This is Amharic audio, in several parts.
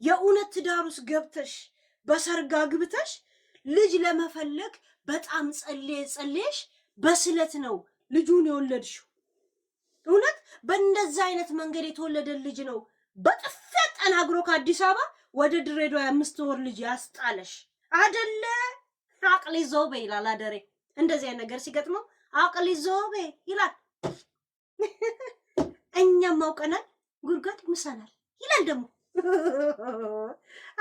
የእውነት ትዳሩስ ገብተሽ በሰርጋ ግብተሽ ልጅ ለመፈለግ በጣም ጸልየሽ በስለት ነው ልጁን የወለድሽው። እውነት በእንደዛ አይነት መንገድ የተወለደ ልጅ ነው በጥፊ ጠናግሮ ከአዲስ አበባ ወደ ድሬዳዋ 5 ወር ልጅ ያስጣለሽ አይደለ? አቅሊ ዞቤ ይላል አደሬ። እንደዚህ አይነት ነገር ሲገጥመው አቅሊ ዞቤ ይላል። እኛም አውቀናል፣ ጉድጓድ ይምሰናል ይላል ደግሞ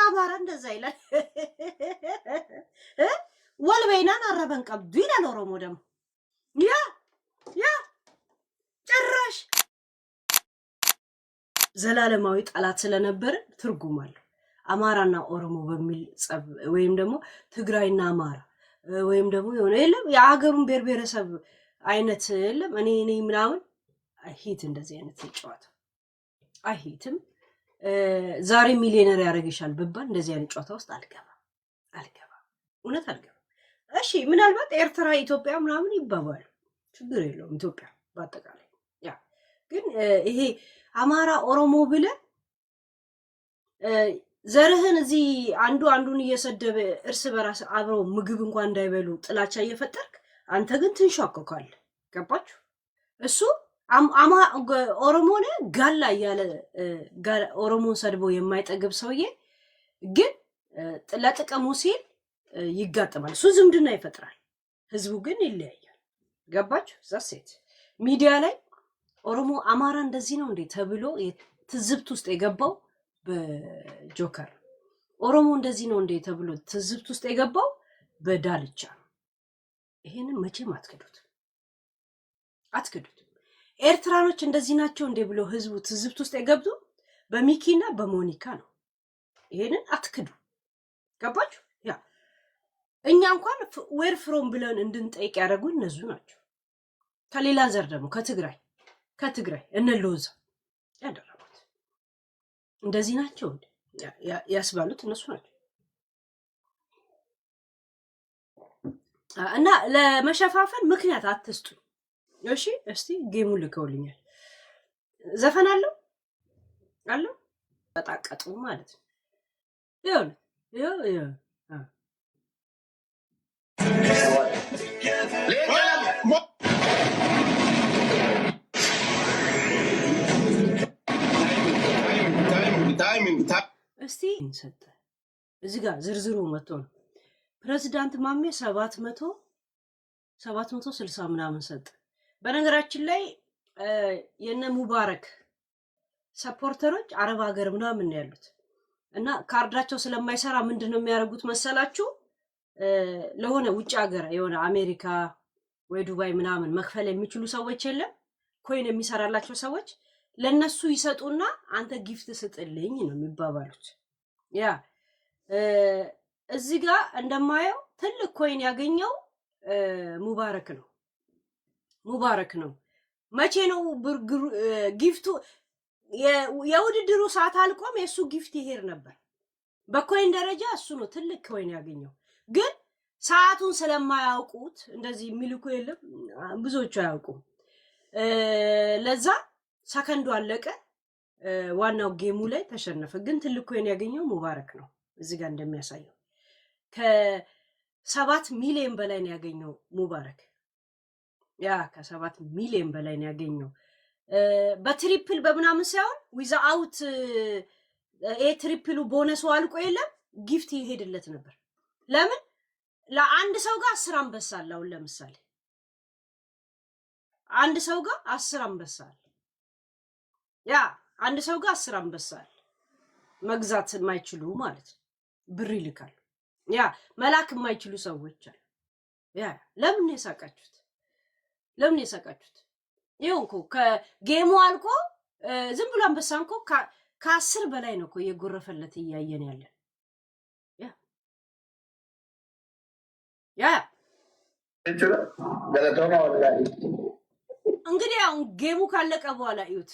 አማራ እንደዛ ይላል። ወልበይናን አረበን ቀብዱ ይላል ኦሮሞ ደግሞ። ያ ጭራሽ ዘላለማዊ ጠላት ስለነበረ ትርጉም አለው። አማራና ኦሮሞ በሚል ጸብ ወይም ደግሞ ትግራይና አማራ ወይም ደግሞ የሆነ የለም የሀገሩን ብሔረሰብ አይነት የለም እኔ ምናምን አይሂት እንደዚህ አይነት ጨዋታ አይሂትም። ዛሬ ሚሊዮነር ያደርግሻል ብባል እንደዚህ አይነት ጨዋታ ውስጥ አልገባም። እውነት አልገባም። እሺ ምናልባት ኤርትራ ኢትዮጵያ ምናምን ይባባሉ፣ ችግር የለውም። ኢትዮጵያ በአጠቃላይ ያ ግን ይሄ አማራ ኦሮሞ ብለ ዘርህን እዚህ አንዱን እየሰደበ እርስ በራስ አብረው ምግብ እንኳን እንዳይበሉ ጥላቻ እየፈጠርክ አንተ ግን ትንሻከካል። ገባችሁ? እሱ ኦሮሞ ነህ ጋላ እያለ ኦሮሞን ሰድቦ የማይጠግብ ሰውዬ ግን ለጥቅሙ ሲል ይጋጥማል። እሱ ዝምድና ይፈጥራል፣ ህዝቡ ግን ይለያያል። ገባችሁ? ዛሴት ሚዲያ ላይ ኦሮሞ አማራ እንደዚህ ነው እንዴ ተብሎ ትዝብት ውስጥ የገባው በጆከር፣ ኦሮሞ እንደዚህ ነው እንዴ ተብሎ ትዝብት ውስጥ የገባው በዳልቻ። ይሄንን መቼም አትክዱት። ኤርትራኖች እንደዚህ ናቸው እንዴ ብሎ ህዝቡ ትዝብት ውስጥ የገብቱ በሚኪና በሞኒካ ነው። ይሄንን አትክዱ። ገባችሁ? ያ እኛ እንኳን ዌር ፍሮም ብለን እንድንጠይቅ ያደረጉ እነሱ ናቸው። ከሌላ ዘር ደግሞ ከትግራይ እነሎዛ ያደረጉት እንደዚህ ናቸው ያስባሉት እነሱ ናቸው። እና ለመሸፋፈን ምክንያት አትስጡ። እሺ እስቲ ጌሙ ልከውልኛል። ዘፈን አለው ተጣቀጡ ማለት ነው። ይኸው እስቲ ሰጠ እዚህ ጋር ዝርዝሩ መጥቶ ነው። ፕሬዝዳንት ማሜ 760 ምናምን ሰጠ። በነገራችን ላይ የነ ሙባረክ ሰፖርተሮች አረብ ሀገር ምናምን ያሉት እና ካርዳቸው ስለማይሰራ ምንድነው የሚያደርጉት መሰላችሁ? ለሆነ ውጭ ሀገር የሆነ አሜሪካ ወይ ዱባይ ምናምን መክፈል የሚችሉ ሰዎች የለም ኮይን የሚሰራላቸው ሰዎች ለነሱ ይሰጡና አንተ ጊፍት ስጥልኝ ነው የሚባባሉት። ያ እዚህ ጋር እንደማየው ትልቅ ኮይን ያገኘው ሙባረክ ነው። መቼ ነው ጊፍቱ? የውድድሩ ሰዓት አልቆም የሱ ጊፍት ይሄድ ነበር። በኮይን ደረጃ እሱ ነው ትልቅ ኮይን ያገኘው። ግን ሰዓቱን ስለማያውቁት እንደዚህ የሚልኩ የለም ብዙዎቹ አያውቁም። ለዛ ሰከንዱ አለቀ። ዋናው ጌሙ ላይ ተሸነፈ። ግን ትልቅ ኮይን ያገኘው ሙባረክ ነው። እዚህ ጋር እንደሚያሳየው ከ7 ሚሊዮን በላይ ነው ያገኘው ሙባረክ። ያ ከ7 ሚሊዮን በላይ ነው ያገኘው። በትሪፕል በምናምን ሳይሆን ዊዛውት ትሪፕሉ ቦነሱ አልቆ የለም ጊፍት ይሄድለት ነበር። ለምን? ለአንድ ሰው ጋር 10 አንበሳ አለ። አሁን ለምሳሌ አንድ ሰው ጋር 10 አንበሳ አለ። ያ አንድ ሰው ጋር 10 አንበሳ አለ። መግዛት የማይችሉ ማለት ነው ብር ይልካሉ። ያ መላክ የማይችሉ ሰዎች አሉ። ያ ለምን የሳቃችሁት? ይሁን እኮ ከጌሙ አልቆ ዝም ብሎ አንበሳን እኮ ከ10 በላይ ነው እኮ የጎረፈለት እያየን ያለን። ያ እንግዲህ አሁን ጌሙ ካለቀ በኋላ እዩት።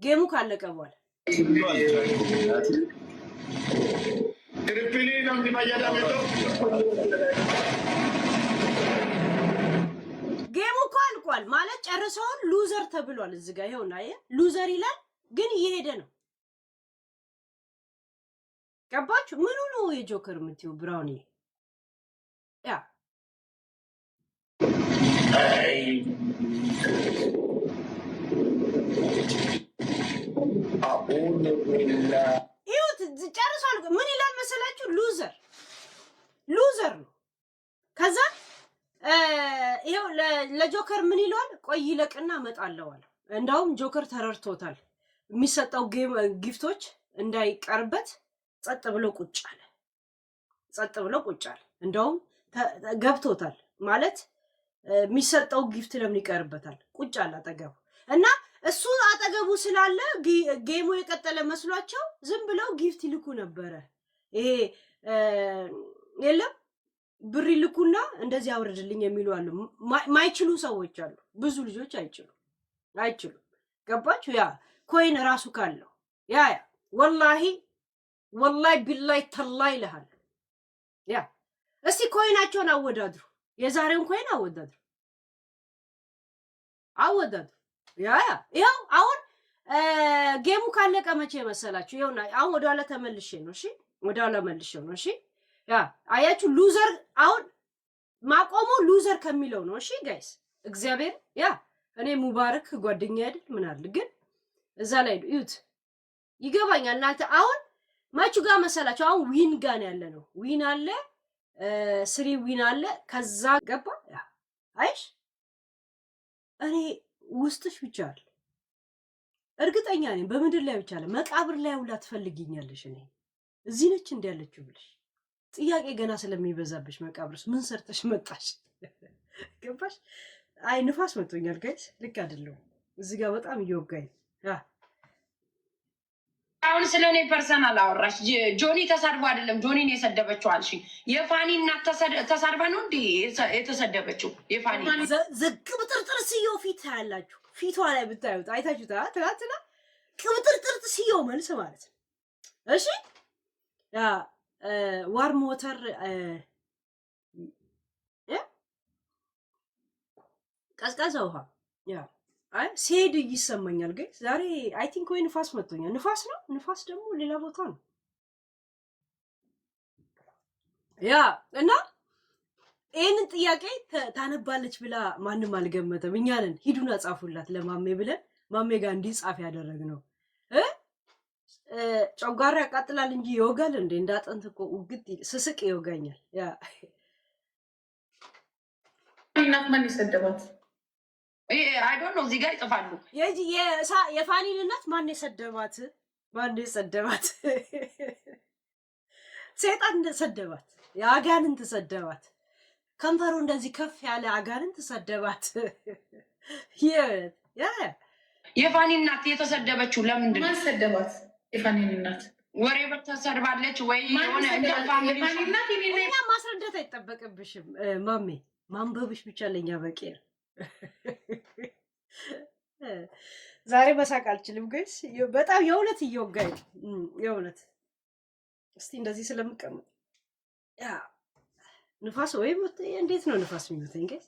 ጌሙ ካለቀ በኋላ ጌሙ እኮ አልቋል ማለት ጨርሰውን ሉዘር ተብሏል። እዚህ ጋር ይኸውና ሉዘር ይላል ግን እየሄደ ነው። ገባችሁ? ምኑ ነው የጆከር የምትይው ብራውኒ? ያ ይሁት ጨርሷል። ምን ይላል መሰላችሁ? ሉዘር ነው። ከዛ ይሄው ለጆከር ምን ይለዋል? ቆይ ይለቅና እመጣለሁ አለ። እንዳውም ጆከር ተረድቶታል። የሚሰጠው ጊፍቶች እንዳይቀርበት ጸጥ ብሎ ቁጭ አለ። እንደውም ገብቶታል ማለት የሚሰጠው ጊፍት ለምን ይቀርበታል? ቁጭ አለ አጠገቡ እና እሱ አጠገቡ ስላለ ጌሙ የቀጠለ መስሏቸው ዝም ብለው ጊፍት ይልኩ ነበረ። ይሄ የለም ብር ይልኩና እንደዚህ አውርድልኝ የሚሉ አሉ። ማይችሉ ሰዎች አሉ። ብዙ ልጆች አይችሉም። ገባችሁ? ያ ኮይን ራሱ ካለው ያ ወላሂ ቢላሂ ተላሂ ይልሃል። ያ እስቲ ኮይናቸውን አወዳድሩ። የዛሬውን ኮይን አወዳድሩ። ይኸው አሁን ጌሙ ካለቀ መቼ መሰላችሁ? ይኸውና አሁን ወደኋላ ተመልሼ ነው። እሺ ያ አያችሁ፣ ሉዘር አሁን ማቆሙ ሉዘር ከሚለው ነው። እሺ ጋይስ፣ እግዚአብሔር ያ እኔ ሙባረክ ጓደኛ አይደል ምን አለ ግን እዛ ላይ እዩት፣ ይገባኛል። እናንተ አሁን ማቹ ጋር መሰላችሁ? አሁን ዊን ጋር ያለ ነው። ዊን አለ፣ ስሪ ዊን አለ። ከዛ ገባ ያ አይሽ እኔ ውስጥሽ ብቻ አለ እርግጠኛ ነኝ። በምድር ላይ ብቻ አለ መቃብር ላይ ሁላ ትፈልጊኛለሽ። እኔ እዚህ ነች እንደ ያለችው ብለሽ ጥያቄ ገና ስለሚበዛብሽ መቃብርስ ምን ሰርተሽ መጣሽ? ገባሽ? አይ ንፋስ መጥቶኛል ጋይስ፣ ልክ አይደለም። እዚህ ጋር በጣም እየወጋኝ አሁን ስለኔ ፐርሰናል አወራሽ። ጆኒ ተሳድቦ አይደለም ጆኒን የሰደበችው አልሽ። የፋኒ እናት ተሳድባ ነው እንዴ የተሰደበችው? የፋኒ ቅብጥርጥር ስየው ፊት ያላችሁ ፊቷ ላይ ብታዩት አይታችሁ ትላንትና ቅብጥርጥር ስየው መልስ ማለት ነው። እሺ ያ ዋር ሞተር ቀዝቃዛ ውሃ ያ አይ ሲሄድ ይሰማኛል። ግን ዛሬ አይ ቲንክ ወይ ንፋስ መጥቶኛል። ንፋስ ደግሞ ሌላ ቦታ ነው። ያ እና ይህንን ጥያቄ ታነባለች ብላ ማንም አልገመተም። እኛ ነን ሂዱና ጻፉላት ለማሜ ብለን ማሜ ጋር እንዲጻፍ ያደረግነው። ጨጓራ ያቃጥላል እንጂ ይወጋል እንዴ? እንዳጠንት እኮ ውግት ስስቅ ይወጋኛል። ያ እናት ማን ይሰደባት? አይ ዶንት ኖ እዚህ ጋር ይጽፋሉ። የፋኒን እናት ማን የሰደባት? ሰይጣን እንደሰደባት፣ የአጋንንት ሰደባት። ከንፈሩ እንደዚህ ከፍ ያለ አጋንንት ሰደባት። የፋኒ እናት የተሰደበችው ለምንድን ነው? ማን ሰደባት? የፋኒን እናት ወሬ በተሰርባለች ወይ የሆነ እንደ ፋሚሊ እናት እኛ ማስረዳት አይጠበቅብሽም ማሜ፣ ማንበብሽ ብቻ ለኛ በቂ ነው። ዛሬ መሳቅ አልችልም ጋይስ፣ በጣም የእውነት እየወጋኝ የእውነት። እስቲ እንደዚህ ስለምቀመጥ ያ ንፋስ ወይ እንዴት ነው ንፋስ የሚመታኝ ጋይስ?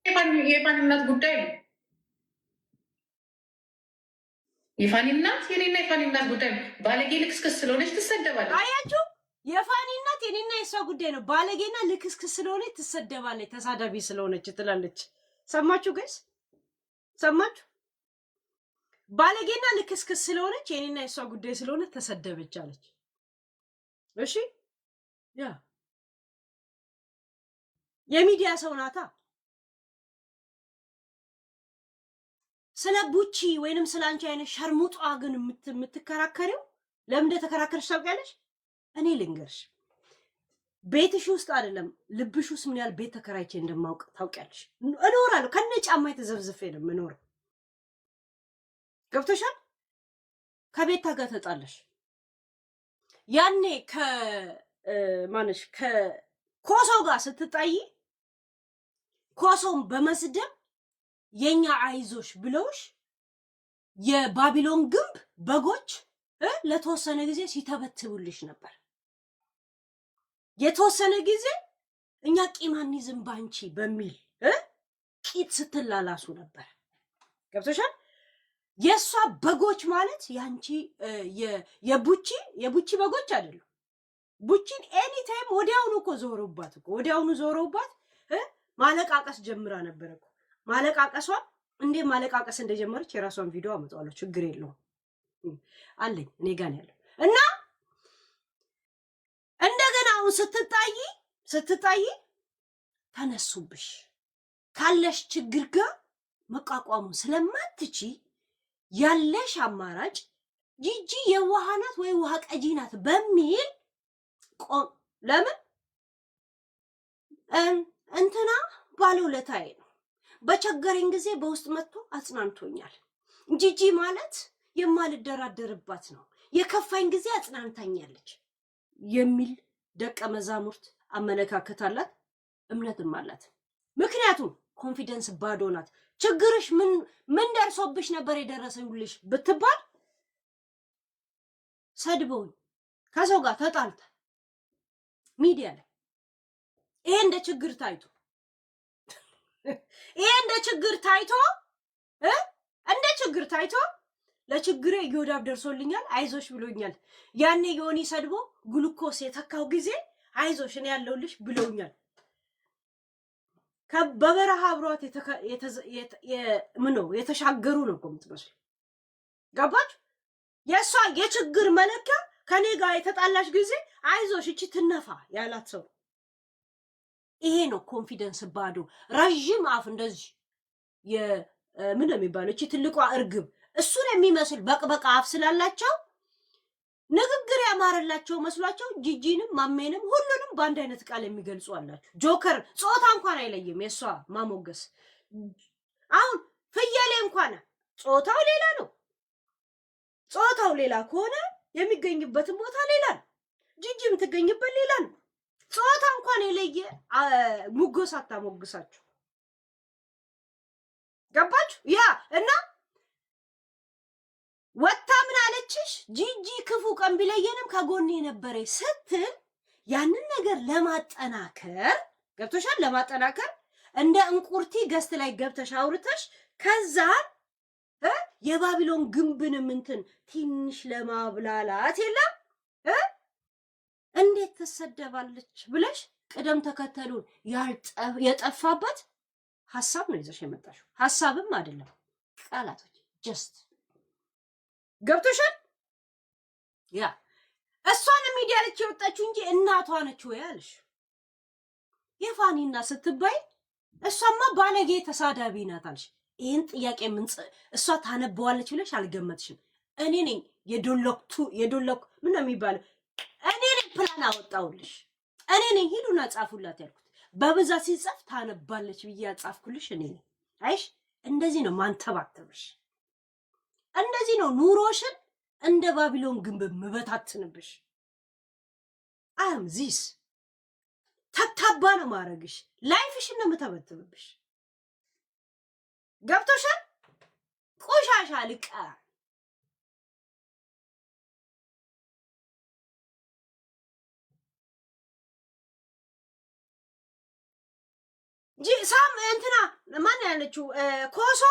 የፋኒ እናት ጉዳይ ነው። የፋኒ እናት የኔና የፋኒ እናት ጉዳይ ነው። ባለጌ ልክስክስ ስለሆነች ትሰደባለች። አያችሁ፣ የፋኒ እናት የኔና የሷ ጉዳይ ነው። ባለጌና ልክስክስ ስለሆነች ትሰደባለች። ተሳዳቢ ስለሆነች ትላለች። ሰማችሁ ጋይስ? ሰማችሁ? ባለጌና ልክስክስ ስለሆነች የኔና የሷ ጉዳይ ስለሆነ ተሰደበች አለች። እሺ ያ የሚዲያ ሰው ናታ። ስለ ቡቺ ወይንም ስለ አንቺ አይነት ሸርሙጧ ግን የምትከራከሪው ለምን እንደተከራከርሽ ታውቂያለሽ? እኔ ልንገርሽ፣ ቤትሽ ውስጥ አይደለም ልብሽ ውስጥ ምን ያህል ቤት ተከራይቼ እንደማውቅ ታውቂያለሽ። እኖራለሁ ከነ ጫማዬ ተዘብዝፌ ነው የምኖረው። ገብቶሻል? ከቤት ጋር ተጣለሽ ያኔ ከማነሽ ከኮሶ ጋር ስትጣይ ኮሶም በመስደብ የኛ አይዞሽ ብለውሽ የባቢሎን ግንብ በጎች ለተወሰነ ጊዜ ሲተበትቡልሽ ነበር። የተወሰነ ጊዜ እኛ ቂማኒዝም ባንቺ በሚል ቂጥ ስትላላሱ ነበር። ገብቶሻል? የሷ በጎች ማለት ያንቺ የቡቺ በጎች አይደሉም። ቡቺን ኤኒ ታይም ወዲያውኑ እኮ ዞረውባት ማለቃቀስ ጀምራ ነበር እኮ። ማለቃቀሷን እንዴ ማለቃቀስ እንደጀመረች የራሷን ቪዲዮ አመጣዋለሁ። ችግር የለውም አለኝ እኔ ጋር ያለው እና እንደገና አሁን ስትጣይ ተነሱብሽ። ካለሽ ችግር ጋር መቋቋሙ ስለማትቺ ያለሽ አማራጭ ጂጂ የዋሃናት ወይ ውሃ ቀጂ ናት በሚል ለምን እንትና ባለውለታዬ ነው፣ በቸገረኝ ጊዜ በውስጥ መጥቶ አጽናንቶኛል። ጂጂ ማለት የማልደራደርባት ነው፣ የከፋኝ ጊዜ አጽናንታኛለች የሚል ደቀ መዛሙርት አመለካከት አላት፣ እምነትም አላት። ምክንያቱም ኮንፊደንስ ባዶ ናት። ችግርሽ ምን ደርሶብሽ ነበር የደረሰልሽ ብትባል ሰድበውኝ ከሰው ጋር ተጣልተ ሚዲያ ላይ ይሄ እንደ ችግር ታይቶ ለችግሬ እዮዳብ ደርሶልኛል አይዞሽ ብሎኛል። ያኔ ዮኒ ሰድቦ ግሉኮስ የተካው ጊዜ አይዞሽ እኔ ያለሁልሽ ብሎኛል። በበረሃ አብሯት የተሻገሩ ነው እኮ የምትመስለው። ገባች? የእሷ የችግር መለኪያ ከኔ ጋር የተጣላሽ ጊዜ አይዞሽ እቺ ትነፋ ያላት ሰው። ይሄ ነው ኮንፊደንስ ባዶ። ረዥም አፍ እንደዚህ ምን ነው የሚባለው? እቺ ትልቋ እርግብ እሱን የሚመስል በቅበቃ አፍ ስላላቸው ንግግር ያማረላቸው መስሏቸው ጂጂንም ማሜንም ሁሉንም በአንድ አይነት ቃል የሚገልጹ አላችሁ። ጆከር ጾታ እንኳን አይለይም የሷ ማሞገስ። አሁን ፍየሌ እንኳን ጾታው ሌላ ነው። ጾታው ሌላ ከሆነ የሚገኝበትን ቦታ ሌላ ነው። ጂጂ የምትገኝበት ሌላ ነው። ጾታ እንኳን የለየ ሙጎስ አታሞግሳችሁ። ገባችሁ? ያ እና ወታ ምን አለችሽ? ጂጂ ክፉ ቀን ቢለየንም ከጎኔ ነበረ ስትል ያንን ነገር ለማጠናከር ገብቶሻል። ለማጠናከር እንደ እንቁርቲ ገስት ላይ ገብተሽ አውርተሽ ከዛ የባቢሎን ግንብንም እንትን ትንሽ ለማብላላት የለም እንዴት ትሰደባለች ብለሽ ቅደም ተከተሉን የጠፋበት ሐሳብ ነው ይዘሽ የመጣሽው። ሐሳብም አይደለም ቃላቶች ጀስት ገብቶሻል። ያ እሷን ሚዲያ ላይ የወጣችው እንጂ እናቷ ነች ወይ አለሽ። የፋኒና ስትባይ እሷማ ባለጌ ተሳዳቢ ናት አልሽ። ይሄን ጥያቄ እሷ ታነበዋለች ብለሽ አልገመትሽም። እኔ ነኝ የዶለኩ ምን ነው የሚባለው? እኔ ነኝ ፕላን አወጣውልሽ። እኔ ነኝ ሂዱና ጻፉላት ያልኩት። በብዛት ሲጻፍ ታነባለች ብዬ ያጻፍኩልሽ እኔ ነኝ። አይሽ እንደዚህ ነው ማንተባተብሽ። እንደዚህ ነው ኑሮሽን እንደ ባቢሎን ግንብ ምበታትንብሽ። ዚስ ተታባ ነው ማረግሽ። ላይፍሽን ነው የምተበትብብሽ። ገብቶሻል? ቆሻሻ ልቃ ሳም እንትና ማን ያለችው ኮሶ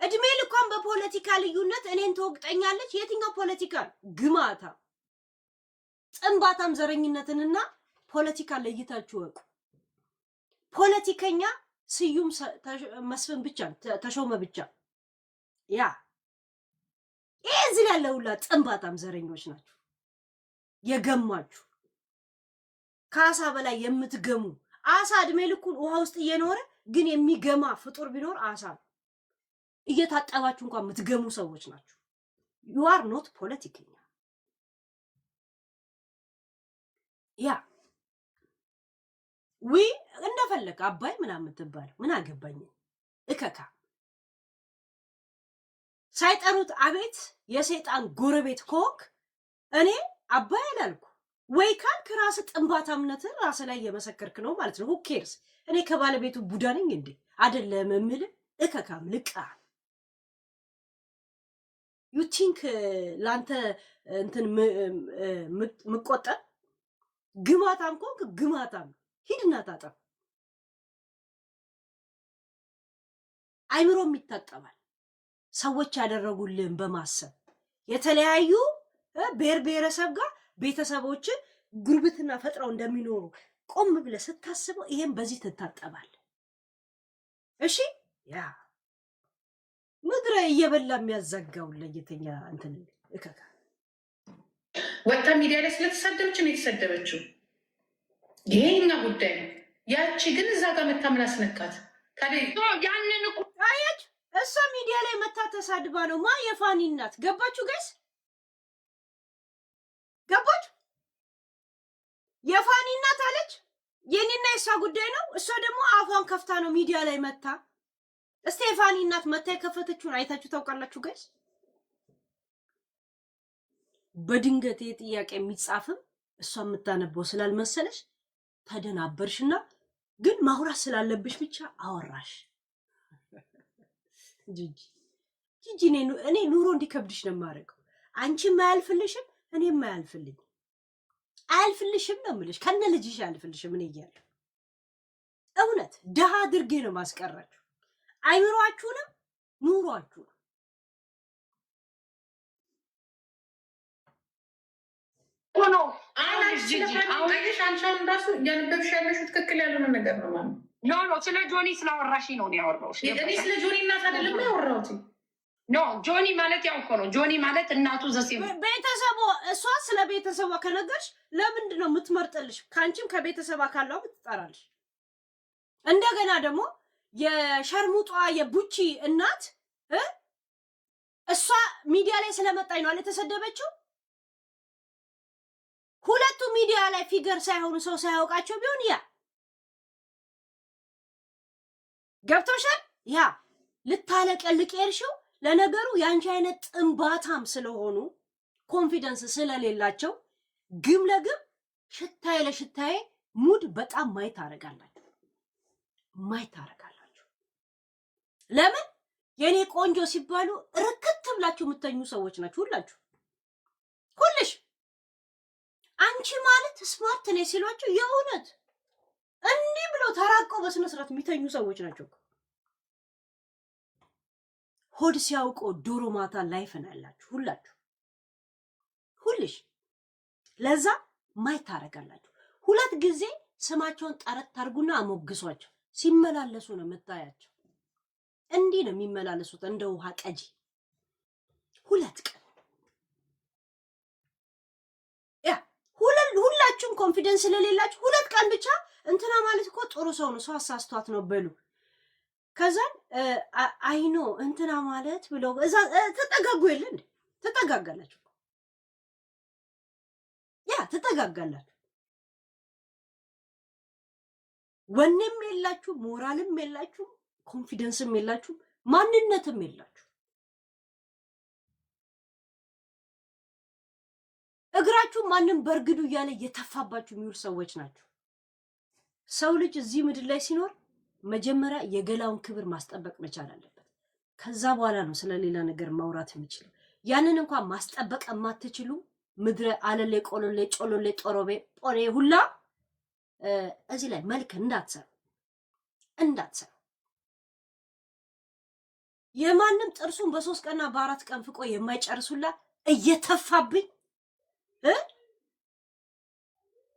እድሜ ልኳን በፖለቲካ ልዩነት እኔን ተወቅጠኛለች። የትኛው ፖለቲካ? ግማታ ጽንባታም ዘረኝነትንና ፖለቲካ ለይታችሁ ወቁ። ፖለቲከኛ ስዩም መስፍን ብቻ ተሾመ ብቻ። ያ እዚህ ያለው ሁላ ጽንባታም ዘረኞች ናችሁ። የገማችሁ ከአሳ በላይ የምትገሙ አሳ እድሜ ልኩን ውሃ ውስጥ እየኖረ ግን የሚገማ ፍጡር ቢኖር አሳ ነው። እየታጠባችሁ እንኳን የምትገሙ ሰዎች ናችሁ። you are not ፖለቲከኛ። ያ እንደፈለከ አባይ ምናምን የምትባል ምን አገባኝ እከካ ሳይጠሩት አቤት የሰይጣን ጎረቤት ኮክ እኔ አባይ አላልኩ ወይ ካልክ ራስ ጥንባታምነትን ራስ ላይ የመሰከርክ ነው ማለት ነው። who cares? እኔ ከባለቤቱ ቡዳ ነኝ እንዴ? አይደለም እምል እከካም ልቃ you think ላንተ እንትን ምቆጠር ግማታም ኮንክ ግማታም ሂድና ታጠብ። አይምሮም ይታጠባል። ሰዎች ያደረጉልን በማሰብ የተለያዩ ብሔር ብሔረሰብ ጋር ቤተሰቦችን ጉርብትና ፈጥረው እንደሚኖሩ ቆም ብለህ ስታስበው ይሄን በዚህ ትታጠባል። እሺ ያ ምድረ እየበላ የሚያዘጋው ለየተኛ እንትን እከካ ወጣ ሚዲያ ላይ ስለተሳደበች ነው የተሰደበችው። ይሄኛ ጉዳይ ነው። ያቺ ግን እዛ ጋር መታምን አስነካት። ታዲያ ያንን እኮ አያች እሷ ሚዲያ ላይ መታ ተሳድባ ነው ማ የፋኒ እናት ገባችሁ ጋይስ? ገባችሁ? የፋኒ እናት አለች የኔና የሷ ጉዳይ ነው። እሷ ደግሞ አፏን ከፍታ ነው ሚዲያ ላይ መታ። እስቲ የፋኒ እናት መታ የከፈተችውን አይታችሁ ታውቃላችሁ ጋይስ? በድንገት የጥያቄ የሚጻፍም እሷ የምታነበው ስላልመሰለሽ ተደናበርሽና ግን ማውራት ስላለብሽ ብቻ አወራሽ። ጂጂ እኔ ኑሮ እንዲከብድሽ ነው የማደርገው። አንቺም አያልፍልሽም እኔም አያልፍልሽም ነው የምልሽ። ከነ ልጅሽ አያልፍልሽም። እኔ እያለሁ እውነት ድሃ አድርጌ ነው ማስቀራችሁ አይምሯችሁንም ኑሯችሁንም። ሆኖ አንሻን ራሱ እያነበብሽ ያለሽው ትክክል ያልሆነ ነገር ነው ማለት ኖ ስለ ጆኒ ስላወራሽ ነው ያወራሁሽ። እኔ ስለ ጆኒ እናት አይደለም ያወራሁት። ኖ ጆኒ ማለት ያው እኮ ነው። ጆኒ ማለት እናቱ ዘሴ ቤተሰቧ። እሷ ስለ ቤተሰቧ ከነገርሽ ለምንድን ነው የምትመርጥልሽ? ከአንቺም ከቤተሰቧ ካለው ትጠራልሽ። እንደገና ደግሞ የሸርሙጧ የቡቺ እናት እሷ ሚዲያ ላይ ስለመጣኝ ነው አለ የተሰደበችው። ሁለቱ ሚዲያ ላይ ፊገር ሳይሆኑ ሰው ሳያውቃቸው ቢሆን ያ ገብቶሻል። ያ ልታለቀልቅ የርሽው ለነገሩ ያንቺ አይነት ጥንባታም ስለሆኑ ኮንፊደንስ ስለሌላቸው ግም ለግም ሽታዬ ለሽታዬ ሙድ በጣም ማይት አረጋላችሁ። ለምን የኔ ቆንጆ ሲባሉ ርክት ብላችሁ የምተኙ ሰዎች ናችሁ ሁላችሁ። ሁልሽ አንቺ ማለት ስማርት ነኝ ሲሏቸው የእውነት እንዲህ ብለው ተራቀው በስነ ስርዓት የሚተኙ ሰዎች ናቸው። ሆድ ሲያውቀው ዶሮ ማታ ላይፍን ያላችሁ ሁላችሁ ሁልሽ። ለዛ ማይ ታረጋላችሁ። ሁለት ጊዜ ስማቸውን ጠረት ታርጉና አሞግሷቸው። ሲመላለሱ ነው የምታያቸው። እንዲህ ነው የሚመላለሱት እንደ ውሃ ቀጂ። ሁለት ቀን ሁላችሁም ኮንፊደንስ ስለሌላችሁ ሁለት ቀን ብቻ እንትና ማለት እኮ ጥሩ ሰው ነው፣ ሰው አሳስቷት ነው በሉ። ከዛን አይኖ እንትና ማለት ብለው እዛ ተጠጋጉ የለ እንዴ? ተጠጋጋላችሁ። ያ ተጠጋጋላችሁ። ወኔም የላችሁ፣ ሞራልም የላችሁ፣ ኮንፊደንስም የላችሁ፣ ማንነትም የላችሁ። እግራችሁ ማንም በርግዱ እያለ እየተፋባችሁ የሚውል ሰዎች ናቸው። ሰው ልጅ እዚህ ምድር ላይ ሲኖር መጀመሪያ የገላውን ክብር ማስጠበቅ መቻል አለበት። ከዛ በኋላ ነው ስለሌላ ነገር ማውራት የሚችለው። ያንን እንኳን ማስጠበቅ የማትችሉ ምድረ አለሌ ቆሎሌ ጮሎሌ ጦሮቤ ጶሬ ሁላ እዚህ ላይ መልክ እንዳትሰሩ። የማንም ጥርሱን በ3 ቀንና በ4 ቀን ፍቆ የማይጨርሱላ እየተፋብኝ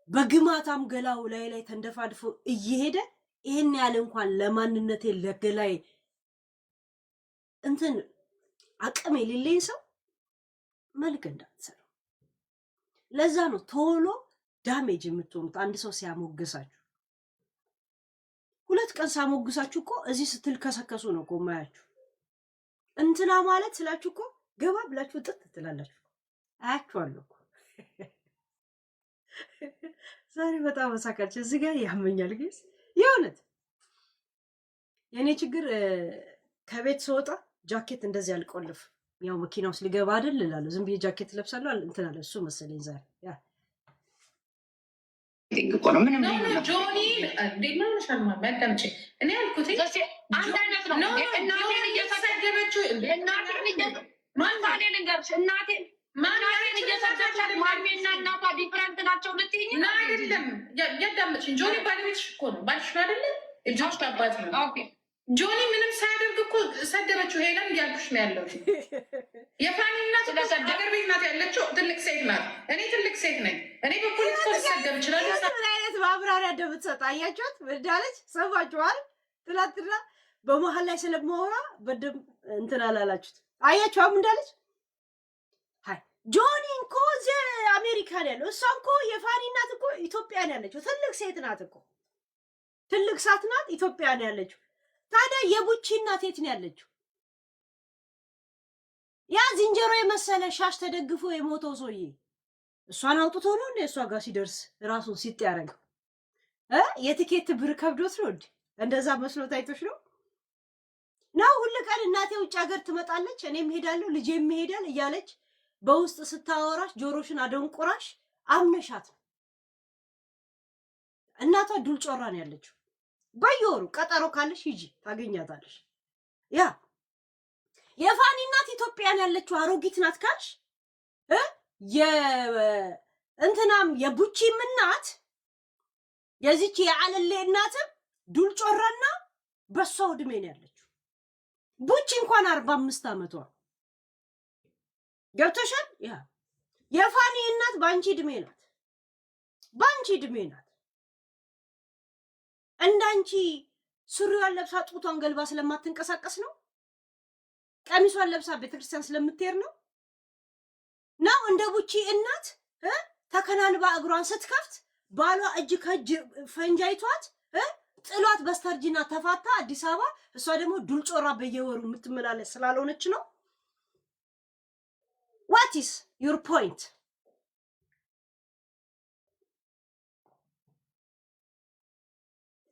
በግማታም ገላው ላይ ተንደፋድፎ እየሄደ ይሄን ያለ እንኳን ለማንነቴ ለገላይ እንትን አቅም የሌለኝ ሰው መልክ እንዳትሰሩ። ለዛ ነው ቶሎ ዳሜጅ የምትሆኑት። አንድ ሰው ሲያሞግሳችሁ 2 ቀን ሳሞግሳችሁ እኮ እዚህ ስትል ከሰከሱ ነው እኮ ማያችሁ። እንትና ማለት ስላችሁ እኮ ገባ ብላችሁ ጥጥ ትላላችሁ። አያችኋለሁ እኮ ዛሬ በጣም መሳቃችሁ እዚህ ጋር ያመኛል። ግን የእውነት የኔ ችግር ከቤት ስወጣ ጃኬት እንደዚህ አልቆልፍ። ያው መኪና ውስጥ ሊገባ አይደል እላለሁ። ዝም ብዬ ጃኬት ለብሳለሁ። እንትን አለ እሱ መሰለኝ ዛሬ ያ ጆኒ እኔ ያልኩት አንድ አይነት ነው። እናቴን እየሰደበችው እናቴን ልንገርሽ እናቴን እየሰደበቻት ማሜና እናቷ ዲፍረንት ናቸው ልትይኝ ነው? አይደለም ያዳመጥሽኝ። ጆኒ ባለቤትሽ እኮ ነው። ባልሽ ነው አይደለ? ልጆች አባት ነው። ጆኒ ምንም ሳያደርግ እኮ ሰደበችው። ሄለን እያልኩሽ ነው ያለው። የፋኒ እናት ሀገር ቤት ናት ያለችው። ትልቅ ሴት ናት። እኔ ትልቅ ሴት ነኝ። እኔ በፖለቲካ ሊሰደብ ይችላል። ምን አይነት ማብራሪያ እንደምትሰጥ አያችኋት? እንዳለች ሰማችኋል? ትላንትና በመሀል ላይ ስለማወራ በደምብ እንትን አላላችሁት? አያችኋም? እንዳለች ሀይ ጆኒ እኮ እዚህ አሜሪካን ያለው፣ እሷ እኮ የፋኒ እናት እኮ ኢትዮጵያን ያለችው ትልቅ ሴት ናት እኮ ትልቅ ሳት ናት። ኢትዮጵያን ያለችው ታዲያ የቡቺ እናት የት ነው ያለችው? ያ ዝንጀሮ የመሰለ ሻሽ ተደግፎ የሞተው ሰውዬ እሷን አውጥቶ ነው እንደ እሷ ጋር ሲደርስ ራሱን ሲጥ ያደረገው የትኬት ብር ከብዶት ነው እንዴ? እንደዛ መስሎ ታይቶሽ ነው ነው? ሁሉ ቀን እናቴ ውጭ ሀገር ትመጣለች፣ እኔም ሄዳለሁ፣ ልጄም ይሄዳል እያለች በውስጥ ስታወራሽ ጆሮሽን አደንቁራሽ አምነሻት ነው። እናቷ ዱል ጮራ ነው ያለችው። በየወሩ ቀጠሮ ካለሽ ሂጂ ታገኛታለሽ። ያ የፋኒ እናት ኢትዮጵያን ያለችው አሮጊት ናት ካልሽ እንትናም የቡቺም እናት የዚች የዓለሌ እናትም ዱል ጮራና በሷ እድሜ ነው ያለችው። ቡቺ እንኳን 45 ዓመቷ ገብቶሻል? ያ የፋኒ እናት ባንቺ እድሜ ናት፣ ባንቺ እድሜ ናት። እንዳንቺ ሱሪዋን ለብሳ ጡቷን ገልባ ስለማትንቀሳቀስ ነው? ቀሚሷን ለብሳ ቤተክርስቲያን ስለምትሄድ ነው? ነው እንደ ቡቺ እናት ተከናንባ እግሯን ስትከፍት ባሏ እጅ ከእጅ ፈንጃይቷት ጥሏት በስተርጅና ተፋታ አዲስ አበባ። እሷ ደግሞ ዱልጮራ በየወሩ የምትመላለስ ስላልሆነች ነው? what is your point?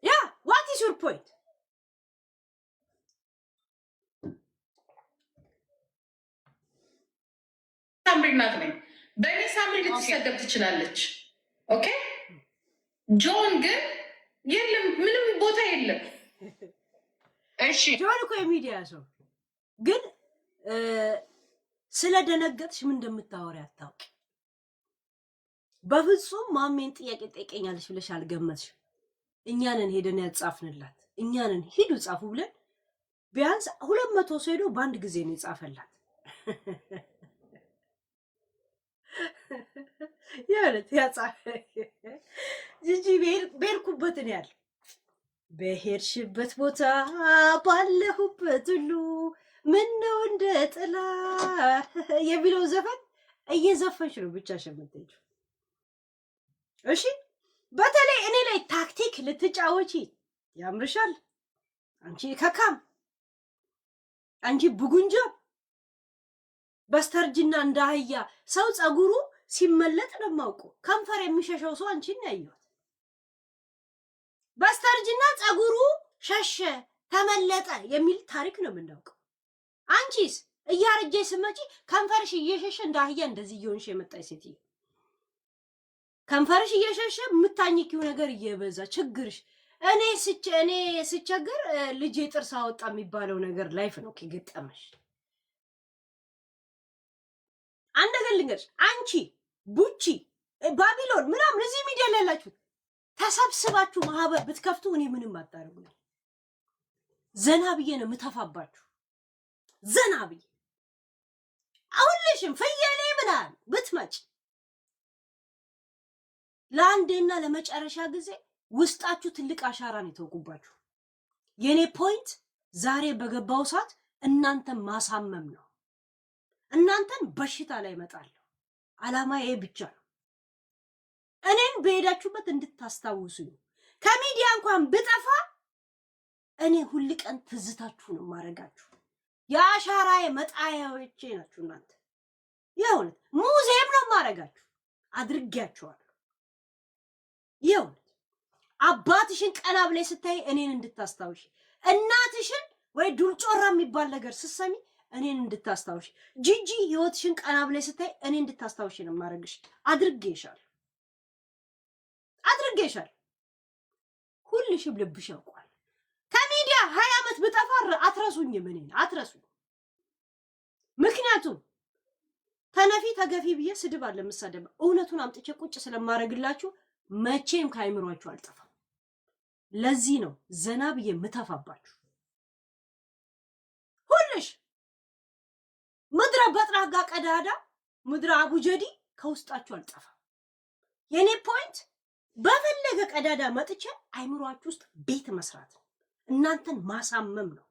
yeah, what is your point? ሳምሪ ናት ነኝ። በእኔ ሳምሪ ልትሰደብ ትችላለች። ኦኬ ጆን ግን የለም፣ ምንም ቦታ የለም። እሺ ጆን እኮ የሚዲያ ሰው ግን ስለደነገጥሽ ምን እንደምታወሪ አታውቂ። በፍጹም ማሜን ጥያቄ ጠይቀኛለሽ ብለሽ አልገመትሽ። እኛንን ሄደን ያጻፍንላት፣ እኛንን ሂዱ ጻፉ ብለን ቢያንስ 200 ሰው ሄዶ በአንድ ጊዜ ነው የጻፈላት። ያለት ያጻፈ ጂጂ ቤርኩበትን ያል በሄድሽበት ቦታ ባለሁበት ሁሉ ምን ነው እንደ ጥላ የሚለው ዘፈን እየዘፈንሽ ነው ብቻሽን የምትሄጂው። እሺ በተለይ እኔ ላይ ታክቲክ ልትጫወቺ ያምርሻል። አንቺ ከካም፣ አንቺ ቡጉንጆ በስተርጅና እንዳህያ ሰው ጸጉሩ ሲመለጥ ነው የማውቀው። ከንፈር የሚሸሸው ሰው አንቺን ያየሁት። በስተርጅና ጸጉሩ ሸሸ ተመለጠ የሚል ታሪክ ነው የምናውቀው። አንቺስ እያረጀሽ ስመጪ ከንፈርሽ እየሸሸ እንዳህያ እንደዚህ እየሆንሽ የመጣሽ ሴትዮ፣ ከንፈርሽ እየሸሸ የምታኝኪው ነገር እየበዛ ችግርሽ። እኔ ስቸገር ልጄ ጥርስ አወጣ የሚባለው ነገር ላይፍ ነው ከገጠመሽ። አንድ ነገር ልንገርሽ፣ አንቺ ቡቺ ባቢሎን ምናምን እዚህ ሚዲያ ላይ ያላችሁ ተሰብስባችሁ ማህበር ብትከፍቱ እኔ ምንም አታደርጉኝ። ዘና ብዬ ነው የምተፋባችሁ፣ ዘና ብዬ። አሁንልሽም ፍየሌ ምናምን ብትመጭ ለአንዴና ለመጨረሻ ጊዜ ውስጣችሁ ትልቅ አሻራን የተወጉባችሁ። የኔ ፖይንት ዛሬ በገባው ሰዓት እናንተን ማሳመም ነው። እናንተን በሽታ ላይ እመጣለሁ። አላማ ይሄ ብቻ ነው። እኔን በሄዳችሁበት እንድታስታውሱኝ። ከሚዲያ እንኳን ብጠፋ እኔ ሁል ቀን ትዝታችሁን ማረጋችሁ። የአሻራዬ መጣያዎቼ ናችሁ እናንተ። የእውነት ሙዚየም ነው ማረጋችሁ፣ አድርጌያችኋለሁ። የእውነት አባትሽን ቀና ብለሽ ስታይ እኔን እንድታስታውሽ፣ እናትሽን ወይ ዱልጮራ የሚባል ነገር ስትሰሚ እኔን እንድታስታውሽ፣ ጂጂ ህይወትሽን ቀና ብለሽ ስታይ እኔ እንድታስታውሽ ነው ማረግሽ። አድርጌሻለሁ። ሁልሽም ልብሽ ያውቋል። ከሚዲያ 20 ዓመት ብጠፋ አትረሱኝም፣ እኔን አትረሱኝ። ምክንያቱም ተነፊ ተገፊ ብዬ ስድብ አለ የምሳደብ፣ እውነቱን አምጥቼ ቁጭ ስለማረግላችሁ መቼም ከአይምሯችሁ አልጠፋም። ለዚህ ነው ዘና ብዬ የምተፋባችሁ። ምድረ በጥራጋ ቀዳዳ ምድረ አቡጀዲ ከውስጣችሁ አልጠፋም። የኔ ፖይንት በፈለገ ቀዳዳ መጥቼ አይምሯችሁ ውስጥ ቤት መስራት ነው። እናንተን ማሳመም ነው።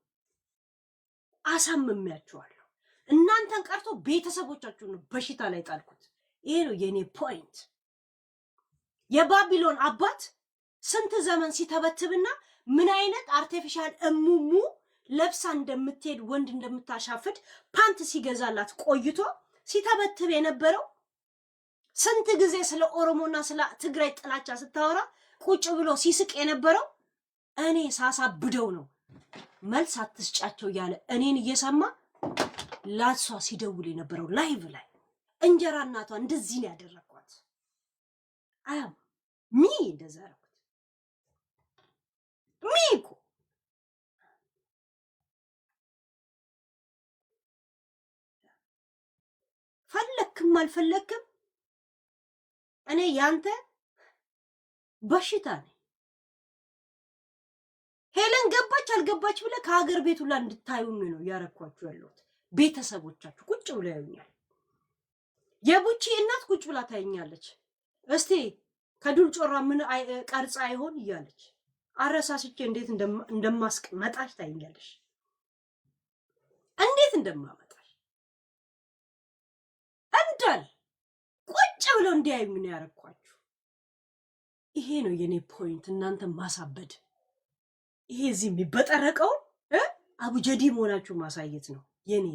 አሳምሜያችኋለሁ። እናንተን ቀርቶ ቤተሰቦቻችሁን ነው በሽታ ላይ ጣልኩት። ይሄ ነው የኔ ፖይንት። የባቢሎን አባት ስንት ዘመን ሲተበትብና ምን አይነት አርቲፊሻል እሙሙ ለብሳ እንደምትሄድ ወንድ እንደምታሻፍድ ፓንት ሲገዛላት ቆይቶ ሲተበትብ የነበረው ስንት ጊዜ ስለ ኦሮሞና ስለ ትግራይ ጥላቻ ስታወራ ቁጭ ብሎ ሲስቅ የነበረው እኔ ሳሳብደው ነው። መልስ አትስጫቸው እያለ እኔን እየሰማ ላሷ ሲደውል የነበረው ላይቭ ላይ እንጀራ እናቷ እንደዚህ ነው ያደረኳት። አያም ሚ እንደዛ ያደረኩት ሚ እኮ ፈለክም አልፈለክም እኔ ያንተ በሽታ ነኝ። ሄለን ገባች አልገባች ብለ ከሀገር ቤቱ ላይ እንድታዩኝ ነው ያረኳችሁ ያለሁት። ቤተሰቦቻችሁ ቁጭ ብለው ያዩኛል። የቡቺ እናት ቁጭ ብላ ታየኛለች። እስቲ ከዱል ጮራ ምን ቀርጻ አይሆን እያለች አረሳስቼ እንዴት እንደማስቀመጣሽ ታየኛለሽ። እንዴት እንደማመጣሽ እንዳል ቁጭ ብለው እንዲያዩ ምን ያረኳችሁ። ይሄ ነው የኔ ፖይንት። እናንተ ማሳበድ ይሄ እዚህ የሚበጠረቀው አቡጀዲ መሆናችሁ ማሳየት ነው የኔ።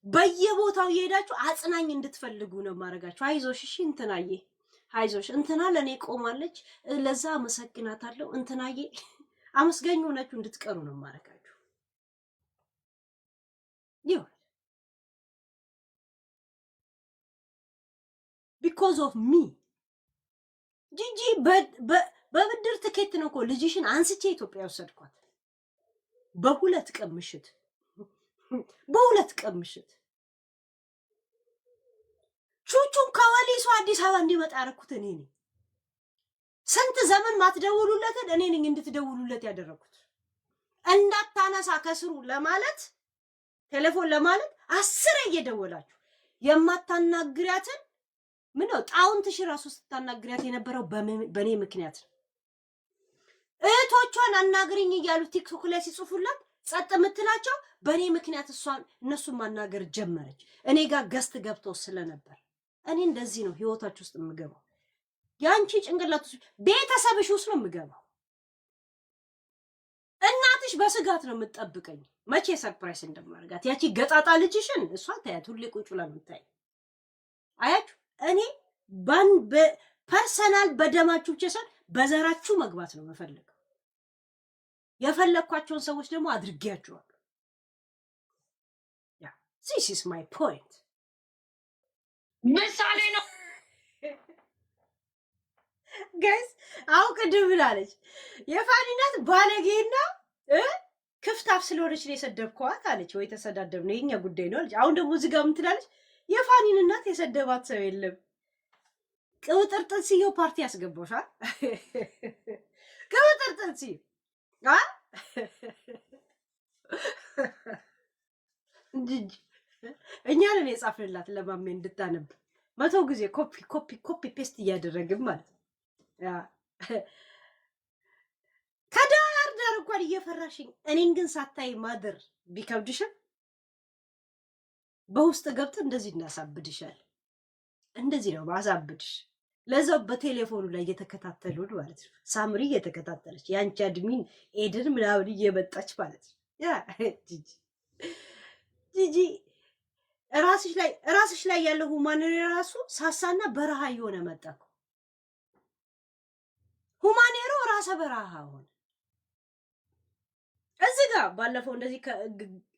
በየቦታው እየሄዳችሁ አጽናኝ እንድትፈልጉ ነው ማረጋችሁ። አይዞሽ እሺ እንትናዬ አይዞሽ እንትና ለኔ ቆማለች ለዛ አመሰግናታለሁ እንትናዬ አመስገኝ ሆናችሁ እንድትቀሩ ነው ማረጋችሁ። ይሁን because of me ጂጂ በብድር ትኬት ነው እኮ ልጅሽን አንስቼ ኢትዮጵያ ወሰድኳት። በሁለት ቀን ምሽት ቹቹን ከወሊሶ አዲስ አበባ እንዲመጣ ያደረኩት እኔ ነኝ። ስንት ዘመን ማትደውሉለትን እኔ ነኝ እንድትደውሉለት ያደረኩት። እንዳታነሳ ከስሩ ለማለት ቴሌፎን ለማለት 10 እየደወላችሁ የማታናግሪያትን ምን ነው ጣውንትሽ ራሱ ስታናግሪያት የነበረው በኔ ምክንያት ነው። እህቶቿን አናግሪኝ እያሉ ቲክቶክ ላይ ሲጽፉላት ጸጥ የምትላቸው በኔ ምክንያት እነሱን ማናገር ጀመረች። እኔ ጋር ገስት ገብተው ስለነበር እኔ እንደዚህ ነው ህይወታችሁ ውስጥ የምገባው። ያንቺ ጭንቅላት ውስጥ ቤተሰብሽ ውስጥ ነው የምገባው። እናትሽ በስጋት ነው የምትጠብቀኝ መቼ ሰርፕራይዝ እንደማርጋት። ያቺ ገጣጣ ልጅሽን እሷ ታያት ሁሌ ቁጭ ብላ ነው የምታይ። አያችሁ እኔ ፐርሰናል በደማችሁ ብቻ ሳይሆን በዘራችሁ መግባት ነው የምፈልገው። የፈለኳቸውን ሰዎች ደግሞ አድርጌያቸዋለሁ። ያ this is my point። ምሳሌ ነው ጋይስ። አሁን ቅድም ብላለች የፋኒናት ባለጌና ክፍታፍ ስለሆነች ነው የሰደብኳት አለች። ወይ ተሰዳደብ ነው የኛ ጉዳይ ነው አለች። አሁን ደግሞ እዚህ ጋር ምን ትላለች? የፋኒን እናት የሰደባት ሰው የለም። ቅብጥርጥንስየው ፓርቲ ያስገባሻል። ቅብጥርጥንስየው እኛንን የጻፍንላት ለማሜ እንድታነብ 100 ጊዜ ኮፒ ፔስት እያደረግን ማለት ነው። ከዳር ዳር እንኳን እየፈራሽኝ እኔን ግን ሳታይ ማደር ቢከብድሽም በውስጥ ገብተ እንደዚህ እናሳብድሻል። እንደዚህ ነው ማሳብድሽ። ለዛው በቴሌፎኑ ላይ እየተከታተሉን ማለት ነው። ሳምሪ እየተከታተለች ያንቺ አድሚን ኤድን ምናምን እየመጣች ማለት ነው። ያ ጂጂ ራስሽ ላይ ያለው ሁማኔሮ ራሱ ሳሳና በረሃ እየሆነ መጣኩ። ሁማኔሮ ራሰ በረሃ ሆነ። እዚህ ጋር ባለፈው እንደዚህ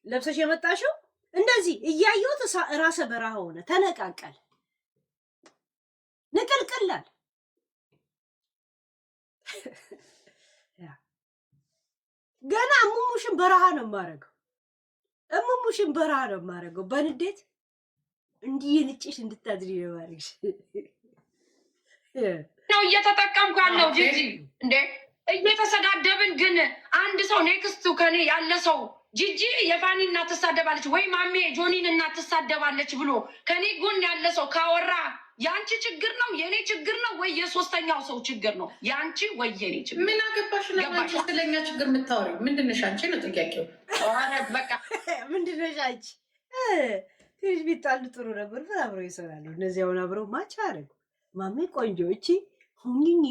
ለብሰሽ የመጣሽው እንደዚህ እያየሁት ራሰ በረሃ ሆነ። ተነቃቀል ንቅልቅላል። ገና እሙሙሽን በረሃ ነው የማደርገው። በንዴት እንዲህ የልጭሽ እንድታድሪ ነው ማድረግሽ ነው እየተጠቀምኩ ያለው ጂጂ። እንዴ እየተሰዳደብን ግን አንድ ሰው ኔክስቱ ከኔ ያለ ሰው ጂጂ የፋኒ እናት ትሳደባለች ወይ ማሜ ጆኒን እናት ትሳደባለች ብሎ ከኔ ጎን ያለ ሰው ካወራ ያንቺ ችግር ነው የኔ ችግር ነው ወይ የሶስተኛው ሰው ችግር ነው? ያንቺ ወይ የኔ ችግር? ምን አገባሽ ነው አንቺ ስለኛ ችግር የምታወሪው? ምንድነሽ አንቺ ነው ጥያቄው። ኧረ በቃ ምንድነሽ አንቺ? ትንሽ ቢጣሉ ጥሩ ነበር። አብረው ይሰራሉ እነዚህ። አሁን አብረው ማች አረጉ። ማሜ ቆንጆ እቺ ሁኚ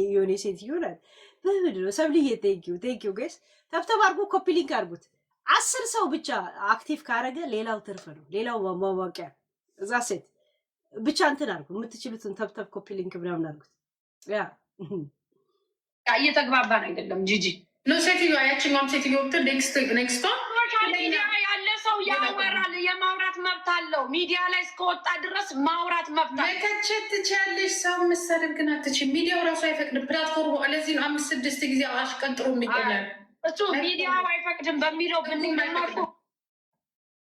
የሆነ ሴት ይሆናል። በምንድን ነው ሰብልዬ? ቴንኪው ጋይስ። ተብተብ አድርጎ ኮፒ ሊንክ አድርጉት። 10 ሰው ብቻ አክቲቭ ካረገ ሌላው ትርፍ ነው። ሌላው ማሟሟቂያ እዛ ሴት ብቻ እንትን አድርጉ። የምትችሉትን ተብተብ ኮፒ ሊንክ ምናምን አድርጉት። ያ እየተግባባን አይደለም ጂጂ ነው ሴትዮዋ። ያቺኛውም ሴትዮዋ ብትል ኔክስት ሚዲያ ያለ ሰው ያወራል። የማውራት መብት አለው። ሚዲያ ላይ እስከወጣ ድረስ ማውራት መብት አለው። መተቸት ትችያለሽ። ሰው መሳደብ ግን አትችይም። ሚዲያው ራሱ አይፈቅድም። ፕላትፎርሙ ለዚህ ነው 5-6 ጊዜ አሽቀንጥሮ የሚገኛል። እሱ ሚዲያው አይፈቅድም በሚለው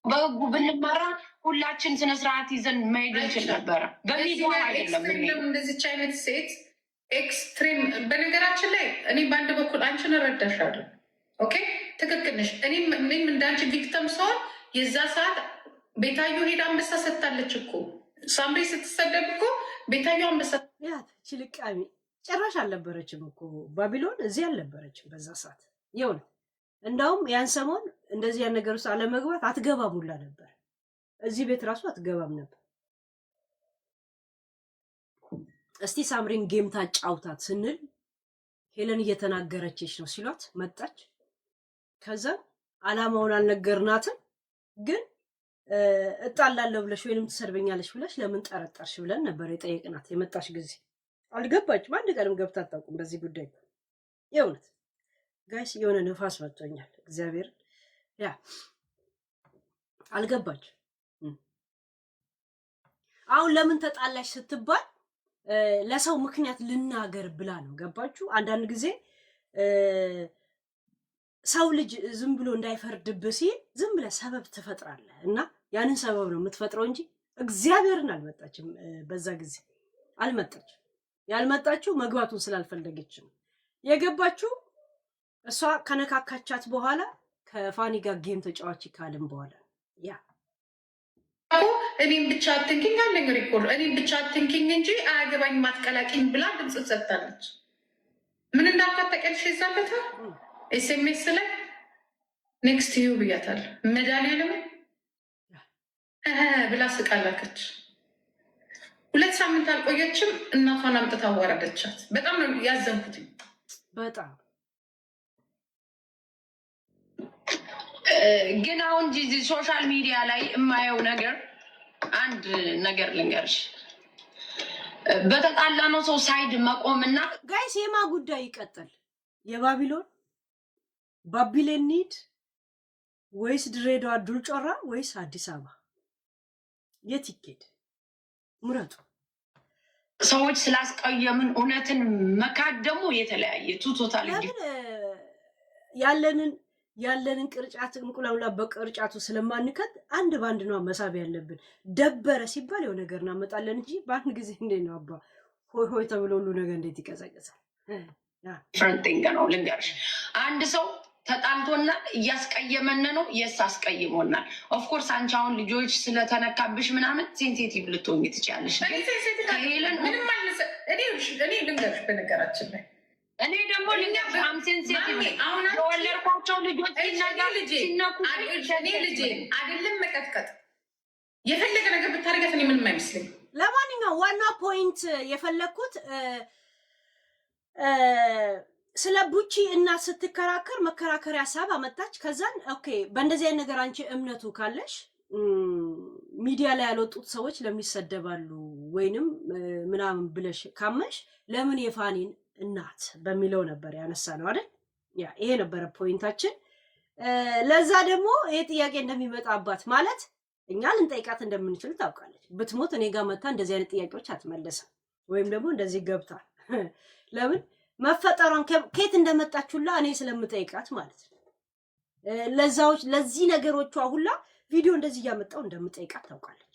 በህጉ ብንመራ ሁላችን ስነስርዓት ይዘን መሄድ እንችል ነበረ። በሚዲያው አይደለም። እንደዚች አይነት ሴት ኤክስትሪም። በነገራችን ላይ እኔ በአንድ በኩል አንቺን እረዳሻለሁ። ኦኬ ትክክል ነሽ። እኔም እንዳንቺ ቪክተም ሰሆን የዛ ሰዓት ቤታዮ ሄዳ አንበሳ ሰጥታለች እኮ። ሳምሪ ስትሰደብ እኮ ቤታዮ አንበሳ ያት ችልቃሚ ጭራሽ አልነበረችም እኮ ባቢሎን እዚህ አልነበረችም በዛ ሰዓት። ይሁን እንዳውም ያን ሰሞን እንደዚህ ያን ነገር ውስጥ አለመግባት አትገባም ሁላ ነበር። እዚህ ቤት ራሱ አትገባም ነበር። እስቲ ሳምሪን ጌም ታጫውታት ስንል ሄለን እየተናገረችሽ ነው ሲሏት መጣች። ከዛ አላማውን አልነገርናትም፣ ግን እጣላለሁ ብለሽ ወይንም ትሰርበኛለሽ ብለሽ ለምን ጠረጠርሽ ብለን ነበር የጠየቅናት። የመጣሽ ጊዜ አልገባችም። አንድ ቀንም ገብታ አታውቁም በዚህ ጉዳይ። የእውነት ጋይስ የሆነ ነፋስ መጥቶኛል። እግዚአብሔር ያ አልገባች። አሁን ለምን ተጣላሽ ስትባል ለሰው ምክንያት ልናገር ብላ ነው። ገባችሁ? አንዳንድ ጊዜ ሰው ልጅ ዝም ብሎ እንዳይፈርድብህ ሲል ዝም ብለህ ሰበብ ትፈጥራለህ እና ያንን ሰበብ ነው የምትፈጥረው እንጂ እግዚአብሔርን አልመጣችም። በዛ ጊዜ አልመጣችም። ያልመጣችው መግባቱን ስላልፈለገች ነው። የገባችው እሷ ከነካካቻት በኋላ ከፋኒ ጋር ጌም ተጫዋች ካልን በኋላ ያ እኔም ብቻ አትንኪኝ አለኝ ሪኮርድ። እኔም ብቻ አትንኪኝ እንጂ አያገባኝ ማትቀላቂኝ ብላ ድምፅ ሰጥታለች። ምን እንዳልኳጠቀልሽ ይዛለታ ኤስኤምኤስ ላይ ኔክስት ዩ ብያታል። መድኃኒዓለም ብላ ስቃላከች። 2 ሳምንት አልቆየችም። እናቷን አምጥታ አዋረደቻት። በጣም ነው ያዘንኩት። በጣም ግን አሁን ሶሻል ሚዲያ ላይ የማየው ነገር አንድ ነገር ልንገርሽ፣ በተጣላ ነው ሰው ሳይድ መቆምና ጋይስ የማ ጉዳይ ይቀጥል። የባቢሎን ባቢሌን ኒድ ወይስ ድሬዳዋ ዱል ጮራ ወይስ አዲስ አበባ? የት ይኬድ? ምረጡ። ሰዎች ስላስቀየምን እውነትን መካድ ደግሞ የተለያየ ቱቶታል። ያለንን ቅርጫት እንቁላላ በቅርጫቱ ስለማንከት አንድ ባንድ ነው መሳብ ያለብን። ደበረ ሲባል የሆነ ነገር እናመጣለን እንጂ በአንድ ጊዜ እንዴት ነው አባ ሆይ ሆይ ተብሎ ሁሉ ነገር እንዴት ይቀዘቅዛል? ፍረንቲንግ ነው ልንገርሽ። አንድ ሰው ተጣልቶናል፣ እያስቀየመን ነው፣ የስ አስቀይሞናል። ኦፍኮርስ አንቺ አሁን ልጆች ስለተነካብሽ ምናምን ሴንሲቲቭ ልትሆኝ ትችያለሽ። እኔ ልንገርሽ በነገራችን ላይ እኔ ደግሞ ልንገርሽ ሴንሲቲቭ የወለድኳቸው ልጆች ሲነኩ አይደለም መቀጥቀጥ የፈለገ ነገር ብታደርጋት እኔ ምንም አይመስለኝ። ለማንኛውም ዋና ፖይንት የፈለግኩት ስለ ቡቺ እናት ስትከራከር መከራከሪያ ሀሳብ አመጣች። ከዛን ኦኬ በእንደዚህ አይነት ነገር አንቺ እምነቱ ካለሽ ሚዲያ ላይ ያልወጡት ሰዎች ለምን ይሰደባሉ ወይንም ምናምን ብለሽ ካመሽ ለምን የፋኒን እናት በሚለው ነበር ያነሳ ነው አይደል? ያ ይሄ ነበረ ፖይንታችን። ለዛ ደግሞ ይሄ ጥያቄ እንደሚመጣባት ማለት እኛ ልንጠይቃት እንደምንችል ታውቃለች። ብትሞት እኔ ጋር መታ እንደዚህ አይነት ጥያቄዎች አትመለስም። ወይም ደግሞ እንደዚህ ገብታ ለምን መፈጠሯን ከየት እንደመጣችሁላ እኔ ስለምጠይቃት ማለት ነው። ለዚህ ነገሮቿ ሁላ ቪዲዮ እንደዚህ እያመጣው እንደምጠይቃት ታውቃለች።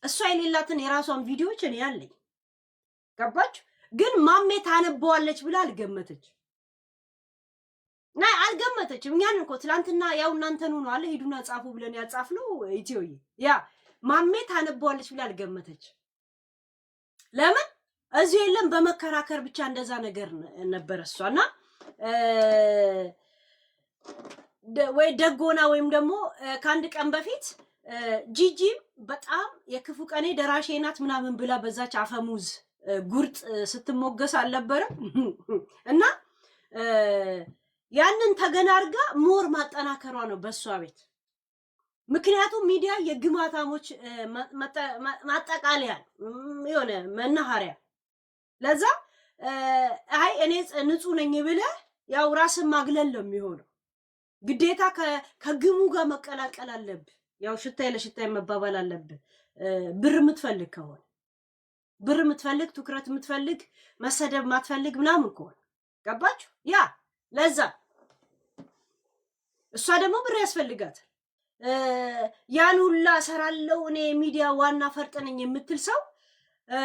እሷ የሌላትን የራሷን ቪዲዮዎች እኔ ያለኝ ገባች። ግን ማሜ ታነበዋለች ብላ አልገመተች። ናይ አልገመተችም። እኛን እኮ ትላንትና ያው እናንተኑ ነው አለ ሂዱና ጻፉ ብለን ያጻፍነው ኢትዮዬ ያ ማሜ ታነበዋለች ብላ አልገመተች። ለምን እዚህ የለም በመከራከር ብቻ እንደዛ ነገር ነበር እሷና ወይ ደጎና ወይም ደግሞ ከአንድ ቀን በፊት ጂጂ በጣም የክፉ ቀኔ ደራሼ ናት ምናምን ብላ በዛች አፈሙዝ ጉርጥ ስትሞገስ አልነበረም እና ያንን ተገናርጋ ሞር ማጠናከሯ ነው በሷ ቤት። ምክንያቱም ሚዲያ የግማታሞች ማጠቃለያ የሆነ መናኸሪያ። ለዛ አይ እኔ ንጹህ ነኝ ብለህ ያው ራስን ማግለል ነው የሚሆነው። ግዴታ ከግሙ ጋር መቀላቀል አለብህ። ያው ሽታይ ለሽታይ መባባል አለብህ። ብር የምትፈልግ ከሆነ ብር የምትፈልግ ትኩረት የምትፈልግ መሰደብ ማትፈልግ ምናምን ከሆነ ገባችሁ? ያ ለዛ እሷ ደግሞ ብር ያስፈልጋታል። ያን ሁላ ሰራለው እኔ ሚዲያ ዋና ፈርጥ ነኝ የምትል ሰው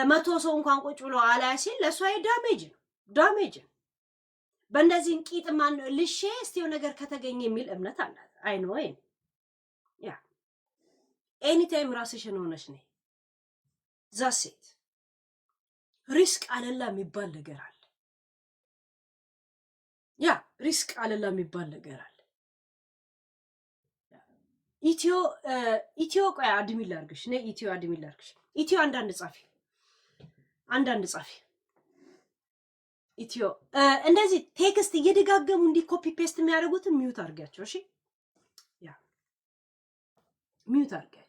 100 ሰው እንኳን ቁጭ ብሎ አላያ ሲል ለሷ ዳሜጅ ነው ዳሜጅ ነው። በእንደዚህ እንቂጥ ማን ልሼ እስቲው ነገር ከተገኘ የሚል እምነት አላት። አይ ኖ ያ ኤኒ ታይም ራስሽን ሆነሽ ነይ ዛሴት ሪስክ አለላ የሚባል ነገር አለ። ያ ሪስክ አለላ የሚባል ነገር አለ። ኢትዮ ቆይ አድሚን ላድርግሽ ነይ ኢትዮ አድሚን ላድርግሽ። ኢትዮ አንዳንድ ጻፊ ኢትዮ እንደዚህ ቴክስት እየደጋገሙ እንዲ ኮፒ ፔስት የሚያደርጉትን ሚዩት አድርጋቸው። እሺ ያ ሚዩት አድርጋቸው።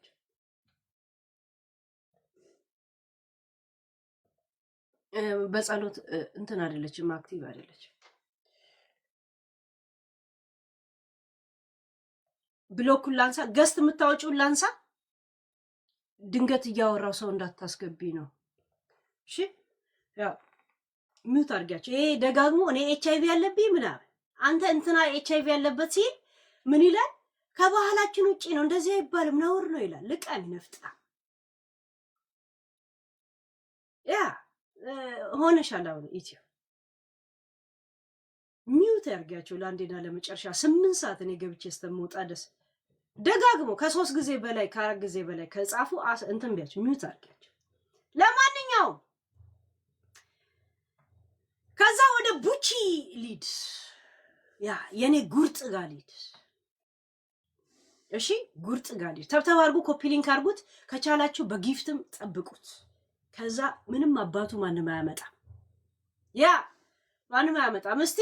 በጸሎት እንትን አይደለችም፣ አክቲቭ አይደለችም። ብሎኩን ላንሳ፣ ገስት የምታወጪውን ላንሳ። ድንገት እያወራው ሰው እንዳታስገቢ ነው። እሺ ያው ሚዩት አድርጋቸው። ይሄ ደጋግሞ እኔ ኤችአይቪ ያለብኝ ምናምን አንተ እንትና ኤችአይቪ ያለበት ሲል ምን ይላል? ከባህላችን ውጪ ነው እንደዚህ አይባልም ነውር ነው ይላል። ልቀን ነፍጣ ያ ሆነሻል። አሁን ኢትዮ ሚዩት ያርጋቸው ለአንዴና ለመጨረሻ 8 ሰዓት እኔ ገብቼ እስከምወጣ ደስ ደጋግሞ ከ3 ጊዜ በላይ ከ4 ጊዜ በላይ ከጻፉ እንትን ቢያቸው ሚዩት አርጋቸው። ለማንኛውም ከዛ ወደ ቡቺ ሊድ ያ የኔ ጉርጥ ጋር ሊድ። እሺ ጉርጥ ጋር ሊድ ተብተብ አድርጉ፣ ኮፒ ሊንክ አድርጉት፣ ከቻላችሁ በጊፍትም ጠብቁት። ከዛ ምንም አባቱ ማንም አያመጣም። ያ ማንም አያመጣም። እስቲ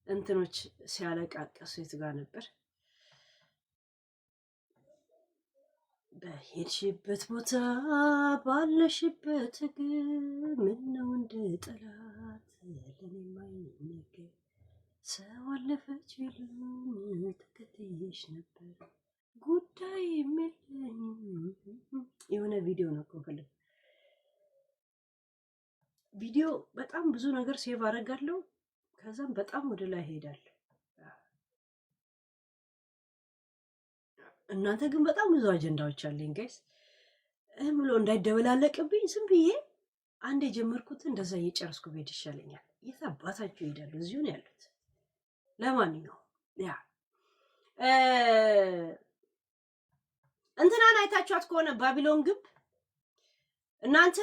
እንትኖች ሲያለቃቀሱ የት ጋር ነበር? በሄድሽበት ቦታ ባለሽበት ምን ነው እንደ ጠላት ለኔማይነገር ሰው አለፈች ቢሉኝ ተከትዬሽ ነበር ጉዳይ የለኝ። የሆነ ቪዲዮ ነው እኮ ፈልግ ቪዲዮ በጣም ብዙ ነገር ሴቭ አደርጋለሁ። ከዛም በጣም ወደ ላይ ሄዳለሁ። እናንተ ግን በጣም ብዙ አጀንዳዎች አለኝ ጋይስ። ብሎ እንዳይደበላለቅብኝ ዝም ብዬ አንድ የጀመርኩት እንደዛ እየጨረስኩ ብሄድ ይሻለኛል። የት አባታችሁ ይሄዳሉ? እዚሁ ነው ያሉት። ለማንኛውም ያ እንትናን አይታችኋት ከሆነ ባቢሎን ግብ እናንተ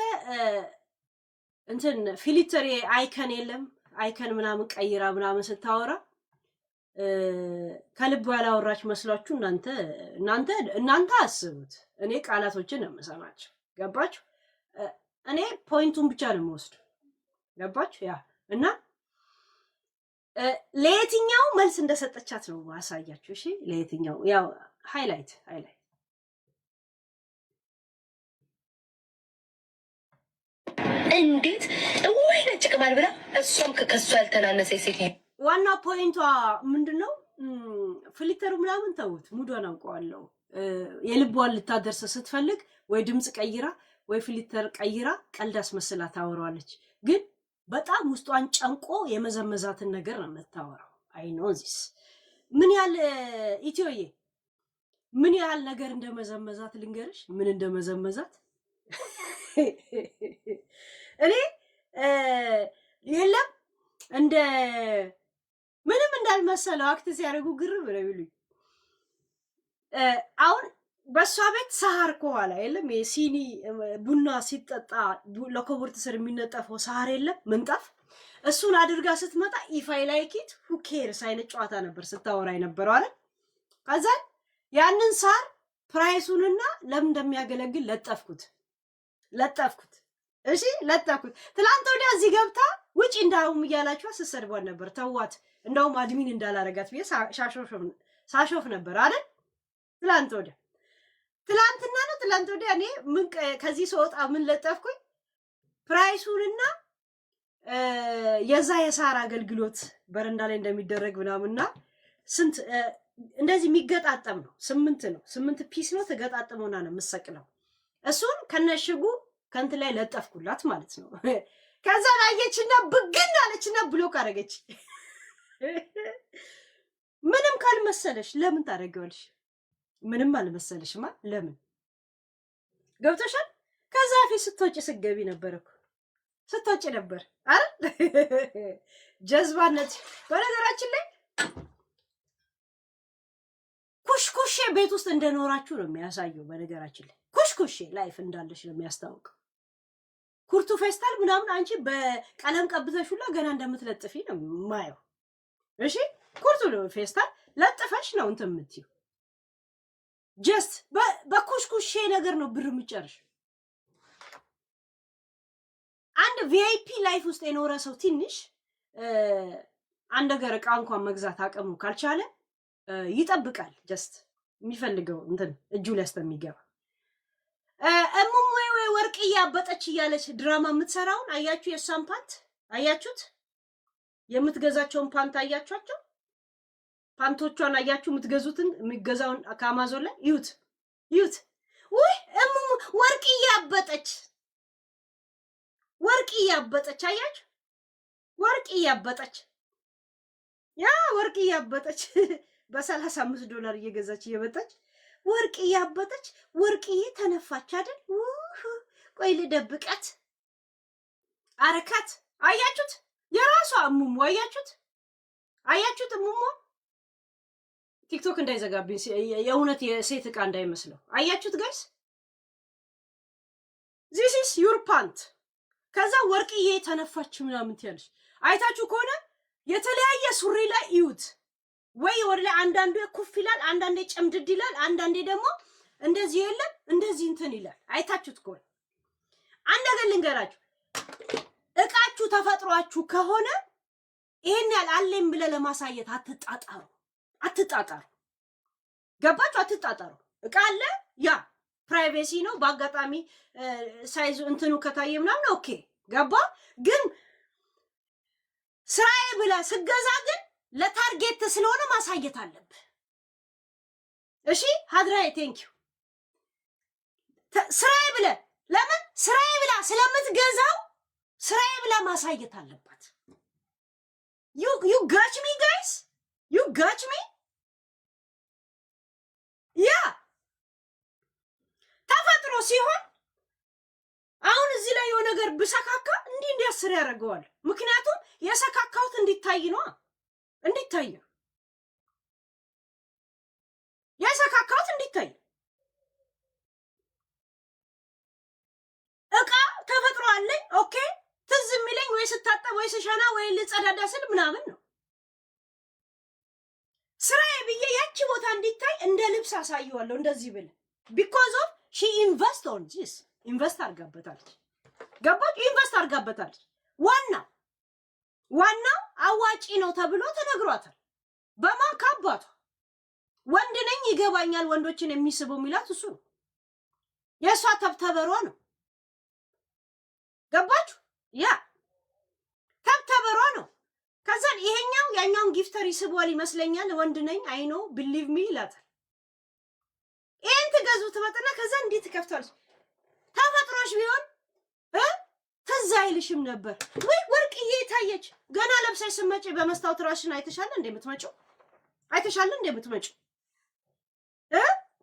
እንትን ፊልተር አይከን የለም አይከን ምናምን ቀይራ ምናምን ስታወራ ከልብ ያላወራች መስሏችሁ እናንተ አስቡት። እኔ ቃላቶችን ነው የምሰማቸው። ገባችሁ? እኔ ፖይንቱን ብቻ ነው የምወስደው። ገባችሁ? ያ እና ለየትኛው መልስ እንደሰጠቻት ነው ማሳያችሁ። እሺ ለየትኛው ያው ሃይላይት እንዴት ወይ ነጭ ቅማል ብላ እሷም ከሱ ያልተናነሰ ሴት ዋና ፖይንቷ ምንድነው? ፍሊተሩ ምናምን ተውት፣ ሙዷን አውቀዋለሁ። የልቧን ልታደርስ ስትፈልግ ወይ ድምጽ ቀይራ ወይ ፍሊተር ቀይራ ቀልድ አስመስላ ታወራለች። ግን በጣም ውስጧን ጨንቆ የመዘመዛትን ነገር ነው የምታወራው። አይ ኖ ዚስ ምን ያህል ኢትዮዬ ምን ያህል ነገር እንደመዘመዛት ልንገርሽ። ምን እንደመዘመዛት እኔ የለም እንደ ምንም እንዳልመሰለው አክት ሲያደርጉ ግር ብለው ይሉኝ። አሁን በእሷ ቤት ሳር ከኋላ የለም የሲኒ ቡና ሲጠጣ ለኮቦርት ስር የሚነጠፈው ሳር የለም ምንጣፍ፣ እሱን አድርጋ ስትመጣ ኢፋይ ላይኪት ሁኬርስ አይነት ጨዋታ ነበር ስታወራ የነበረው አለ። ከዛ ያንን ሳር ፕራይሱንና ለምን እንደሚያገለግል ለጠፍኩት። እሺ ለጠፍኩት። ትላንት ወዲያ እዚህ ገብታ ውጪ እንዳውም እያላችሁ ስትሰድቧት ነበር። ተዋት፣ እንደውም አድሚን እንዳላረጋት ብዬ ሳሾፍ ነበር አይደል? ትላንትና ነው ትላንት ወዲያ እኔ ምን ከዚህ ሰውጣ ምን ለጠፍኩኝ? ፕራይሱንና የዛ የሳር አገልግሎት በረንዳ ላይ እንደሚደረግ ምናምንና ስንት እንደዚህ የሚገጣጠም ነው። 8 ፒስ ነው ተገጣጥመውና ነው የምሰቅለው። እሱን ከነሽጉ ከንት ላይ ለጠፍኩላት ማለት ነው። ከዛ ላየችና ብግን አለችና ብሎክ አደረገች። ምንም ካልመሰለሽ ለምን ታደርጊዋለሽ? ምንም አልመሰለሽማ ለምን ገብቶሻል? ከዛ ፊት ስትወጪ ስትገቢ ነበር እኮ ስትወጪ ነበር አይደል? ጀዝባነት በነገራችን ላይ ኩሽኩሼ ቤት ውስጥ እንደኖራችሁ ነው የሚያሳየው። በነገራችን ላይ ኩሽኩሼ ላይፍ እንዳለሽ ነው የሚያስታውቀው። ኩርቱ ፌስታል ምናምን አንቺ በቀለም ቀብተሽ ሁላ ገና እንደምትለጥፊ ነው ማየው። እሺ ኩርቱ ፌስታል ለጥፈሽ ነው እንትን የምትይው። ጀስት በኩሽኩሼ ነገር ነው ብር የምጨርሽ። አንድ ቪአይፒ ላይፍ ውስጥ የኖረ ሰው ትንሽ አንድ ነገር ዕቃ እንኳን መግዛት አቅሙ ካልቻለ ይጠብቃል። ጀስት የሚፈልገው እንትን እጁ ላይ እስከሚገባ። እሙሙ ወይ ወርቅ እያበጠች እያለች ድራማ የምትሰራውን አያችሁ? የእሷን ፓንት አያችሁት? የምትገዛቸውን ፓንት አያችኋቸው? ፓንቶቿን አያችሁ? የምትገዙትን የሚገዛውን ከአማዞን ላይ ይዩት። ውይ እሙሙ ወርቅ እያበጠች አያችሁ? ወርቅ እያበጠች $35 እየገዛች እየበጣች ወርቅ እያበጠች ወርቅዬ ተነፋች አይደል? ቆይ ልደብቃት አረካት። አያችሁት? የራሷ እሙሙ አያችሁት? እሙሙ ቲክቶክ እንዳይዘጋብኝ የእውነት የሴት ዕቃ እንዳይመስለው። አያችሁት ጋይስ? ዚስ ኢዝ ዩር ፓንት። ከዛ ወርቅዬ ተነፋች ምናምን ትያለሽ። አይታችሁ ከሆነ የተለያየ ሱሪ ላይ እዩት። ወይ ወደ ላይ አንዳንዱ ኩፍ ይላል፣ አንዳንዴ ጨምድድ ይላል፣ አንዳንዴ ደግሞ እንደዚህ የለም እንደዚህ እንትን ይላል። አይታችሁት ከሆነ አንድ ነገር ልንገራችሁ፣ እቃችሁ ተፈጥሯችሁ ከሆነ ይሄን ያህል አለኝ ብለ ለማሳየት አትጣጣሩ። ገባችሁ? አትጣጣሩ። እቃ አለ፣ ያ ፕራይቬሲ ነው። በአጋጣሚ ሳይዙ እንትኑ ከታየ ምናምን ኦኬ ገባ። ግን ስራዬ ብለ ስገዛ ግን ለታርጌት ስለሆነ ማሳየት አለብህ። እሺ ሀድራዬ ቴንኪዩ። ስራዬ ብለ ለምን ስራዬ ብላ ስለምትገዛው ስራዬ ብላ ማሳየት አለባት። ዩ ጋች ሚ ጋይስ፣ ዩ ጋች ሚ። ያ ተፈጥሮ ሲሆን አሁን እዚህ ላይ የሆነ ነገር ብሰካካ እንዲህ እንዲያስር ያደርገዋል። ምክንያቱም የሰካካሁት እንዲታይ ነው። የሰካካሁት እንዲታይ። እቃ ተፈጥሮ አለኝ ኦኬ። ትዝ የሚለኝ ወይ ስታጠብ ወይ ስሸና ወይ ልጸዳዳ ስል ምናምን ነው። ስራዬ ብዬ ያቺ ቦታ እንዲታይ እንደ ልብስ አሳየዋለሁ። እንደዚህ ብል ቢኮዝ ኦፍ ሺ ኢንቨስት ኦን ዚስ ኢንቨስት አድርጋበታለች። ገባች? ኢንቨስት አድርጋበታለች። ዋናው አዋጪ ነው ተብሎ ተነግሯታል። በማን ካባቷ ወንድ ነኝ ይገባኛል፣ ወንዶችን የሚስበው የሚላት እሱ ነው። የእሷ ተብተበሯ ነው። ገባችሁ? ያ ተብተበሯ ነው። ከዛን ይሄኛው ያኛውን ጊፍተር ይስቧል ይመስለኛል። ወንድ ነኝ አይ ኖ ቢሊቭ ሚ ይላታል። ይሄን ትገዙ ትመጣና ከዛ እንዴት ትከፍቷለች። ተፈጥሮሽ ቢሆን ትዝ አይልሽም ነበር ወይ? ወርቅዬ ታየች ገና ለብሰሽ ስትመጪ በመስታወት ራስሽን አይተሻል እንደምትመጪው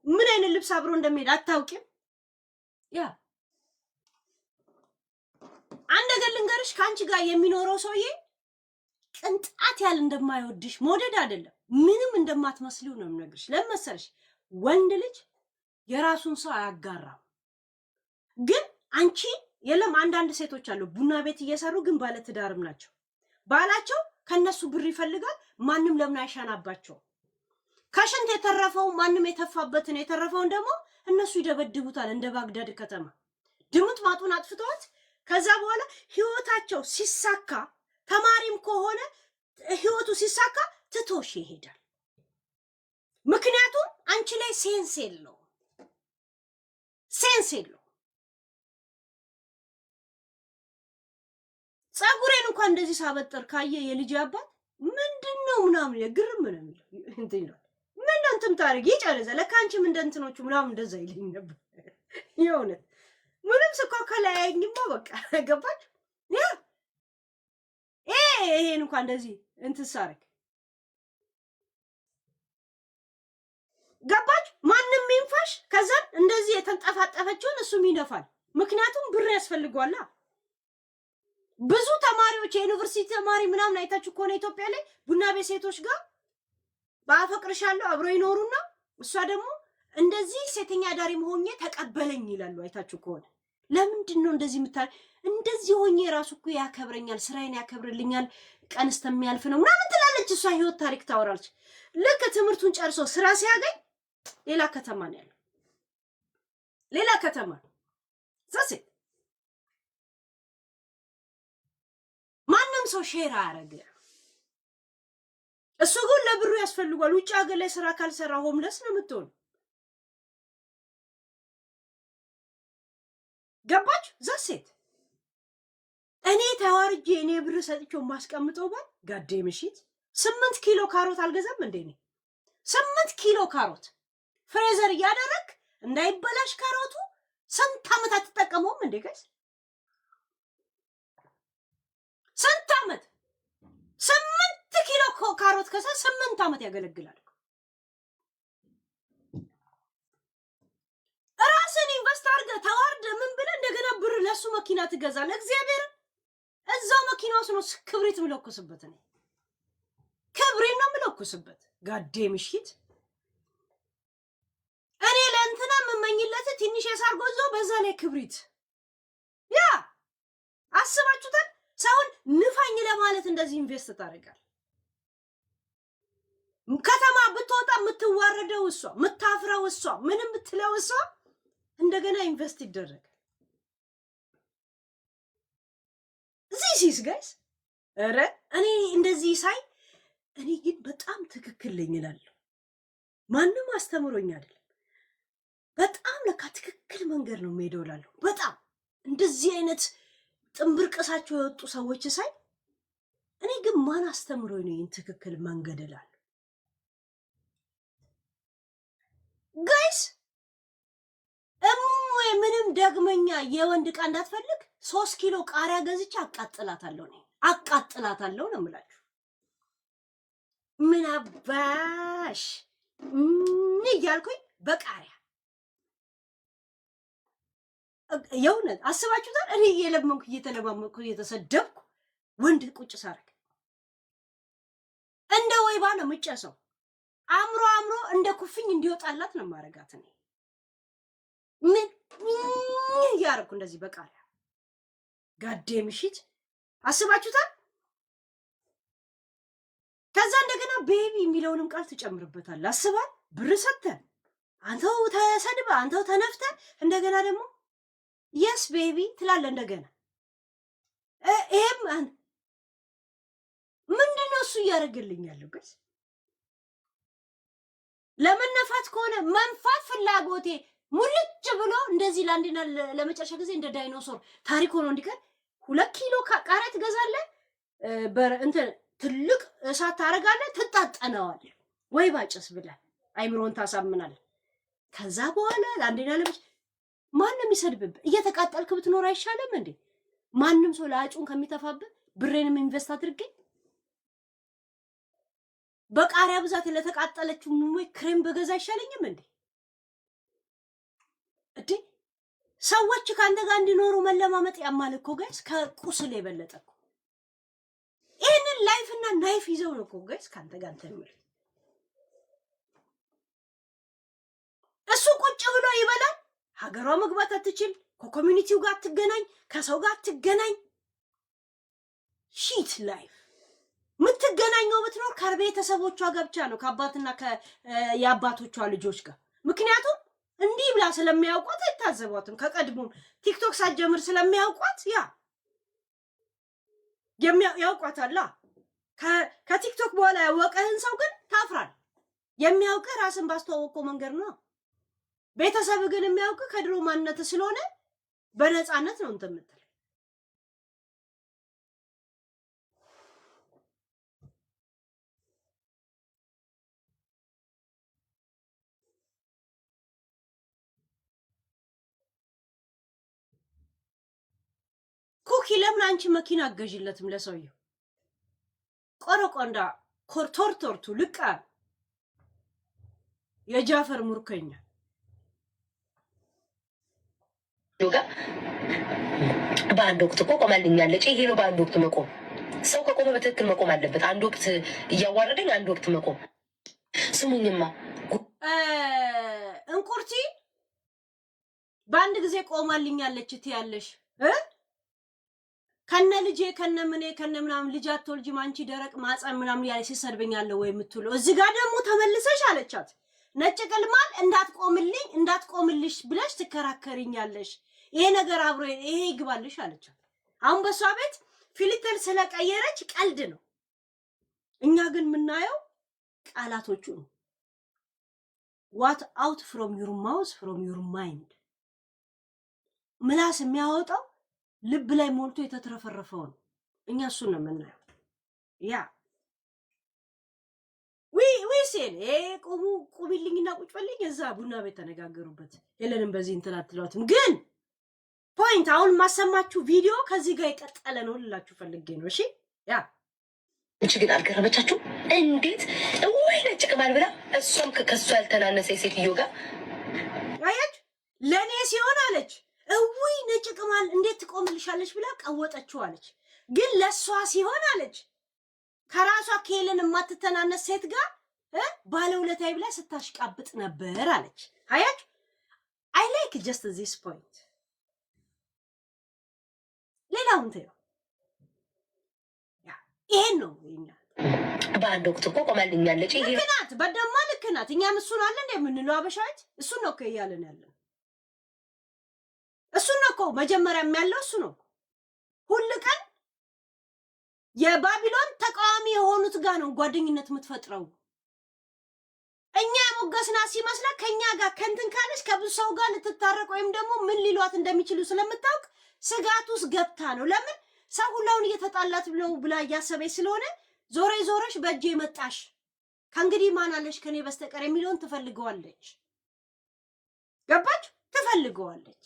ምን አይነት ልብስ አብሮ እንደሚሄድ አታውቂም። ያ አንድ ነገር ልንገርሽ፣ ከአንቺ ጋር የሚኖረው ሰውዬ ቅንጣት ያህል እንደማይወድሽ መውደድ አይደለም ምንም እንደማትመስሊው ነው የምነግርሽ። ለመሰልሽ ወንድ ልጅ የራሱን ሰው አያጋራም። ግን አንቺ የለም አንዳንድ ሴቶች አሉ ቡና ቤት እየሰሩ ግን ባለትዳርም ናቸው። ባላቸው ከነሱ ብር ይፈልጋል። ማንም ለምን አይሻናባቸው? ከሽንት የተረፈው ማንም የተፋበትን የተረፈውን ደግሞ እነሱ ይደበድቡታል። እንደ ባግዳድ ከተማ ድምጥ ማጡን አጥፍተዋት ከዛ በኋላ ህይወታቸው ሲሳካ ተማሪም ከሆነ ህይወቱ ሲሳካ ትቶሽ ይሄዳል። ምክንያቱም አንቺ ላይ ሴንስ የለው። ጸጉሬን እንኳን እንደዚህ ሳበጠር ካየ የልጅ አባት ምንድነው ምናምን የግርም ነው የሚለው እንትን ነው። ምን እንትን ታሪክ ይጨርዘ ለካ አንቺም እንደ እንትኖቹ ምናምን እንደዛ ይለኝ ነበር። የእውነት ምንም ስኳከላ ያይኝማ በቃ ገባች። ያ ይሄን እንኳን እንደዚህ እንትን ሳረክ ገባች። ማንም ይንፋሽ። ከዛ እንደዚህ የተንጠፋጠፈችውን እሱም ይነፋል። ምክንያቱም ብር ያስፈልጓላ። ብዙ ተማሪዎች የዩኒቨርሲቲ ተማሪ ምናምን አይታችሁ ከሆነ ኢትዮጵያ ላይ ቡና ቤት ሴቶች ጋር ባፈቅርሻለሁ አብሮ ይኖሩና እሷ ደግሞ እንደዚህ ሴተኛ ዳሪ መሆኜ ተቀበለኝ ይላሉ። አይታችሁ ከሆነ ለምንድን ነው እንደዚህ የምታል? እንደዚህ ሆኜ ራሱ እኮ ያከብረኛል፣ ስራዬን ያከብርልኛል፣ ቀን እስከሚያልፍ ነው ምናምን ትላለች። እሷ ህይወት ታሪክ ታወራለች። ልክ ትምህርቱን ጨርሶ ስራ ሲያገኝ ሌላ ከተማ ነው ያለው። ሌላ ከተማ ዘሴ ማንም ሰው ሼር አያረግ። እሱ ግን ለብሩ ያስፈልጓል። ውጭ ሀገር ላይ ስራ ካልሰራ ሆምለስ ነው የምትሆን። ገባች? ዘሴት እኔ ተዋርጄ እኔ ብር ሰጥቼው ማስቀምጠው ባል ጋዴ ምሽት 8 ኪሎ ካሮት አልገዛም እንዴ? እኔ 8 ኪሎ ካሮት ፍሬዘር እያደረግ እንዳይበላሽ ካሮቱ ስንት ዓመት አትጠቀመውም እንዴ? ጋይስ ስንት ዓመት 8 ኪሎ ካሮት ከሰ 8 ዓመት ያገለግላል። ራስን ኢንቨስት አድርገህ ተዋርደህ ምን ብለህ እንደገና ብር ለሱ መኪና ትገዛለህ። እግዚአብሔር እዛው መኪና ውስጥ ነው ክብሪት ምለኩስበት። እኔ ክብሪት ነው ምለኩስበት። ጋዴ ምሽት እኔ ለእንትና የምመኝለት ትንሽ የሳር ጎዞ በዛ ላይ ክብሪት። ያ አስባችሁታል? ሰውን ንፋኝ ለማለት እንደዚህ ኢንቨስት ታደርጋለህ። ከተማ ብትወጣ የምትዋረደው እሷ፣ የምታፍረው እሷ፣ ምንም ብትለው እሷ እንደገና ኢንቨስት ይደረጋል። ዚስ ጋይስ ኧረ እኔ እንደዚህ ሳይ እኔ ግን በጣም ትክክል ነኝ እላለሁ። ማንም አስተምሮኝ አይደለም። በጣም ለካ ትክክል መንገድ ነው የምሄደው እላለሁ። በጣም እንደዚህ አይነት ጥንብር ቅሳቸው የወጡ ሰዎች ሳይ እኔ ግን ማን አስተምሮኝ ነው ይህን ትክክል መንገድ እላለሁ። ጋይስ ወይ ምንም ደግመኛ የወንድ ዕቃ እንዳትፈልግ 3 ኪሎ ቃሪያ ገዝቼ አቃጥላታለሁ ነው የምላችሁ። ምን አባሽ እያልኩኝ በቃሪያ የእውነት አስባችሁታል? እኔ እየለመንኩ እየተለማመንኩ እየተሰደብኩ ወንድ ቁጭ ሳረግ እንደ ወይባ ነው የምጨሰው። አምሮ እንደ ኩፍኝ እንዲወጣላት ነው ማረጋት። እኔ ምን ያርኩ እንደዚህ በቃሪያ ጋዴ ምሽት አስባችሁታል? ከዛ እንደገና ቤቢ የሚለውንም ቃል ትጨምርበታል። አስባል ብር ሰጥተን አንተው ተሰድበ አንተው ተነፍተ እንደገና ደግሞ የስ ቤቢ ትላለ። እንደገና ይሄም ምንድነው እሱ እያደረገልኝ ያለው? ግን ለመነፋት ከሆነ መንፋት ፍላጎቴ ሙልጭ ብሎ እንደዚህ ለአንዴና ለመጨረሻ ጊዜ እንደ ዳይኖሶር ታሪክ ሆኖ እንዲቀር 2 ኪሎ ቃሪያ ትገዛለህ፣ እንትን ትልቅ እሳት ታረጋለህ፣ ትጣጠነዋለህ ወይ ባጭስ ብለህ አይምሮን ታሳምናለህ። ከዛ በኋላ ለአንዴና ለመጨረሻ ማንም ይሰድብብህ እየተቃጠልክ ብትኖር አይሻልም እንዴ? ማንም ሰው ለአጩን ከሚተፋብህ ብሬንም ኢንቨስት አድርጌ በቃሪያ ብዛት ለተቃጠለችው ሙይ ክሬም በገዛ አይሻለኝም እንዴ? እዴ ሰዎች ካንተ ጋር እንዲኖሩ መለማመጥ ያማል እኮ ጋይስ፣ ከቁስል የበለጠ እኮ። ይሄንን ላይፍ እና ናይፍ ይዘው ነው እኮ ጋይስ ካንተ ጋር እንትን የሚሉት። እሱ ቁጭ ብሎ ይበላል። ሀገሯ መግባት አትችል፣ ከኮሚኒቲው ጋር አትገናኝ፣ ከሰው ጋር አትገናኝ። ሺት ላይፍ የምትገናኘው ብትኖር ከቤተሰቦቿ ጋር ብቻ ነው፣ ከአባትና የአባቶቿ ልጆች ጋር። ምክንያቱም እንዲህ ብላ ስለሚያውቋት አይታዘቧትም። ከቀድሞም ቲክቶክ ሳትጀምር ስለሚያውቋት ያውቋታላ። ከቲክቶክ በኋላ ያወቀህን ሰው ግን ታፍራል። የሚያውቅህ ራስን ባስተዋወቀው መንገድ ነው። ቤተሰብ ግን የሚያውቅህ ከድሮ ማንነት ስለሆነ በነፃነት ነው እንትን የምትል። ኩኪ ለምን አንቺ መኪና አገዥለትም ለሰውየው? ቆረቆንዳ ኮርቶርቶርቱ ልቃ የጃፈር ሙርከኛ ዮጋ በአንድ ወቅት እኮ ቆማልኛለች። ይሄ ነው በአንድ ወቅት መቆም። ሰው ከቆመ በትክክል መቆም አለበት። አንድ ወቅት እያዋረደኝ አንድ ወቅት መቆም። ስሙኝማ እንቁርቲ በአንድ ጊዜ ቆማልኛለች ትያለሽ ከነ ልጄ ከነ ምኔ ከነ ምናምን ልጅ አትወልጂም አንቺ ደረቅ ማጸን ምናምን ያለ ሲሰድበኛለሁ ወይ የምትውለው። እዚህ ጋር ደግሞ ተመልሰሽ አለቻት ነጭ ቅልማል እንዳትቆምልሽ ብለሽ ትከራከሪኛለሽ። ይሄ ነገር አብሮ ይሄ ይግባልሽ አለቻት። አሁን በሷ ቤት ፊልተር ስለቀየረች ቀልድ ነው። እኛ ግን የምናየው ቃላቶቹ ነው። what out from your mouth from your mind ምላስ የሚያወጣው ልብ ላይ ሞልቶ የተትረፈረፈው ነው። እኛ እሱን ነው የምናየው። ያ ዊሴን ቁሚልኝና ቁጭ በልኝ እዛ ቡና ቤት ተነጋገሩበት። የለንም በዚህ እንትን አትሏትም። ግን ፖይንት አሁን ማሰማችሁ ቪዲዮ ከዚህ ጋር የቀጠለ ነው ልላችሁ ፈልጌ ነው። እሺ ያ እንቺ ግን አልገረመቻችሁ? እንዴት ወይ ነጭ ቅማል ብላ እሷም ከሷ ያልተናነሰ ሴትዮ ጋር አያችሁ ለኔ ሲሆን አለች እውይ ነጭ ቅማል እንዴት ትቆምልሻለች ብላ ቀወጠችው አለች። ግን ለሷ ሲሆን አለች ከራሷ ከሄለን የማትተናነስ ሴት ጋር ባለውለታይ ብላ ስታሽቃብጥ ነበር አለች። አያችሁ አይ ላይክ ጀስት ዚስ ፖይንት። ሌላውን ተይው ይሄን ነው ይኛ በአንድ ወቅት እኮ ቆማልኛለች። ይሄ ልክናት በደማ ልክናት። እኛም እሱን አለ እንደ የምንለው አበሻዎች እሱን ነው እኮ እያለን ያለን። እሱን ነው እኮ መጀመሪያም ያለው እሱ ነው። ሁሉ ቀን የባቢሎን ተቃዋሚ የሆኑት ጋር ነው ጓደኝነት የምትፈጥረው። እኛ ሞገስና ሲመስላ ከኛ ጋር ከንትን ካለች ከብዙ ሰው ጋር ልትታረቅ ወይም ደግሞ ምን ሊሏት እንደሚችሉ ስለምታውቅ ስጋት ውስጥ ገብታ ነው። ለምን ሰው ሁላውን እየተጣላት ብለው ብላ እያሰበች ስለሆነ ዞረሽ በእጄ መጣሽ ከእንግዲህ ማን አለሽ ከኔ በስተቀር የሚለውን ትፈልገዋለች። ገባች? ትፈልገዋለች።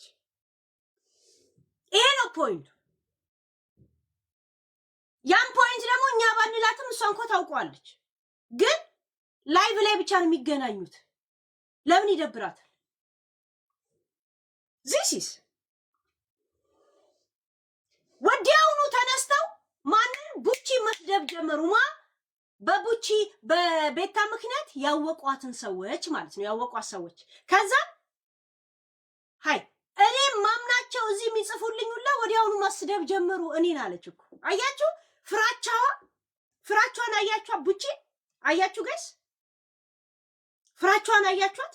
ይሄ ነው ፖይንቱ። ያን ፖይንት ደግሞ እኛ ባንላትም እሷ እንኳን ታውቀዋለች። ግን ላይቭ ላይ ብቻ ነው የሚገናኙት። ለምን ይደብራታል? ዚሲስ ወዲያውኑ ተነስተው ማንን ቡቺ መስደብ ጀመሩ። በቡቺ በቤታ ምክንያት ያወቋትን ሰዎች ማለት ነው፣ ያወቋት ሰዎች። ከዛ ሃይ እኔም ማምናቸው እዚህ የሚጽፉልኝ ሁላ ወዲያውኑ ማስደብ ጀመሩ እኔን አለች እኮ። አያችሁ ፍራቿን አያችሁ? ቡቺ አያችሁ? ጋይስ ፍራቿን አያችኋት?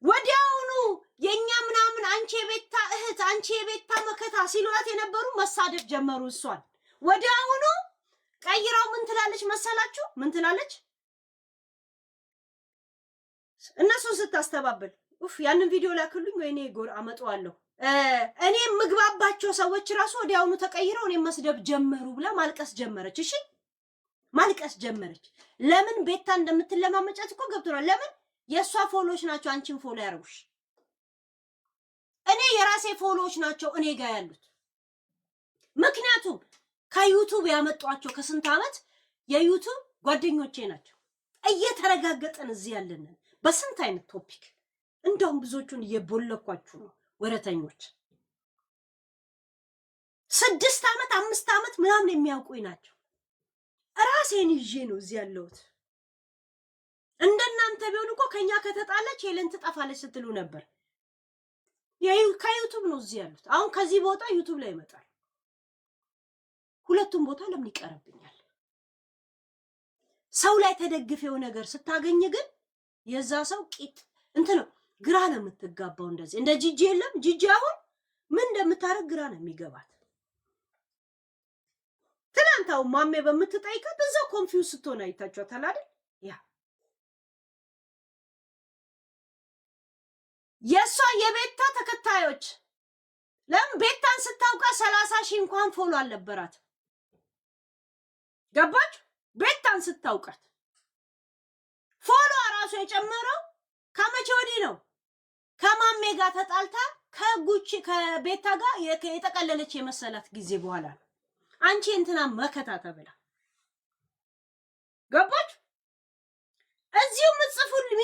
ወዲያውኑ የኛ ምናምን አንቺ የቤታ እህት አንቺ የቤታ መከታ ሲሏት የነበሩ መሳደብ ጀመሩ እሷን። ወዲያውኑ ቀይራው ምን ትላለች መሰላችሁ? ምን ትላለች? እነሱን ስታስተባብል ያንን ቪዲዮ ላክሉኝ ወይ እኔ ጎር አመጣዋለሁ። እኔ ምግባባቸው ሰዎች ራሱ ወዲያውኑ ተቀይረው እኔ መስደብ ጀመሩ ብላ ማልቀስ ጀመረች። እሺ ማልቀስ ጀመረች። ለምን ቤታ እንደምትለማመጫት እኮ ገብቶናል። ለምን የሷ ፎሎዎች ናቸው አንቺን ፎሎ ያርጉሽ። እኔ የራሴ ፎሎዎች ናቸው እኔ ጋር ያሉት። ምክንያቱም ከዩቲዩብ ያመጧቸው ከስንት ዓመት የዩቲዩብ ጓደኞቼ ናቸው። እየተረጋገጠን እዚህ ያለን በስንት አይነት ቶፒክ እንደውም ብዙዎቹን እየቦለኳችሁ ነው ወረተኞች። 6 ዓመት 5 ዓመት ምናምን የሚያውቁኝ ናቸው። ራሴን ይዤ ነው እዚህ ያለሁት። እንደናንተ ቢሆን እኮ ከኛ ከተጣለች ሄለን ትጠፋለች ስትሉ ነበር። ከዩቱብ ነው እዚህ ያሉት። አሁን ከዚህ ቦታ ዩቱብ ላይ ይመጣል። ሁለቱም ቦታ ለምን ይቀርብኛል? ሰው ላይ ተደግፈው ነገር ስታገኝ ግን የዛ ሰው ቂጥ እንትን ግራ ነው የምትጋባው። እንደዚህ እንደ ጂጂ የለም። ጂጂ አሁን ምን እንደምታረግ ግራ ነው የሚገባት። ትላንታው ማሜ በምትጠይቀት እዛው ኮንፊውዝ ስትሆን አይታችኋታል አይደል? ያ የሷ የቤታ ተከታዮች ለምን ቤታን ስታውቃ 30,000 እንኳን ፎሎ አልነበራት። ገባች? ቤታን ስታውቃት ፎሎ ራሱ የጨመረው ከመቼ ወዲህ ነው? ከማሜ ጋር ተጣልታ ከጉቺ ከቤታ ጋር የጠቀለለች የመሰላት ጊዜ በኋላ ነው። አንቺ እንትና መከታ ተብላ ገባች? እዚሁ ምጽፉልኝ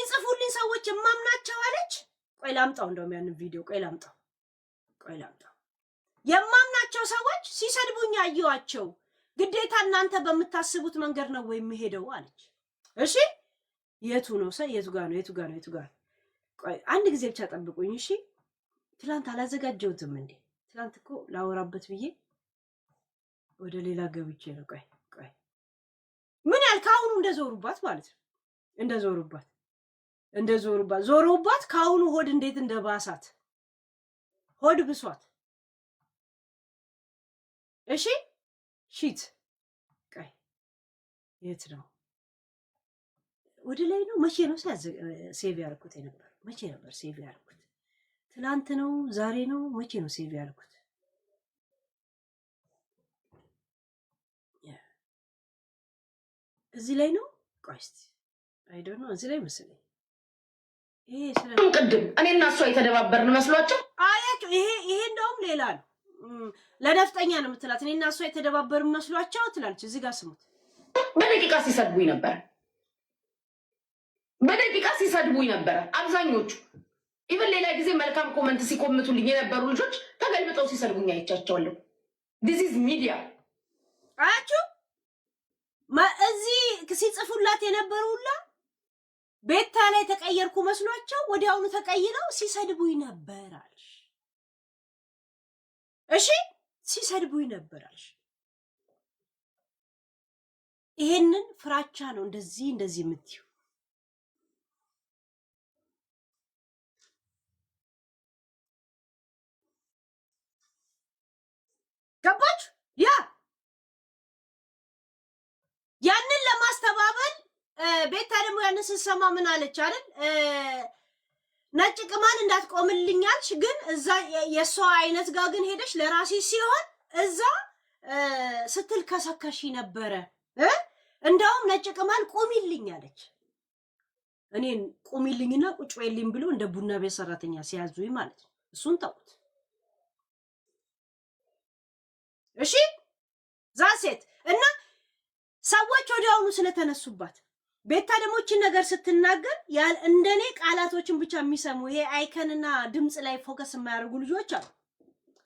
ሰዎች የማምናቸው አለች። ቆይ ላምጣው፣ እንደውም ያንን ቪዲዮ ቆይ ላምጣው። የማምናቸው ሰዎች ሲሰድቡኝ አየዋቸው። ግዴታ እናንተ በምታስቡት መንገድ ነው ወይ የሚሄደው አለች። እሺ የቱ ነው የቱ ጋር ነው? ቆይ አንድ ጊዜ ብቻ ጠብቁኝ እሺ። ትላንት አላዘጋጀሁትም እንዴ? ትላንት እኮ ላወራበት ብዬ ወደ ሌላ ገብቼ ነው። ቆይ ምን ያህል ከአሁኑ እንደዞሩባት ማለት ነው። ዞሩባት ከአሁኑ ሆድ እንዴት እንደባሳት ሆድ ብሷት። እሺ ሺት ቆይ የት ነው? ወደ ላይ ነው። መቼ ነው ሴቭ ያልኩት የነበር? መቼ ነበር ሴቭ ያልኩት? ትላንት ነው? ዛሬ ነው? መቼ ነው ሴቭ ያልኩት? እዚህ ላይ ነው። ቆይ እስቲ አይ ዶንት ኖ እዚህ ላይ መሰለኝ። ይሄ ቅድም እኔና እሷ የተደባበርን መስሏቸው አያችሁ። ይሄ እንደውም ሌላ ነው። ለነፍጠኛ ነው የምትላት። እኔና እሷ የተደባበርን መስሏቸው ትላለች። እዚህ ጋር ስሙት። በደቂቃ ሲሰድቡኝ ነበረ አብዛኞቹ። ኢቨን ሌላ ጊዜ መልካም ኮመንት ሲኮምቱልኝ የነበሩ ልጆች ተገልብጠው ሲሰድቡኝ አይቻቸዋለሁ። ዲስ ኢዝ ሚዲያ። አያችሁ እዚህ ሲጽፉላት የነበሩ ሁላ ቤታ ላይ ተቀየርኩ መስሏቸው ወዲያውኑ ተቀይረው ሲሰድቡኝ ነበራል። እሺ ሲሰድቡኝ ነበራል። ይሄንን ፍራቻ ነው እንደዚህ የምትዩ። ገባች? ያንን ለማስተባበል ቤታ ደግሞ ያንን ስትሰማ ምን አለች አይደል? ነጭ ቅማል እንዳትቆምልኛልሽ ግን እዛ የሷ አይነት ጋር ግን ሄደሽ ለራሴ ሲሆን እዛ ስትል ከሰከሽ ነበረ። እንደውም ነጭ ቅማል ቁሚልኝ አለች። እኔን ቁሚልኝና ቁጭ በይልኝ ብሎ እንደ ቡና ቤት ሰራተኛ ሲያዙኝ ማለት ነው። እሱን ተውት እሺ። ዛሴት እና ሰዎች ወዲያውኑ ስለተነሱባት ቤታ ደግሞ እቺ ነገር ስትናገር እንደኔ ቃላቶችን ብቻ የሚሰሙ ይሄ አይከንና ድምጽ ላይ ፎከስ የማያደርጉ ልጆች አሉ።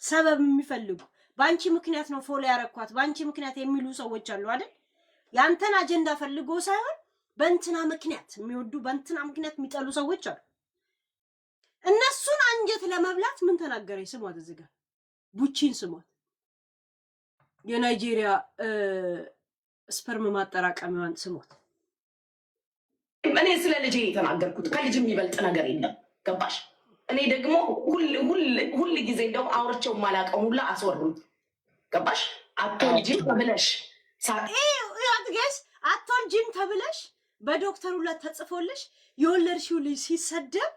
ሰበብ የሚፈልጉ ባንቺ ምክንያት ነው ፎሎ ያረኳት ባንቺ ምክንያት የሚሉ ሰዎች አሉ አይደል? ያንተን አጀንዳ ፈልጎ ሳይሆን በእንትና ምክንያት የሚወዱ በእንትና ምክንያት የሚጠሉ ሰዎች አሉ። እነሱን አንጀት ለመብላት ምን ተናገረኝ? ስሟት፣ እዚህ ጋር ቡቺን ስሟት። የናይጄሪያ ስፐርም ማጠራቀሚዋን ስሟት። እኔ ስለ ልጄ የተናገርኩት ከልጅ የሚበልጥ ነገር የለም። ገባሽ? እኔ ደግሞ ሁል ጊዜ እንደውም አውርቼው ማላቀው ሁላ አስወሩኝ። ገባሽ? አትወልጂም ተብለሽ አትወልጂም ተብለሽ በዶክተሩ ላይ ተጽፎልሽ የወለድሽው ልጅ ሲሰደብ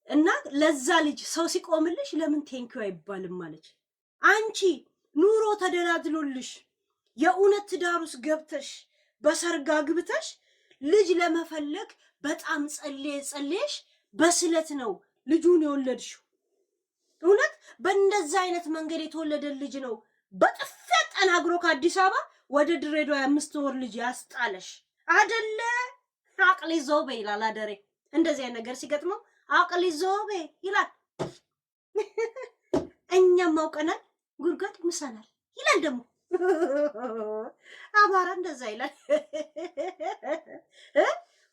እና ለዛ ልጅ ሰው ሲቆምልሽ ለምን ቴንኪው አይባልም ማለች። አንቺ ኑሮ ተደላድሎልሽ የእውነት ትዳር ውስጥ ገብተሽ በሰርጋ ግብተሽ ልጅ ለመፈለግ በጣም ጸልየሽ በስለት ነው ልጁን የወለድሽው። እውነት በእንደዛ አይነት መንገድ የተወለደ ልጅ ነው በጥፊ ጠናግሮ ከአዲስ አበባ ወደ ድሬዳዋ 5 ወር ልጅ ያስጣለሽ አይደለ? አቅሊ ዞቤ ይላል አደሬ። እንደዚህ አይነት ነገር ሲገጥመው አቅሊ ዞቤ ይላል። እኛም አውቀናል ጉድጓድ ይምሰናል ይላል ደግሞ አማራ እንደዛ ይላል።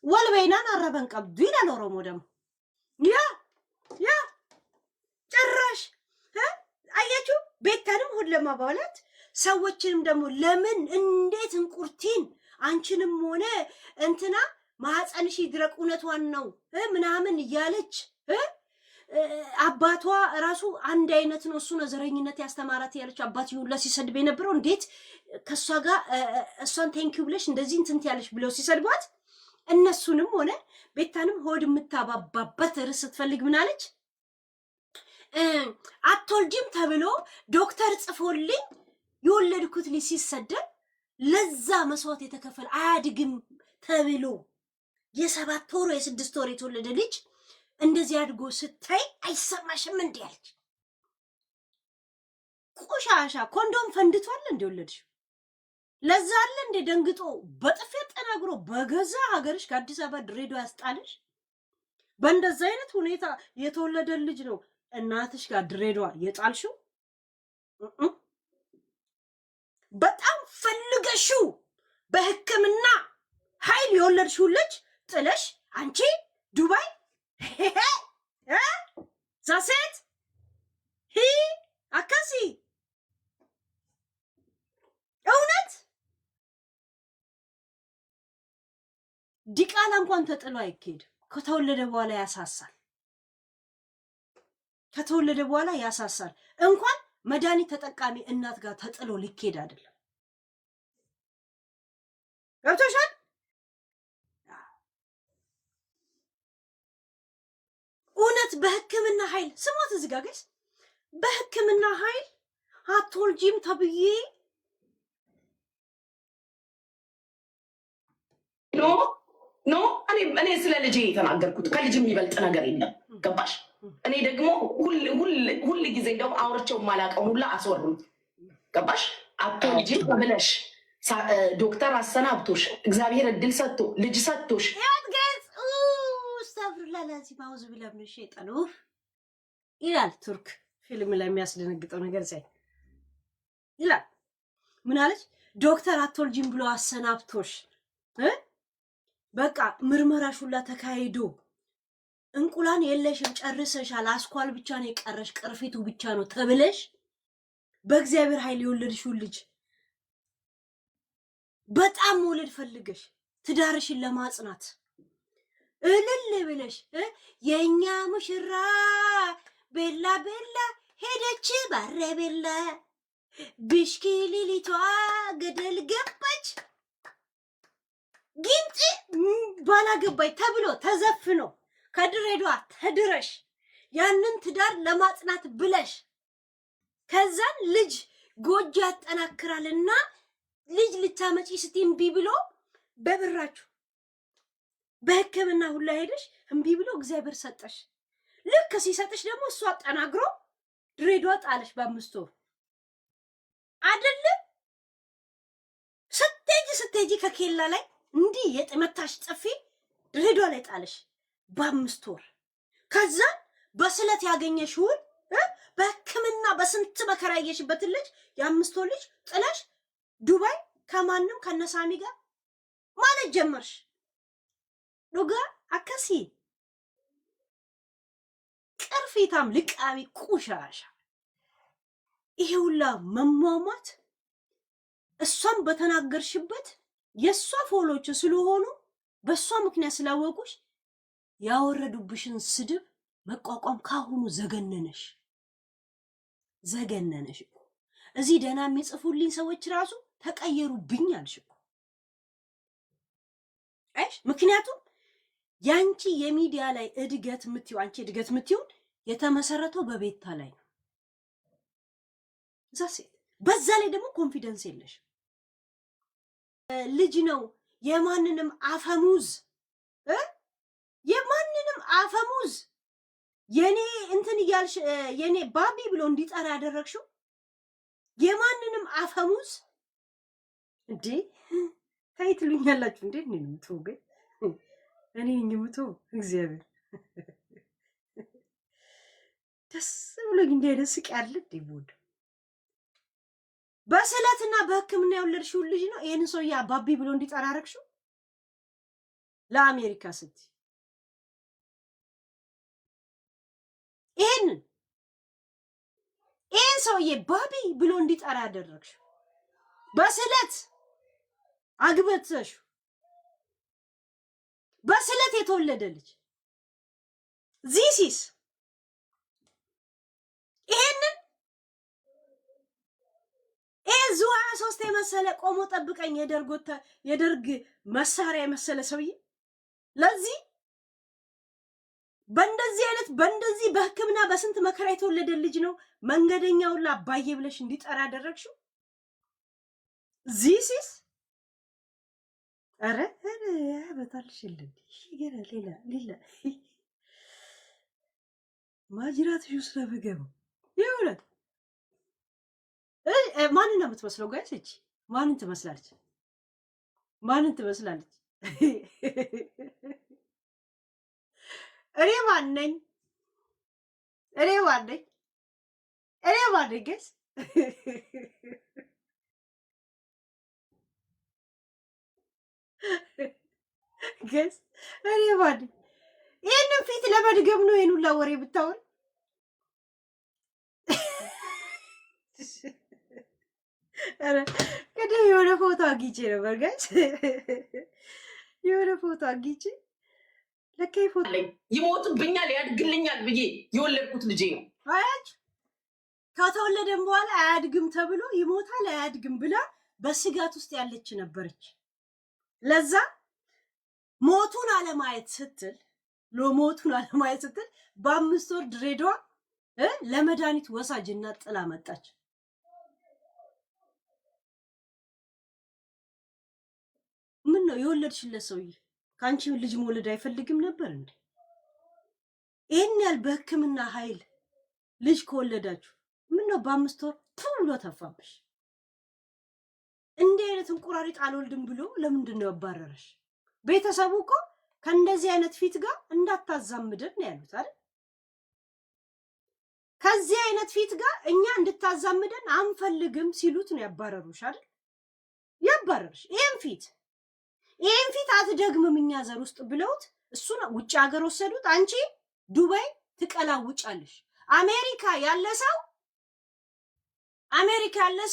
ወልበይናን አረበን ቀብዱ ይላል ኦሮሞ ደግሞ ያ ጭራሽ አያችሁ ቤታንም ሁሉ ለማባላት ሰዎችንም ደግሞ ለምን እንዴት እንቁርቲን አንቺንም ሆነ እንትና ማህፀንሽ ይድረቅ እውነቷን ነው ምናምን እያለች አባቷ ራሱ አንድ አይነት ነው እሱ ነው ዘረኝነት ያስተማራት ያለች አባትየው ለሲሰድብ የነበረው እንዴት ከሷ ጋር እሷን ቴንኪው ብለሽ እንደዚህ እንትን ያለሽ ብለው ሲሰድቧት እነሱንም ሆነ ቤታንም ሆድ የምታባባበት ርዕስ ስትፈልግ ምን አለች? አትወልጂም ተብሎ ዶክተር ጽፎልኝ የወለድኩት ልጅ ሲሰደብ ለዛ መስዋዕት የተከፈለ አያድግም ተብሎ የ7 ወር የ6 ወር የተወለደ ልጅ እንደዚህ አድጎ ስታይ አይሰማሽም እንዴ አለች። ቆሻሻ ኮንዶም ፈንድቷል እንዴ ወለድሽ? ለዛ አለ እንዴ ደንግጦ በጥፊ ተናግሮ በገዛ ሀገርሽ ከአዲስ አበባ ድሬዳዋ ያስጣልሽ? በእንደዛ አይነት ሁኔታ የተወለደ ልጅ ነው እናትሽ ጋር ድሬዳዋ የጣልሽው? በጣም ፈልገሽው በሕክምና ኃይል የወለድሽው ልጅ ጥለሽ አንቺ ዱባይ ዛሴት አካሲ እውነት ዲቃላ እንኳን ተጥሎ አይኬድ። ከተወለደ በኋላ ያሳሳል። ከተወለደ በኋላ ያሳሳል። እንኳን መድኃኒት ተጠቃሚ እናት ጋር ተጥሎ ሊኬድ አይደለም። ገብቶሻል? እውነት በሕክምና ኃይል ስሞት እዚህ ጋር ጋይስ በሕክምና ኃይል አትወልጂም ተብዬ ኖ እኔ ስለ ልጄ የተናገርኩት ከልጅ የሚበልጥ ነገር የለም። ገባሽ? እኔ ደግሞ ሁል ጊዜ እንደውም አውርቼው የማላውቀውን ሁላ አስወሩኝ። ገባሽ? አትወልጂም ብለሽ ዶክተር አሰናብቶሽ እግዚአብሔር እድል ሰጥቶ ልጅ ሰጥቶሽ ላላዚ ባውዝ ብለም ሸይጣን ይላል ቱርክ ፊልም ላይ የሚያስደነግጠው ነገር ሳይ ይላል። ምን አለች? ዶክተር አትወልጂም ብሎ አሰናብቶሽ በቃ ምርመራሽ ሁላ ተካሂዶ እንቁላን የለሽም ጨርሰሻል፣ አስኳል ብቻ ነው የቀረሽ፣ ቅርፊቱ ብቻ ነው ተብለሽ በእግዚአብሔር ኃይል የወለድሽው ልጅ በጣም መውለድ ፈልገሽ ትዳርሽን ለማጽናት እልል ብለሽ የኛ ሙሽራ ቤላ ቤላ ሄደች ባረ ቤላ ብሽኪሊሊቷ ገደል ገባች ጊንጥ ባላገባይ ተብሎ ተዘፍኖ ከድሬዳዋ ተድረሽ ያንን ትዳር ለማጽናት ብለሽ ከዛን ልጅ ጎጆ ያጠናክራልና ልጅ ልታመጪ ስትይ እምቢ ብሎ በብራችሁ በሕክምና ሁላ ሄደሽ እምቢ ብሎ እግዚአብሔር ሰጠሽ። ልክ ሲሰጥሽ ደግሞ እሱ አጠናግሮ ድሬዳዋ ጣለሽ በ5 ወር አይደለም። ስትሄጂ ከኬላ ላይ እንዲህ የጥመታሽ ጥፊ ድሬዳዋ ላይ ጣለሽ በ5 ወር። ከዛ በስለት ያገኘሽውን በሕክምና በስንት መከራ ያየሽበትን ልጅ የ5 ወር ልጅ ጥለሽ ዱባይ ከማንም ከነሳሚ ጋር ማለት ጀመርሽ። ዱጋ አከሲ ቅርፊታም ልቃቢ ቁሻሻ ይሄ ሁላ መሟሟት እሷም በተናገርሽበት የሷ ፎሎች ስለሆኑ በሷ ምክንያት ስላወቁሽ ያወረዱብሽን ስድብ መቋቋም ካሁኑ ዘገነነሽ እኮ። እዚህ ደህና የሚጽፉልኝ ሰዎች ራሱ ተቀየሩብኝ አልሽ እኮ። አይሽ ምክንያቱም ያንቺ የሚዲያ ላይ እድገት ምትዩ አንቺ እድገት ምትዩን የተመሰረተው በቤታ ላይ ነው። ዛሴት በዛ ላይ ደግሞ ኮንፊደንስ የለሽ ልጅ ነው የማንንም አፈሙዝ የኔ እንትን እያልሽ የኔ ባቢ ብሎ እንዲጠራ ያደረግሽው የማንንም አፈሙዝ እንዴ ታይትሉኛላችሁ እንዴ? እኔ ምተው ግን እኔ ምተው እግዚአብሔር ደስ ብለኝ እንደደስቅ ያለ ዲቦድ በስለትና በሕክምና የወለድሽው ልጅ ነው ይሄን ሰውዬ አባቢ ብሎ እንዲጠራ አደረግሽው ለአሜሪካ ስትይ ይሄን ሰውዬ ባቢ ብሎ እንዲጠራ ያደረግሽው በስለት አግበትሽ በስለት የተወለደ ልጅ ዚሲስ ይሄንን እዙ 23 የመሰለ ቆሞ ጠብቀኝ የደርግ መሳሪያ የመሰለ ሰውዬ ለዚህ በእንደዚህ በሕክምና በስንት መከራ የተወለደ ልጅ ነው መንገደኛው አባዬ ብለሽ እንዲጠራ ያደረግሽው ዚሲስ አረ በታልሽ ሌላ ማጅራት ጁስ ለበገበው ይሁን ማንን ነው የምትመስለው ጋይስ እቺ ማንን ትመስላለች እኔ ማነኝ ጋይስ ገስ እኔ ባድ ይሄንን ፊት ለመድገም ነው ይሄን ሁላ ወሬ ብታወር አረ ከደ የሆነ ፎቶ አግኝቼ ነበር ጋይስ የሆነ ፎቶ አግኝቼ ለከይ ፎቶ ይሞትብኛል ያድግልኛል ብዬ የወለድኩት ልጄ ነው አያች ከተወለደም በኋላ አያድግም ተብሎ ይሞታል አያድግም ብላ በስጋት ውስጥ ያለች ነበረች ለዛ ሞቱን አለማየት ስትል በ5 ወር ድሬዳዋ ለመድኃኒት ወሳጅና ጥላ መጣች ምን ነው የወለድሽለት ሰውዬ ካንቺ ልጅ መውለድ አይፈልግም ነበር እንዴ ይሄን ያህል በሕክምና ኃይል ልጅ ከወለዳችሁ ምን ነው በ5 ወር ብሎ ተፋብሽ እንዴ አይነት እንቁራሪት አልወልድም ብሎ ለምንድን ነው ያባረረሽ ቤተሰቡ እኮ ከእንደዚህ አይነት ፊት ጋር እንዳታዛምደን ነው ያሉት አይደል ከዚህ አይነት ፊት ጋር እኛ እንድታዛምደን አንፈልግም ሲሉት ነው ያባረሩሽ አይደል ያባረርሽ ይሄን ፊት አትደግምም እኛ ዘር ውስጥ ብለውት እሱን ውጭ ሀገር ወሰዱት አንቺ ዱባይ ትቀላውጫለሽ አሜሪካ ያለ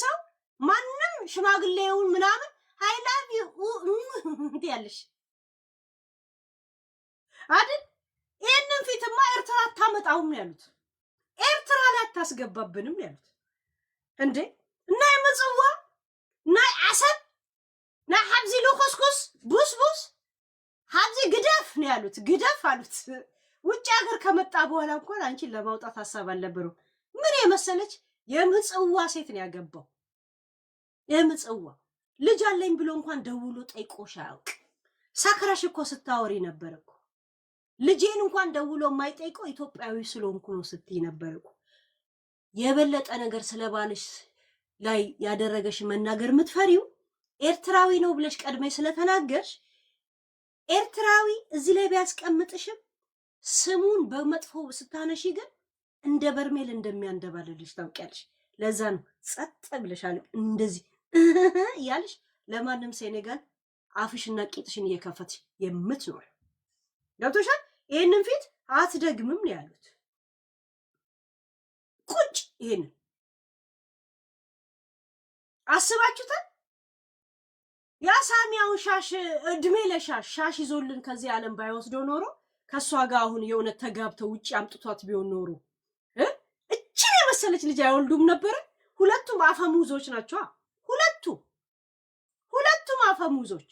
ሰው ማንንም ሽማግሌውን ምናምን I love you ያለሽ አይደል ይሄንን ፊትማ ኤርትራ ታመጣውም ያሉት ኤርትራ ላይ ታስገባብንም ያሉት እንዴ እና የመጽዋ እና አሰብ እና ሐብዚ ለኮስኮስ ቡስቡስ ሐብዚ ግደፍ ነው ያሉት ግደፍ አሉት ውጭ ሀገር ከመጣ በኋላ እንኳን አንቺን ለማውጣት ሐሳብ አልነበረው ምን የመሰለች የምጽዋ ሴት ነው ያገባው የምጽዋ ልጅ አለኝ ብሎ እንኳን ደውሎ ጠይቆሽ አያውቅ ሳክራሽ እኮ ስታወሪ ነበር እኮ ልጄን እንኳን ደውሎ የማይጠይቀው ኢትዮጵያዊ ስለሆንኩ ነው ስትይ ነበር እኮ የበለጠ ነገር ስለባልሽ ላይ ያደረገሽ መናገር የምትፈሪው ኤርትራዊ ነው ብለሽ ቀድመሽ ስለተናገርሽ ኤርትራዊ እዚህ ላይ ቢያስቀምጥሽም ስሙን በመጥፎ ስታነሺ ግን እንደ በርሜል እንደሚያንደባልልሽ ታውቂያለሽ ለዛ ነው ጸጥ ብለሻል እንደዚህ ያልሽ ለማንም ሴኔጋል አፍሽና ቂጥሽን እየከፈትሽ የምትኖር ገብቶሻል ይሄንን ፊት አትደግምም ነው ያሉት ቁጭ ይሄን አስባችሁታል ያ ሳሚያው ሻሽ እድሜ ለሻሽ ይዞልን ከዚህ ዓለም ባይወስዶ ኖሮ ከሷ ጋር አሁን የሆነ ተጋብተው ውጪ አምጥቷት ቢሆን ኖሮ እቺ የመሰለች ልጅ አይወልዱም ነበር ሁለቱም አፈሙዞች ናቸው ሁለቱም አፈሙዞች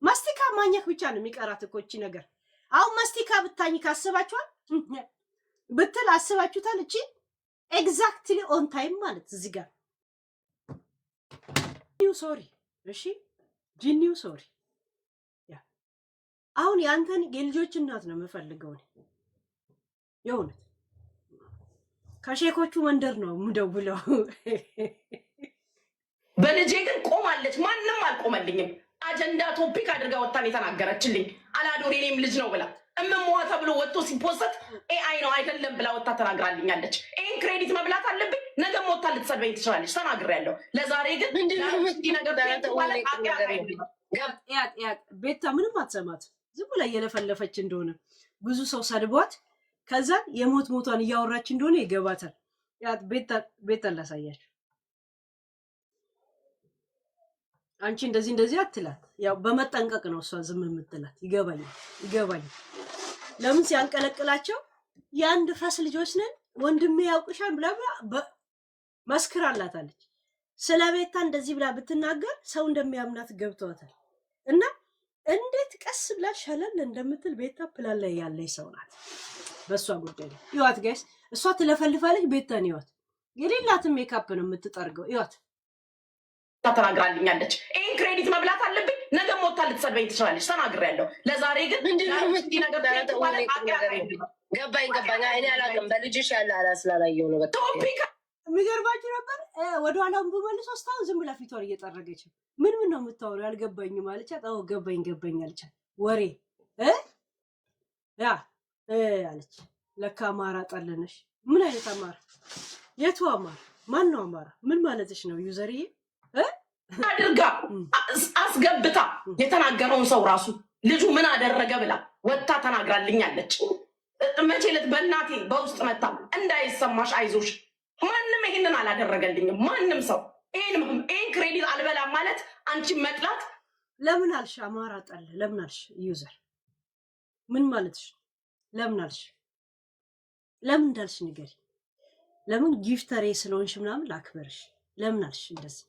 ማስቲካ ማኘክ ብቻ ነው የሚቀራት እኮ እቺ ነገር አሁን ማስቲካ ብታኝ ካስባችኋል ብትል አስባችሁታል እቺ ኤግዛክትሊ ኦን ታይም ማለት እዚህ ጋር ኒው ሶሪ እሺ ጂኒው ሶሪ ያ አሁን ያንተን የልጆች እናት ነው የምፈልገው የሆነ ከሼኮቹ መንደር ነው ምደውለው በልጄ ግን ቆማለች ማንንም አልቆመልኝም አጀንዳ ቶፒክ አድርጋ ወጣን የተናገረችልኝ አላዶር የኔም ልጅ ነው ብላ እምሟ ተብሎ ወጥቶ ሲፖስት ኤአይ ነው አይደለም ብላ ወጣ ተናግራልኛለች። ይሄን ክሬዲት መብላት አለብኝ። ነገ ሞታ ልትሰድበኝ ትችላለች። ተናግሬያለሁ። ለዛሬ ግን ቤታ ምንም አትሰማት። ዝም ብላ እየለፈለፈች እንደሆነ ብዙ ሰው ሰድቧት ከዛን የሞት ሞቷን እያወራች እንደሆነ ይገባታል። ቤታ ላሳያችሁ። አንቺ እንደዚህ አትላት። ያው በመጠንቀቅ ነው እሷ ዝም የምትላት። ይገባኛል። ለምን ሲያንቀለቅላቸው የአንድ ፈስ ልጆች ነን ወንድሜ ያውቅሻል ብላ መስክራላታለች። ስለ ቤታ እንደዚህ ብላ ብትናገር ሰው እንደሚያምናት ገብቷታል። እና እንዴት ቀስ ብላ ሸለል እንደምትል ቤታ ፕላን ላይ ያለች ሰው ናት። በእሷ ጉዳይ ነው። ይዋት ጋይስ፣ እሷ ትለፈልፋለች። ቤታን ይዋት። የሌላትን ሜካፕ ነው የምትጠርገው። ይዋት ተናግራልኛለች። ይሄን ክሬዲት መብላት አለብኝ። ነገ ሞታ ልትሰድበኝ ትችላለች። ተናግሬያለሁ። ለዛሬ ግን ገባኝ። እኔ አላውቅም። በልጅሽ ያለ አላስላላየው ነው። ቶፒክ የሚገርባችሁ ነበር። ወደኋላም ብመልስ ወስታው ዝም ብላ ፊቷን እየጠረገች ምን ነው የምታወሪው? አልገባኝም አለቻት። አዎ ገባኝ አለቻት። ወሬ ያ አለች። ለካ አማራ ጠልነሽ። ምን አይነት አማራ? የቱ አማራ? ማን ነው አማራ? ምን ማለትሽ ነው ዩዘርዬ? አድርጋ አስገብታ የተናገረውን ሰው ራሱ ልጁ ምን አደረገ ብላ ወጥታ ተናግራልኛለች። መቼ ዕለት በእናቴ በውስጥ መታ እንዳይሰማሽ አይዞሽ፣ ማንም ይሄንን አላደረገልኝም። ማንም ሰው ይሄን ክሬዲት አልበላም ማለት አንቺን መጥላት። ለምን አልሽ? አማራ ጠል ለምን አልሽ? ዩዘር ምን ማለትሽ? ለምን አልሽ? ለምን እንዳልሽ ንገሪ። ለምን ጊፍተሬ ስለሆንሽ ምናምን ላክበርሽ። ለምን አልሽ እንደዚህ?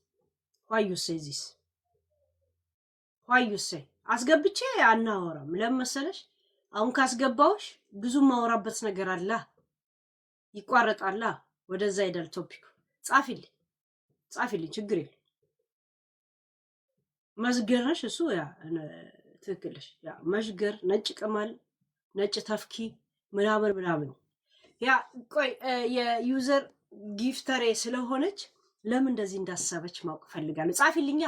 ዋዩሴ አስገብቼ አናወራም። ለምን መሰለሽ? አሁን ካስገባውሽ ብዙ ማወራበት ነገር አለ፣ ይቋረጣላ። ወደዛ ሄዳል ቶፒኩ። ጻፊልኝ፣ ችግር የለም። መስገር ነሽ እሱ ያ ትክክልሽ። ያ መሽገር፣ ነጭ ቅማል፣ ነጭ ተፍኪ ምናምን ያ ቆይ የዩዘር ጊፍተሬ ስለሆነች ለምን እንደዚህ እንዳሰበች ማወቅ ፈልጋለሁ። ጻፊልኛ።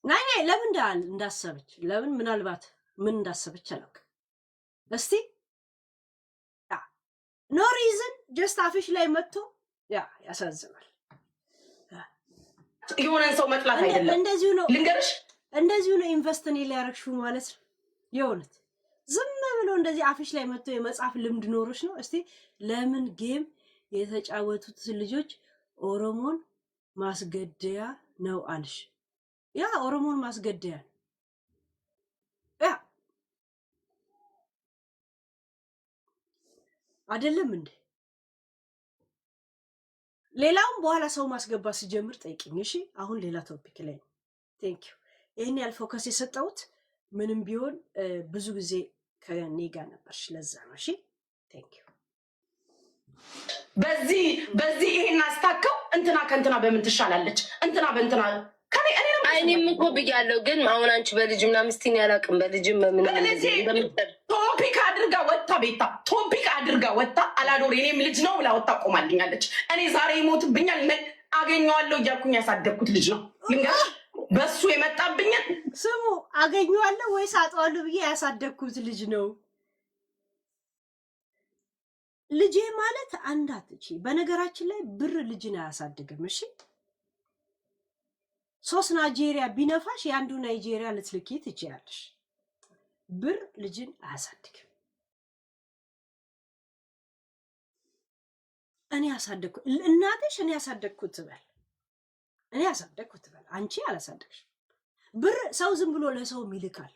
ናይ ለምን እንዳሰበች ለምን ምናልባት ምን እንዳሰበች አላውቅም። እስቲ ኖ ሪዝን ጀስት አፍሽ ላይ መጥቶ ያሳዝናል። የሆነን ሰው መጥላት አይደለም። እንደዚሁ ነው ልንገርሽ፣ እንደዚሁ ነው ኢንቨስት እኔ ላይ ያረግሽው ማለት ነው። የእውነት ዝም ብሎ እንደዚህ አፍሽ ላይ መጥቶ የመጻፍ ልምድ ኖሮሽ ነው። እስቲ ለምን ጌም የተጫወቱት ልጆች ኦሮሞን ማስገደያ ነው አልሽ? ያ ኦሮሞን ማስገደያ ያ አይደለም እንዴ? ሌላውን በኋላ ሰው ማስገባት ሲጀምር ጠይቂኝ እሺ። አሁን ሌላ ቶፒክ ላይ ነው። ቴንክ ዩ። ይሄን ያህል ፎከስ የሰጠሁት ምንም ቢሆን ብዙ ጊዜ ከኔ ጋር ነበርሽ፣ ለዛ ነው። እሺ ቴንክ ዩ። በዚህ ይሄን አስታከው እንትና ከእንትና በምን ትሻላለች? እንትና በእንትና እኔም እኮ ብያለሁ። ግን አሁን አንቺ በልጅ ምናምን ስትይኝ አላውቅም። በልጅም ቶፒክ አድርጋ ወጣ ቤታ ቶፒክ አድርጋ ወጣ አላዶር የኔም ልጅ ነው ብላ ወጣ ቆማልኛለች። እኔ ዛሬ ይሞትብኛል አገኘዋለሁ እያልኩኝ ያሳደግኩት ልጅ ነው። ልንገርሽ በሱ የመጣብኝን ስሙ አገኘዋለሁ ወይስ አጣዋለሁ ብዬ ያሳደግኩት ልጅ ነው። ልጄ ማለት አንዳትቺ። በነገራችን ላይ ብር ልጅን አያሳድግም። እሺ 3 ናይጄሪያ ቢነፋሽ የአንዱ ናይጄሪያ ልትልኪ ትችያለሽ። ብር ልጅን አያሳድግም። እኔ ያሳደግኩ እናትሽ እኔ ያሳደግኩት ትበል አንቺ አላሳደግሽ። ብር ሰው ዝም ብሎ ለሰው ይልካል።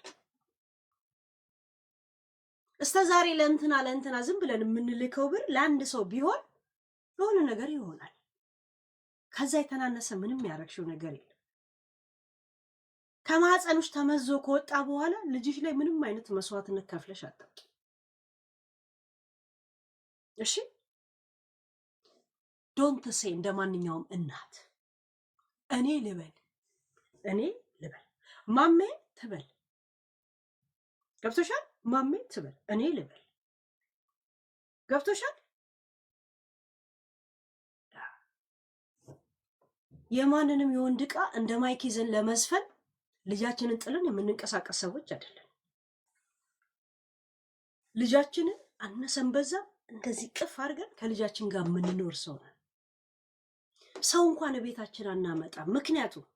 እስከ ዛሬ ለእንትና ዝም ብለን የምንልከው ብር ለአንድ ሰው ቢሆን የሆነ ነገር ይሆናል። ከዛ የተናነሰ ምንም ያረግሽው ነገር የለም። ከማህፀንሽ ተመዞ ከወጣ በኋላ ልጅሽ ላይ ምንም አይነት መስዋዕትነት ከፍለሽ አጣቂ። እሺ ዶንት ሴ እንደማንኛውም እናት እኔ ልበል ማሜ ትበል። ገብቶሻል? ማሜ ትበል እኔ ልበል። ገብቶሻል? የማንንም የወንድ ዕቃ እንደ ማይክ ይዘን ለመዝፈን ልጃችንን ጥለን የምንንቀሳቀስ ሰዎች አይደለም። ልጃችንን አነሰን በዛ እንደዚህ ቅፍ አድርገን ከልጃችን ጋር የምንኖር ሰው ነን። ሰው እንኳን ቤታችን አናመጣ። ምክንያቱም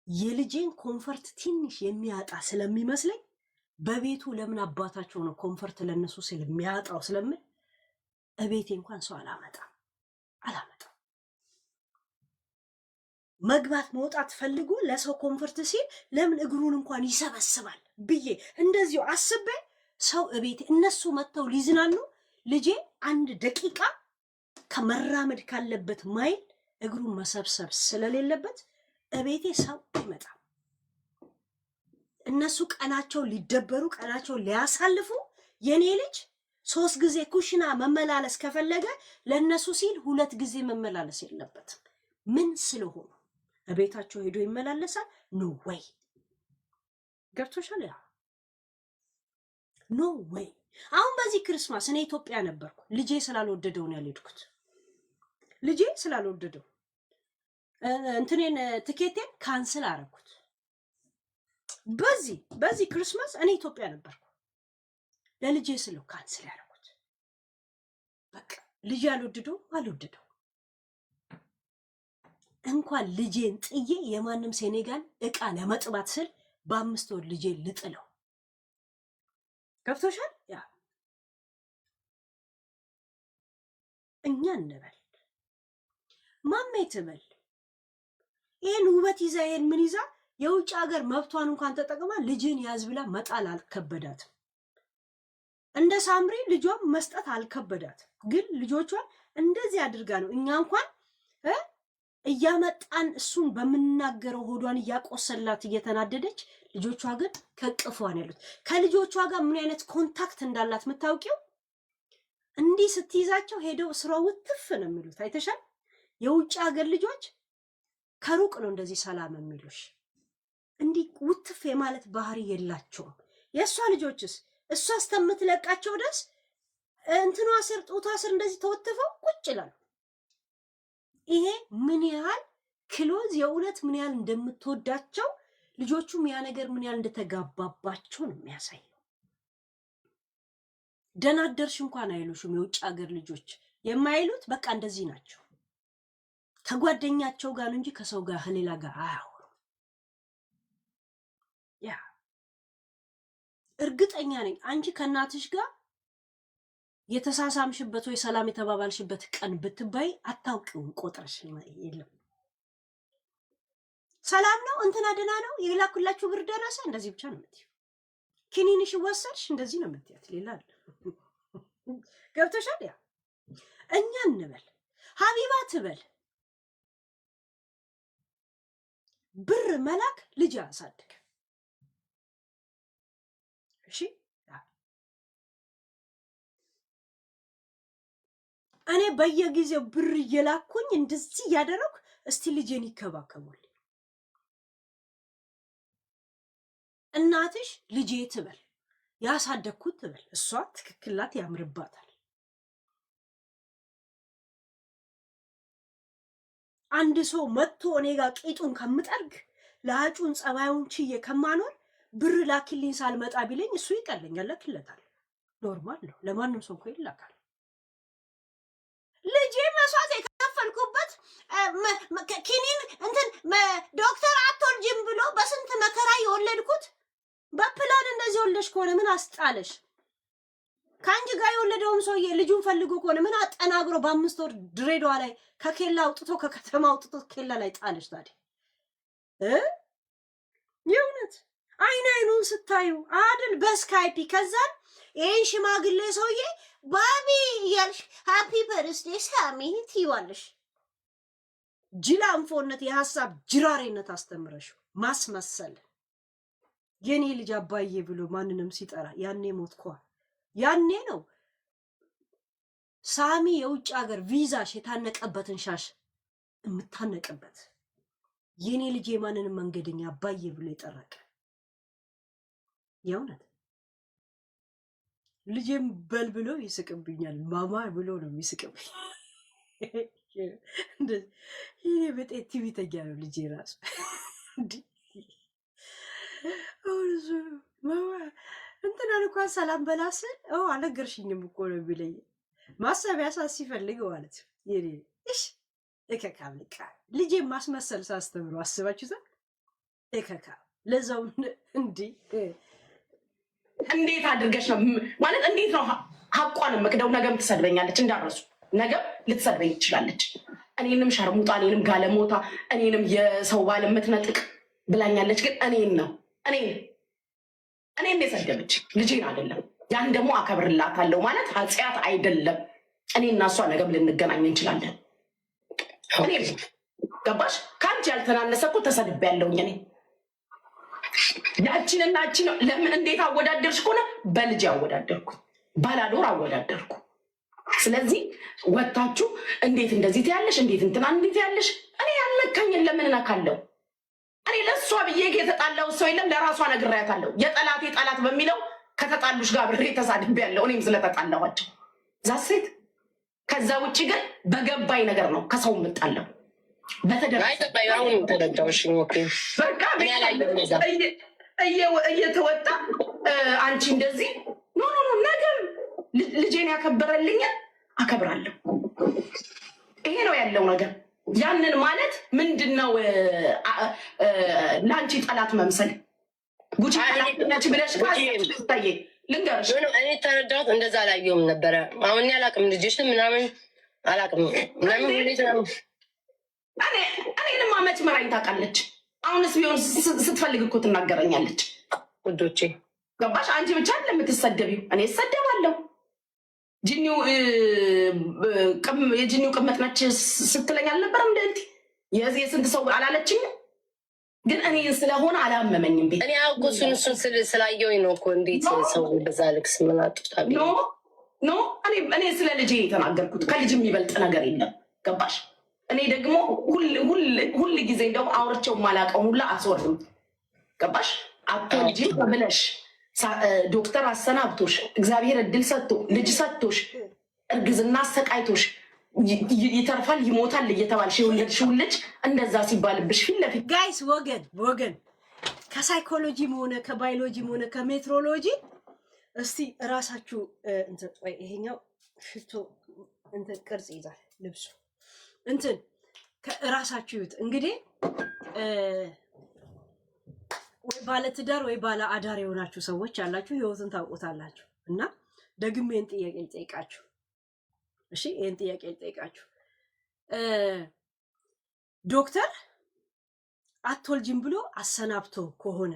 የልጄን ኮንፈርት ትንሽ የሚያጣ ስለሚመስለኝ በቤቱ ለምን አባታቸው ነው ኮንፈርት ለነሱ ስለሚያጣው ስለምን እቤቴ እንኳን ሰው አላመጣም። መግባት መውጣት ፈልጎ ለሰው ኮንፈርት ሲል ለምን እግሩን እንኳን ይሰበስባል ብዬ እንደዚሁ አስቤ ሰው እቤቴ እነሱ መጥተው ሊዝናኑ ልጄ 1 ደቂቃ ከመራመድ ካለበት ማይል እግሩን መሰብሰብ ስለሌለበት እቤቴ ሰው አይመጣም። እነሱ ቀናቸው ሊደበሩ ቀናቸው ሊያሳልፉ የኔ ልጅ 3 ጊዜ ኩሽና መመላለስ ከፈለገ ለነሱ ሲል 2 ጊዜ መመላለስ የለበትም። ምን ስለሆኑ ቤታቸው ሄዶ ይመላለሳል? ኖ ወይ ገብቶሻል? ያ ኖ ወይ። አሁን በዚህ ክርስማስ እኔ ኢትዮጵያ ነበርኩ። ልጄ ስላልወደደው ነው ያልሄድኩት። ልጄ ስላልወደደው እንትኔን ትኬቴን ካንስል አረኩት። በዚህ ክርስማስ እኔ ኢትዮጵያ ነበርኩ። ለልጄ ስለው ካንስል ያረኩት። በቃ ልጄ አልወደደው። እንኳን ልጄን ጥዬ የማንም ሴኔጋል እቃ ለመጥባት ስል በ5 ወር ልጄን ልጥለው። ገብቶሻል? ያ እኛ እንበል ማሜ ትበል ይሄን ውበት ይዛ ይሄን ምን ይዛ የውጭ ሀገር መብቷን እንኳን ተጠቅማ ልጅን ያዝ ብላ መጣል አልከበዳትም። እንደ ሳምሪ ልጇን መስጠት አልከበዳትም። ግን ልጆቿን እንደዚህ አድርጋ ነው እኛ እንኳን እያመጣን እሱን በምናገረው ሆዷን እያቆሰላት እየተናደደች፣ ልጆቿ ግን ከቅፏን ያሉት። ከልጆቿ ጋር ምን አይነት ኮንታክት እንዳላት የምታውቂው እንዲህ ስትይዛቸው ሄደው ስራው ውትፍ ነው የሚሉት። አይተሻል? የውጭ ሀገር ልጆች ከሩቅ ነው እንደዚህ ሰላም የሚሉሽ። እንዲህ ውትፍ የማለት ባህሪ የላቸውም። የእሷ ልጆችስ እሷ እስከምትለቃቸው ድረስ እንትኗ ስር ጡቷ ስር እንደዚህ ተወትፈው ቁጭ ይላሉ። ይሄ ምን ያህል ክሎዝ የእውነት ምን ያህል እንደምትወዳቸው ልጆቹም ያ ነገር ምን ያህል እንደተጋባባቸው ነው የሚያሳየው። ደህና አደርሽ እንኳን አይሉሽም። የውጭ ሀገር ልጆች የማይሉት በቃ እንደዚህ ናቸው። ከጓደኛቸው ጋር እንጂ ከሰው ጋር ከሌላ ጋር አያወሩ። ያ እርግጠኛ ነኝ አንቺ ከእናትሽ ጋር የተሳሳምሽበት ወይ ሰላም የተባባልሽበት ቀን ብትባይ አታውቂውም። ቆጥረሽ የለም። ሰላም ነው እንትና ደህና ነው የላኩላችሁ ብር ደረሰ እንደዚህ ብቻ ነው የምትይው። ኪኒንሽ ወሰድሽ እንደዚህ ነው የምትያት። ሌላ አለ ገብተሻል? ያ እኛ እንበል ሀቢባ ትበል ብር መላክ ልጅ ያሳድግ። እሺ እኔ በየጊዜው ብር እየላኩኝ እንደዚህ እያደረኩ እስቲ ልጄን ይከባከቡልኝ። እናትሽ ልጄ ትበል ያሳደግኩት ትበል። እሷ ትክክላት ያምርባታል። አንድ ሰው መጥቶ እኔ ጋር ቂጡን ከምጠርግ ለአጩን ጸባዩን ችዬ ከማኖር ብር ላኪልኝ ሳልመጣ ቢለኝ እሱ ይቀለኛል። ለክለታል። ኖርማል ነው። ለማንም ሰው እኮ ይላካል። ልጄ መስዋዕት የከፈልኩበት ኪኒን እንትን ዶክተር አትወልጂም ብሎ በስንት መከራ የወለድኩት በፕላን እንደዚህ ወልደሽ ከሆነ ምን አስጣለሽ? ከአንቺ ጋር የወለደውም ሰውዬ ልጁን ፈልጎ ከሆነ ምን አጠናግሮ በ5 ወር ድሬዳዋ ላይ ከኬላ አውጥቶ ከከተማ አውጥቶ ኬላ ላይ ጣለሽ? ታዲያ የእውነት አይኑን ስታዩ አይደል በስካይፒ ከዛን ይህን ሽማግሌ ሰውዬ ባቢ እያልሽ ሃፒ በርስዴ ሳሚ ትይዋለሽ። ጅላንፎነት የሀሳብ ጅራሬነት አስተምረሽው ማስመሰል። የኔ ልጅ አባዬ ብሎ ማንንም ሲጠራ ያኔ ሞትኳ። ያኔ ነው ሳሚ የውጭ ሀገር ቪዛሽ የታነቀበትን ሻሽ የምታነቅበት። የኔ ልጅ የማንንም መንገደኛ አባዬ ብሎ የጠረቀ የእውነት ልጄም በል ብሎ ይስቅብኛል። ማማ ብሎ ነው የሚስቅብኝ። ይሄ በጤት ቲቪ ተኛ ነው ልጄ ራሱ። አሁን እሱ ማማ እንትናን እንኳን ሰላም በላስል አልነገርሽኝም እኮ ነው የሚለኝ። ማሰቢያ ሳት ሲፈልግ ማለት ይሄ እሺ እከካም ልቃ ልጄ ማስመሰል ሳስተምሩ አስባችሁታል? እከካም ለዛው እንዴት አድርገሽ ነው ማለት እንዴት ነው ሀቋን መቅደው? ነገም ትሰድበኛለች እንዳረሱ ነገም ልትሰድበኝ ትችላለች። እኔንም ሸርሙጣ፣ እኔንም ጋለሞታ፣ እኔንም የሰው ባል የምትነጥቅ ብላኛለች። ግን እኔን የሰደበች ልጄን አይደለም። ያን ደግሞ አከብርላታለሁ ማለት ኃጢአት አይደለም። እኔ እና እሷ ነገም ልንገናኝ እንችላለን። እኔ ገባሽ? ከአንቺ ያልተናነሰ እኮ ተሰድቤያለሁኝ እኔ ያቺንና ያቺን ለምን እንዴት አወዳደርሽ ከሆነ በልጅ አወዳደርኩ፣ ባላዶር አወዳደርኩ። ስለዚህ ወታችሁ እንዴት እንደዚህ ትያለሽ፣ እንዴት እንትና እንዴት ያለሽ? እኔ ያልነካኝን ለምን እነካለሁ? እኔ ለእሷ ብዬ የተጣላው ሰው የለም። ለራሷ ነግሬያታለሁ። የጠላቴ ጠላት በሚለው ከተጣሉሽ ጋር ብሬ ተሳድቤያለሁ። እኔም ስለተጣላኋቸው ዛሴት። ከዛ ውጭ ግን በገባኝ ነገር ነው ከሰው የምጣለው። እየተወጣ አንቺ እንደዚህ ኖ ነገር ልጄን ያከበረልኝን አከብራለሁ። ይሄ ነው ያለው ነገር። ያንን ማለት ምንድን ነው? ለአንቺ ጠላት መምሰል ጉቺ ጠላት ብለሽ ታየ ልንገርሽ። እኔ ተረዳሁት። እንደዛ አላየሁም ነበረ። አሁን አላቅም፣ ልጅሽን ምናምን አላቅም። እኔንማ መች መራኝ ታውቃለች። አሁንስ ቢሆን ስትፈልግ እኮ ትናገረኛለች። ውዶቼ ገባሽ? አንቺ ብቻ ለምትሰደቢው እኔ እሰደባለሁ። የጅኒው ቅመጥ ነች ስትለኝ አልነበረም? እንደንቲ የዚህ የስንት ሰው አላለችኝ። ግን እኔ ስለሆነ አላመመኝም። ቤት እኔ አውቁ እሱን ስላየሁኝ ነው እኮ። እንዴት ሰው በዛ ልክስ ምናጡታ ኖ እኔ ስለ ልጄ የተናገርኩት ከልጅ የሚበልጥ ነገር የለም። ገባሽ? እኔ ደግሞ ሁል ጊዜ እንደውም አውርቼው ማላቀው ሁላ አስወርድም። ገባሽ? አትወልጂ ብለሽ ዶክተር አሰናብቶሽ እግዚአብሔር እድል ሰጥቶ ልጅ ሰጥቶሽ እርግዝና አሰቃይቶሽ ይተርፋል ይሞታል እየተባልሽ የወለድሽውን ልጅ እንደዛ ሲባልብሽ ፊት ለፊት ጋይስ ወገን ከሳይኮሎጂም ሆነ ከባዮሎጂም ሆነ ከሜትሮሎጂ እስቲ እራሳችሁ እንትን ወይ ይሄኛው ሽቶ እንትን ቅርጽ ይዛል ልብሱ እንትን ከእራሳችሁ ይዩት። እንግዲህ ወይ ባለ ትዳር ወይ ባለ አዳር የሆናችሁ ሰዎች ያላችሁ ህይወትን ታውቁታላችሁ። እና ደግሜ ይህን ጥያቄ ልጠይቃችሁ። እሺ ይህን ጥያቄ ልጠይቃችሁ። ዶክተር አትወልጂም ብሎ አሰናብቶ ከሆነ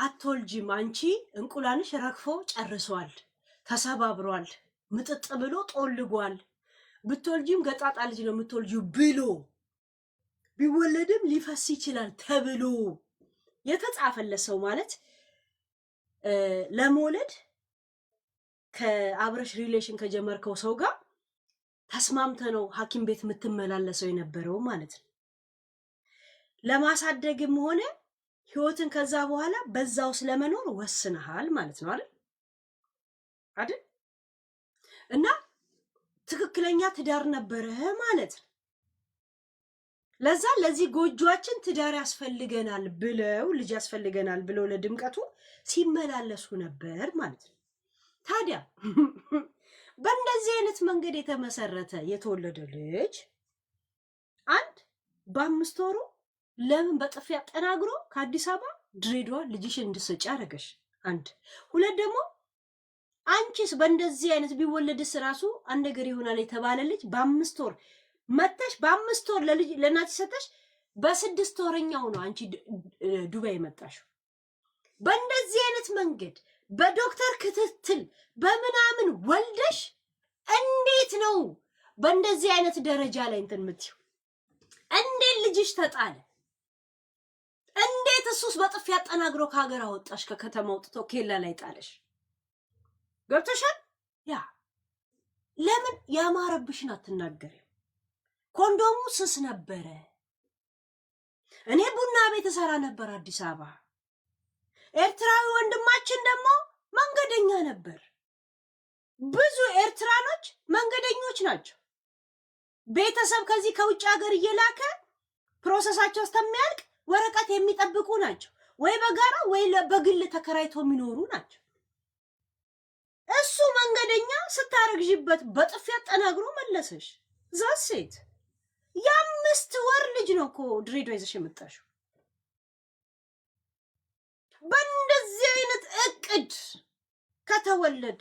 አትወልጂም፣ አንቺ እንቁላልሽ ረግፎ ጨርሷል፣ ተሰባብሯል፣ ምጥጥ ብሎ ጦልጓል፣ ብትወልጂም ገጣጣ ልጅ ነው የምትወልጂው ብሎ ቢወለድም ሊፈስ ይችላል ተብሎ የተጻፈለት ሰው ማለት ለመውለድ ከአብረሽ ሪሌሽን ከጀመርከው ሰው ጋር ተስማምተ ነው ሐኪም ቤት የምትመላለሰው የነበረው ማለት ነው። ለማሳደግም ሆነ ህይወትን ከዛ በኋላ በዛው ስለመኖር ወስነሃል ማለት ነው አይደል? እና ትክክለኛ ትዳር ነበረ ማለት ነው። ለዛ ለዚህ ጎጆአችን ትዳር ያስፈልገናል ብለው ልጅ ያስፈልገናል ብለው ለድምቀቱ ሲመላለሱ ነበር ማለት ነው። ታዲያ በእንደዚህ አይነት መንገድ የተመሰረተ የተወለደ ልጅ አንድ በ5 ወሩ ለምን በጥፊ አጠናግሮ ከአዲስ አበባ ድሬዳዋ ልጅሽን እንድትሰጪ አደረገሽ? አንድ ሁለት ደግሞ አንቺስ በእንደዚህ አይነት ቢወለድስ ራሱ አንድ ነገር ይሆናል የተባለ ልጅ በ5 ወር መተሽ በ5 ወር ለእናትሽ ሰጠሽ፣ በ6 ወረኛው ነው አንቺ ዱባይ የመጣሽው። በእንደዚህ አይነት መንገድ በዶክተር ክትትል በምናምን ወልደሽ እንዴት ነው በእንደዚህ አይነት ደረጃ ላይ እንትን የምትይው? እንዴት ልጅሽ ተጣለ? እንዴት እሱስ በጥፊ አጠናግሮ ከሀገር አወጣሽ? ከከተማ አውጥቶ ኬላ ላይ ጣለሽ። ገብቶሻል? ያ ለምን ያማረብሽን አትናገሪም? ኮንዶሙ ስስ ነበረ። እኔ ቡና ቤት እሰራ ነበር አዲስ አበባ። ኤርትራዊ ወንድማችን ደግሞ መንገደኛ ነበር። ብዙ ኤርትራኖች መንገደኞች ናቸው። ቤተሰብ ከዚህ ከውጭ ሀገር እየላከ ፕሮሰሳቸው እስከሚያልቅ ወረቀት የሚጠብቁ ናቸው። ወይ በጋራ ወይ በግል ተከራይተው የሚኖሩ ናቸው። እሱ መንገደኛ ስታረግዥበት በጥፊ አጠናግሮ መለሰሽ። ዛሴት የ5 ወር ልጅ ነው እኮ ድሬዳዋ ይዘሽ የመጣሽው። በእንደዚህ አይነት እቅድ ከተወለድ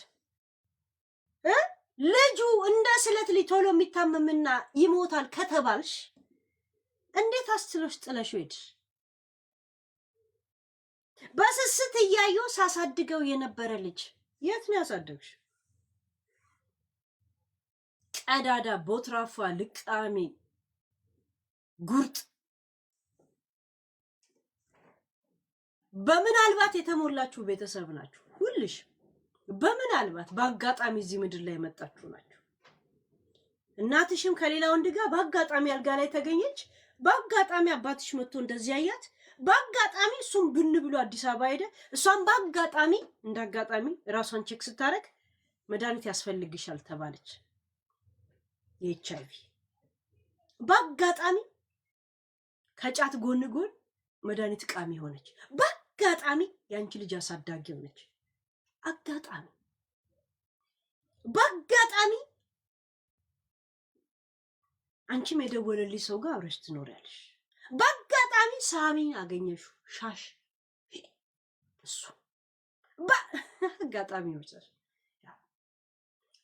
ልጁ እንደ ስለት ልጅ ቶሎ የሚታመምና ይሞታል ከተባልሽ እንዴት አስችሎሽ ጥለሽ ሄድሽ? በስስት እያየው ሳሳድገው የነበረ ልጅ የት ነው ያሳደግሽ? ቀዳዳ ቦትራፋ ልቃሚ ጉርጥ በምናልባት የተሞላችሁ ቤተሰብ ናችሁ ሁልሽ። በምናልባት በአጋጣሚ እዚህ ምድር ላይ መጣችሁ ናችሁ። እናትሽም ከሌላ ወንድ ጋር በአጋጣሚ አልጋ ላይ ተገኘች። በአጋጣሚ አባትሽ መጥቶ እንደዚህ ያያት። በአጋጣሚ እሱም ብን ብሎ አዲስ አበባ ሄደ። እሷም በአጋጣሚ እንዳጋጣሚ ራሷን ቼክ ስታረግ መድኃኒት ያስፈልግሻል ተባለች። የኤችአይቪ በአጋጣሚ ከጫት ጎን ጎን መድኃኒት ቃሚ ሆነች። በአጋጣሚ ያንቺ ልጅ አሳዳጊ ሆነች። አጋጣሚ በአጋጣሚ አንቺም የደወለልሽ ሰው ጋር አብረሽ ትኖሪያለሽ። በአጋጣሚ ሳሚን አገኘሽው ሻሽ እሱ በአጋጣሚ ወጣሽ።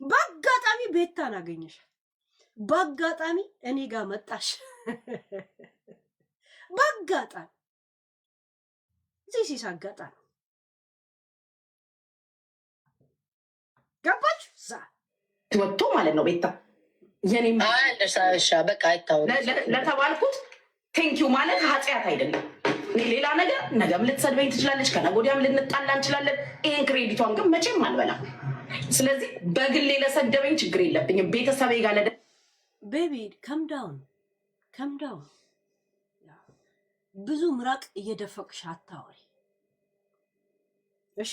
በአጋጣሚ ቤታን አገኘሽ። በአጋጣሚ እኔ ጋር መጣሽ። በአጋጣሚ ዚስ አጋጣሚ ገባች ዛ ወጥቶ ማለት ነው ቤታ የኔም በቃ አይታወቅ ለተባልኩት ቴንኪው ማለት ኃጢአት አይደለም። ሌላ ነገር ነገም ልትሰድበኝ ትችላለች፣ ከነገ ወዲያም ልንጣላ እንችላለን። ይሄን ክሬዲቷን ግን መቼም አልበላም። ስለዚህ በግሌ ለሰደበኝ ችግር የለብኝም። ቤተሰቤ ጋር ቤቢ ከም ዳውን ከም ዳውን። ብዙ ምራቅ እየደፈቅሽ አታወሪ እሺ?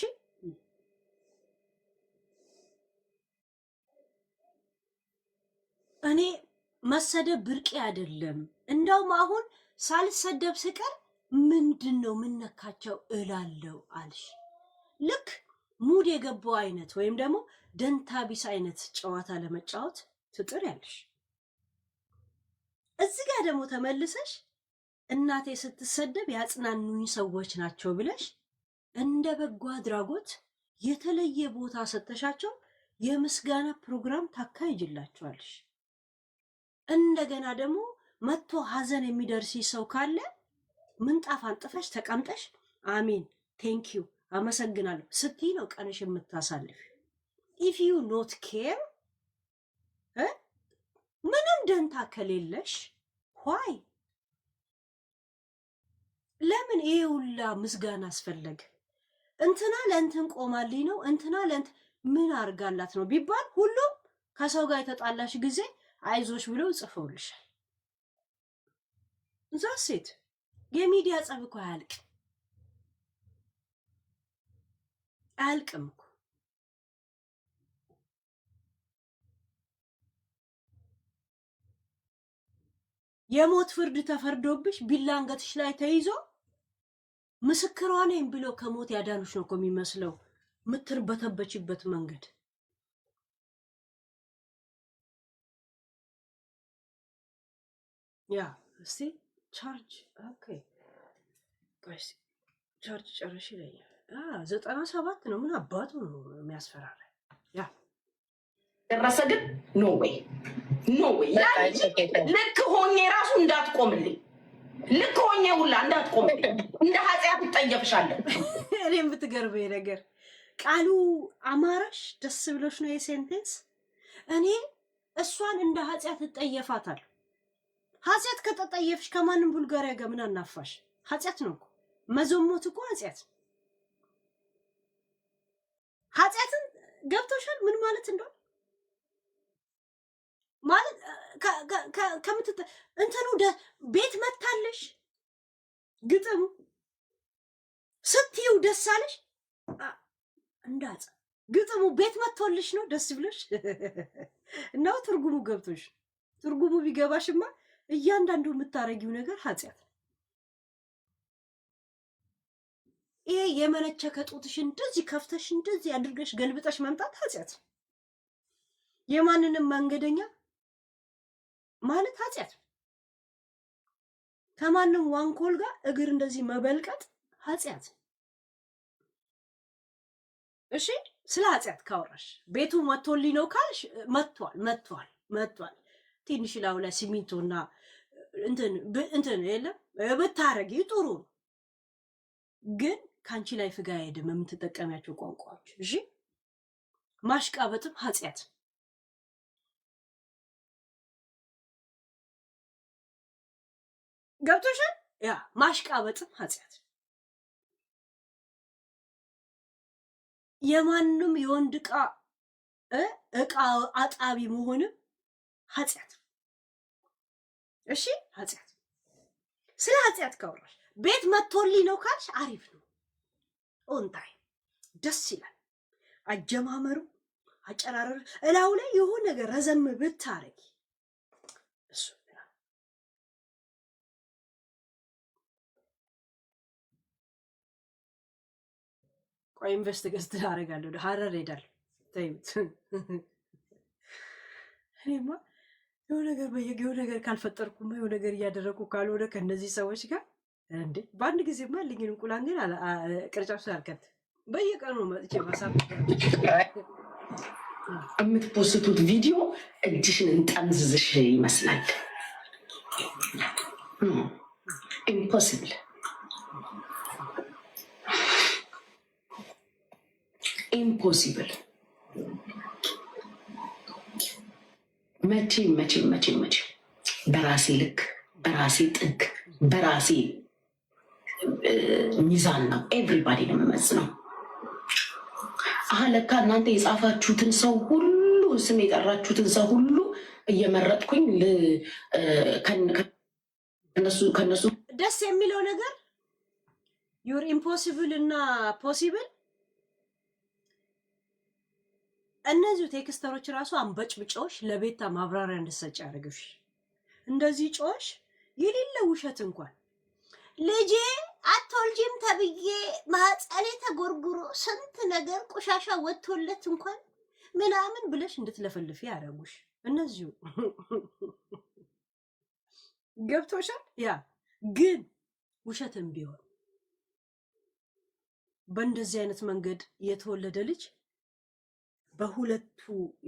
እኔ መሰደብ ብርቄ አይደለም። እንዳውም አሁን ሳልሰደብ ስቀር ምንድነው ምነካቸው እላለው አልሽ። ልክ ሙድ የገባው አይነት ወይም ደግሞ ደንታቢስ አይነት ጨዋታ ለመጫወት ትጥር ያለሽ። እዚህ ጋር ደግሞ ተመልሰሽ እናቴ ስትሰደብ ያጽናኑኝ ሰዎች ናቸው ብለሽ እንደ በጎ አድራጎት የተለየ ቦታ ሰተሻቸው የምስጋና ፕሮግራም ታካሂጅላቸዋለሽ። እንደገና ደግሞ መጥቶ ሀዘን የሚደርስ ሰው ካለ ምንጣፍ አንጥፈሽ ተቀምጠሽ አሜን ቴንኪዩ አመሰግናለሁ ስትይ ነው ቀንሽ የምታሳልፍ። ኢፍ ዩ ኖት ኬር ምንም ደንታ ከሌለሽ ዋይ ለምን ይሄ ሁላ ምስጋና አስፈለገ? እንትና ለእንትን ቆማልኝ ነው እንትና ለእንት ምን አርጋላት ነው ቢባል ሁሉም ከሰው ጋር የተጣላሽ ጊዜ አይዞሽ ብለው ጽፈውልሻል። እዛ ሴት የሚዲያ ጸብ እኮ አያልቅም እኮ። የሞት ፍርድ ተፈርዶብሽ ቢላ አንገትሽ ላይ ተይዞ ምስክሯ ነኝ ብሎ ከሞት ያዳኑሽ ነው እኮ የሚመስለው ምትርበተበችበት መንገድ። ያ እስቲ ቻርጅ ኦኬ ቆይ ቻርጅ ጨርሽ ይለኛል። 97 ነው። ምን አባቱ ነው የሚያስፈራራ? ያ ደረሰ ግን ኖ ወይ ልክ ሆኜ ራሱ እንዳትቆምልኝ፣ ልክ ሆኜ ሁላ እንዳትቆምልኝ፣ እንደ ኃጢአት ትጠየፍሻለሁ። እኔ የምትገርበኝ ነገር ቃሉ አማራሽ ደስ ብሎሽ ነው የሴንቴንስ። እኔ እሷን እንደ ኃጢአት እጠየፋታለሁ። ኃጢአት ከተጠየፍሽ ከማንም ቡልጋሪያ ጋር ምን አናፋሽ? ኃጢአት ነው እኮ መዘሞት እኮ ኃጢአት። ኃጢአትን ገብቶሻል ምን ማለት እንደሆነ? ማለት ከምትተ እንትኑ ቤት መታለሽ ግጥሙ ስትዩ ደስ አለሽ እንዳጽ ግጥሙ ቤት መጥቶልሽ ነው ደስ ብሎሽ ነው ትርጉሙ ገብቶሽ። ትርጉሙ ቢገባሽማ እያንዳንዱ የምታረጊው ነገር ኃጢአት ይሄ የመነቸከ ጡትሽ እንደዚህ ከፍተሽ እንደዚህ አድርገሽ ገልብጠሽ መምጣት ኃጢአት። የማንንም መንገደኛ ማለት ኃጢአት። ከማንም ዋንኮል ጋር እግር እንደዚህ መበልቀጥ ኃጢአት። እሺ ስለ ኃጢአት ካወራሽ ቤቱ መጥቶልኝ ነው ካልሽ መጥቷል። ትንሽ ላው ላይ ሲሚንቶና እንትን የለም ብታረጊ ጥሩ ነው፣ ግን ከአንቺ ላይ ፍጋ አይሄድም የምትጠቀሚያቸው ቋንቋዎች። እሺ ማሽቃበጥም ኃጢአት። ገብቶሻል? ያ ማሽቃበጥም ኃጢአት። የማንም የወንድ እቃ አጣቢ መሆንም ኃጢአት። እሺ ኃጢአት። ስለ ኃጢአት ካወራሽ ቤት መጥቶልኝ ነው ካልሽ አሪፍ ነው። ኦንታይ ደስ ይላል። አጀማመሩ አጨራረሩ እላው ላይ የሆነ ነገር ረዘም ብታረጊ እሱ ቆይ ኢንቨስት ገዝት አደርጋለሁ። ሀረር ሄዳለሁ። ተይት። እኔማ የሆነ ነገር የሆነ ነገር ካልፈጠርኩማ የሆነ ነገር እያደረግኩ ካልሆነ ከእነዚህ ሰዎች ጋር እንዴ በአንድ ጊዜማ ያለኝን እንቁላል ግን ቅርጫቱ አልከት በየቀኑ መጥቼ ማሳብ የምትፖስቱት ቪዲዮ እጅሽን እንጠምዝዝሽ ይመስላል። ኢምፖሲብል ኢምፖሲብል። መቼም በራሴ ልክ በራሴ ጥግ በራሴ ሚዛን ነው ኤቭሪባዲ ነው የምመዝነው። ለካ እናንተ የጻፋችሁትን ሰው ሁሉ ስም የጠራችሁትን ሰው ሁሉ እየመረጥኩኝ ከነሱ ደስ የሚለው ነገር ዩር ኢምፖሲብል እና ፖሲብል እነዚሁ ቴክስተሮች ራሱ አንበጭብጫዎች ለቤታ ማብራሪያ እንድትሰጭ ያደርግሽ። እንደዚህ ጮሽ የሌለ ውሸት እንኳን ልጄ አትወልጂም ተብዬ ማህፀኔ ተጎርጉሮ ስንት ነገር ቆሻሻ ወጥቶለት እንኳን ምናምን ብለሽ እንድትለፈልፊ ያደረጉሽ እነዚሁ። ገብቶሻል? ያ ግን ውሸትም ቢሆን በእንደዚህ አይነት መንገድ የተወለደ ልጅ በሁለቱ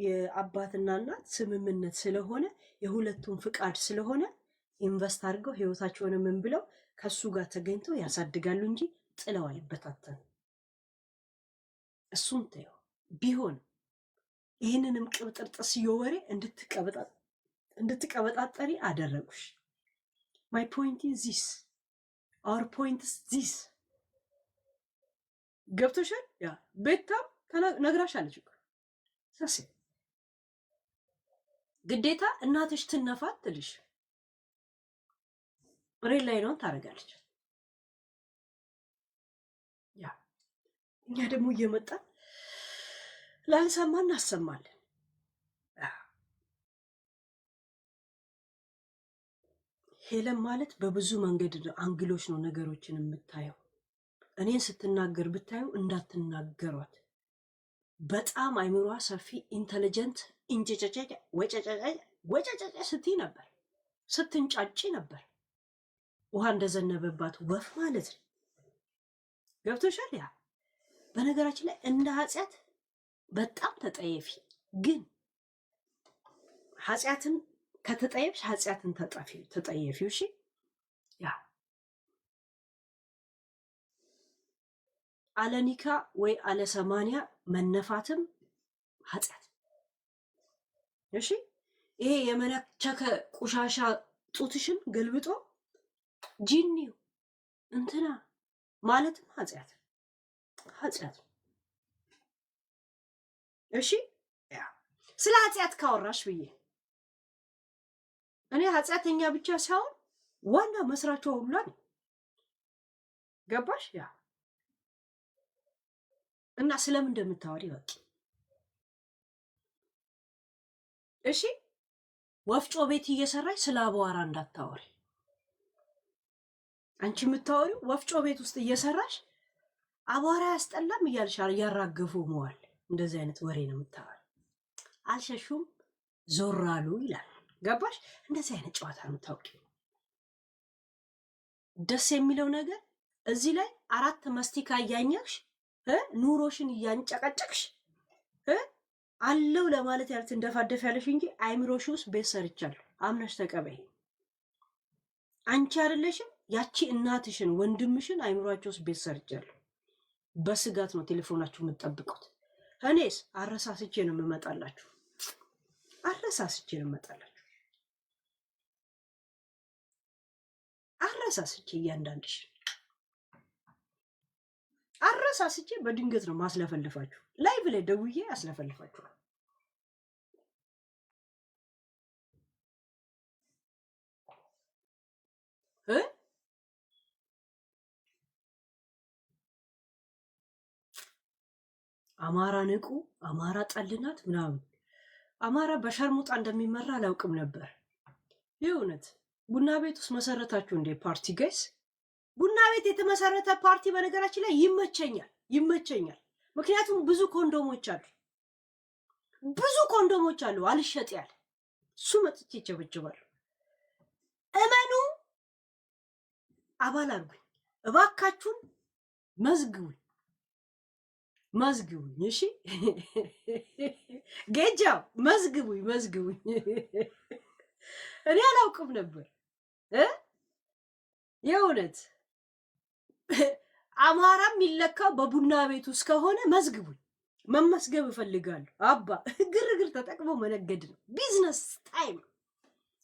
የአባትና እናት ስምምነት ስለሆነ የሁለቱም ፍቃድ ስለሆነ ኢንቨስት አድርገው ህይወታቸውን ምን ብለው ከሱ ጋር ተገኝተው ያሳድጋሉ እንጂ ጥለው አይበታተኑ። እሱም ተይው ቢሆን ይህንንም ቅብጥርጥስ ወሬ እንድትቀበጣጠሪ አደረጉሽ። ማይ ፖይንት ኢዝ ዚስ አወር ፖይንት ኢዝ ዚስ። ገብቶሻል? ያ ቤታም ነግራሻለች እኮ ሰሴ ግዴታ እናትሽ ትነፋት ትልሽ ሬል ላይ ነው ታደርጋለች። ያ እኛ ደግሞ እየመጣን ላንሰማ እናሰማለን። ሄለን ማለት በብዙ መንገድ አንግሎች ነው ነገሮችን የምታየው። እኔን ስትናገር ብታዩ እንዳትናገሯት። በጣም አይምሯ ሰፊ ኢንተሊጀንት እንጨጨጨ ወጨጨጨ ስትይ ነበር፣ ስትንጫጭ ነበር። ውሃ እንደዘነበባት ወፍ ማለት ነው። ገብቶሻል? ያ በነገራችን ላይ እንደ ኃጢአት በጣም ተጠየፊ። ግን ኃጢአትን ከተጠየፍሽ ኃጢአትን ተጠየፊው። እሺ ያ አለኒካ ወይ አለ ሰማንያ መነፋትም ኃጢአት። እሺ ይሄ የመነቸከ ቆሻሻ ጡትሽን ገልብጦ ጂኒው እንትና ማለትም ኃጢአት። እሺ ያ ስለ ኃጢአት ካወራሽ ብዬ እኔ ኃጢአተኛ ብቻ ሳይሆን ዋና መስራቿ ሁላ ነው። ገባሽ? ያ እና ስለምን እንደምታወሪ በቂ። እሺ ወፍጮ ቤት እየሰራች ስለ አቧራ እንዳታወሪ። አንቺ የምታወሪው ወፍጮ ቤት ውስጥ እየሰራሽ አቧራ ያስጠላም እያልሻል እያራገፉ መዋል። እንደዚህ አይነት ወሬ ነው የምታወል። አልሸሹም ዞር አሉ ይላል። ገባሽ? እንደዚህ አይነት ጨዋታ ነው የምታውቂው። ደስ የሚለው ነገር እዚህ ላይ 4 መስቲካ እያኘክሽ ኑሮሽን እያንጨቀጨቅሽ አለው ለማለት ያልት እንደፋደፍ ያለሽ እንጂ አይምሮሽ ውስጥ ቤት ሰርቻለሁ አምነሽ ተቀበይ። አንቺ አይደለሽም ያቺ እናትሽን ወንድምሽን አይምሮአቸው ውስጥ ቤት ሰርቻለሁ። በስጋት ነው ቴሌፎናችሁ የምትጠብቁት። እኔስ አረሳስቼ ነው የምመጣላችሁ። አረሳስቼ ነው የምመጣላችሁ። አረሳስቼ እያንዳንድሽ አረሳስቼ በድንገት ነው ማስለፈልፋችሁ። ላይቭ ላይ ደውዬ አስለፈልፋችኋል። አማራ ንቁ፣ አማራ ጠልናት ምናምን። አማራ በሸርሙጣ እንደሚመራ አላውቅም ነበር። የእውነት ቡና ቤት ውስጥ መሰረታችሁ እንዴ ፓርቲ ጋይስ? ቡና ቤት የተመሰረተ ፓርቲ በነገራችን ላይ ይመቸኛል። ምክንያቱም ብዙ ኮንዶሞች አሉ፣ አልሸጥ ያለ እሱ መጥቼ ይቸበችባሉ። እመኑ፣ አባል አድርጉኝ እባካችሁን፣ መዝግቡኝ። እሺ ጌጃው መዝግቡኝ። እኔ አላውቅም ነበር የእውነት። አማራ የሚለካው በቡና ቤት ውስጥ ከሆነ መዝግቡኝ፣ መመስገብ እፈልጋለሁ። አባ ግርግር ተጠቅሞ መነገድ ነው፣ ቢዝነስ ታይም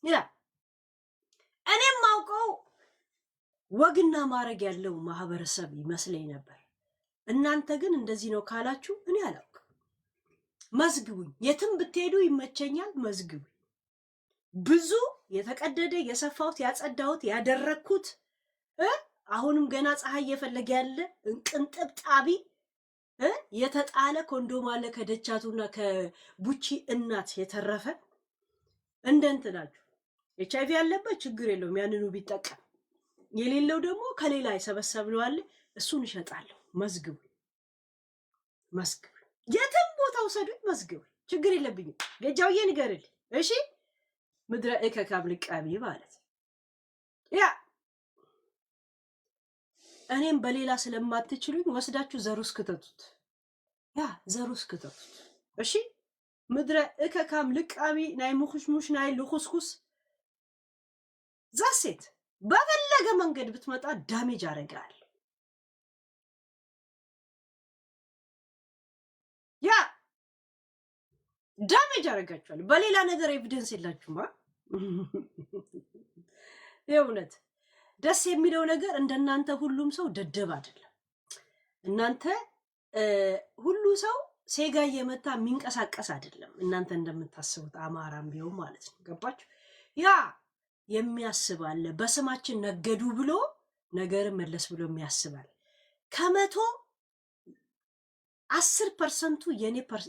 ያ። እኔም አውቀው ወግና ማድረግ ያለው ማህበረሰብ ይመስለኝ ነበር። እናንተ ግን እንደዚህ ነው ካላችሁ እኔ አላውቅም። መዝግቡኝ፣ የትም ብትሄዱ ይመቸኛል። መዝግቡኝ። ብዙ የተቀደደ የሰፋሁት ያጸዳሁት ያደረግኩት አሁንም ገና ፀሐይ እየፈለገ ያለ ቅንጥብጣቢ የተጣለ ኮንዶም አለ ከደቻቱና ከቡቺ እናት የተረፈ እንደንትናችሁ። ኤች አይቪ ያለበት ችግር የለውም፣ ያንኑ ቢጠቀም። የሌለው ደግሞ ከሌላ የሰበሰብነው አለ፣ እሱን እሸጣለሁ። መዝግቡ፣ የትም ቦታ ውሰዱኝ፣ መዝግቡ፣ ችግር የለብኝም። ገጃውዬ ንገርልኝ እሺ። ምድረ እከካብ ልቃቢ ማለት ያ እኔም በሌላ ስለማትችሉኝ ወስዳችሁ ዘሩስ ክተቱት። እሺ። ምድረ እከካም ልቃቢ ናይ ሙኽሽሙሽ ናይ ልኹስኩስ ዛሴት በፈለገ መንገድ ብትመጣ ዳሜጅ አረጋል። ያ ዳሜጅ አረጋችኋል። በሌላ ነገር ኤቪደንስ የላችሁማ። የእውነት ደስ የሚለው ነገር እንደናንተ ሁሉም ሰው ደደብ አይደለም። እናንተ ሁሉ ሰው ሴጋ እየመታ የሚንቀሳቀስ አይደለም። እናንተ እንደምታስቡት አማራም ቢሆን ማለት ነው። ገባችሁ? ያ የሚያስባለ በስማችን ነገዱ ብሎ ነገርን መለስ ብሎ የሚያስባል። 10%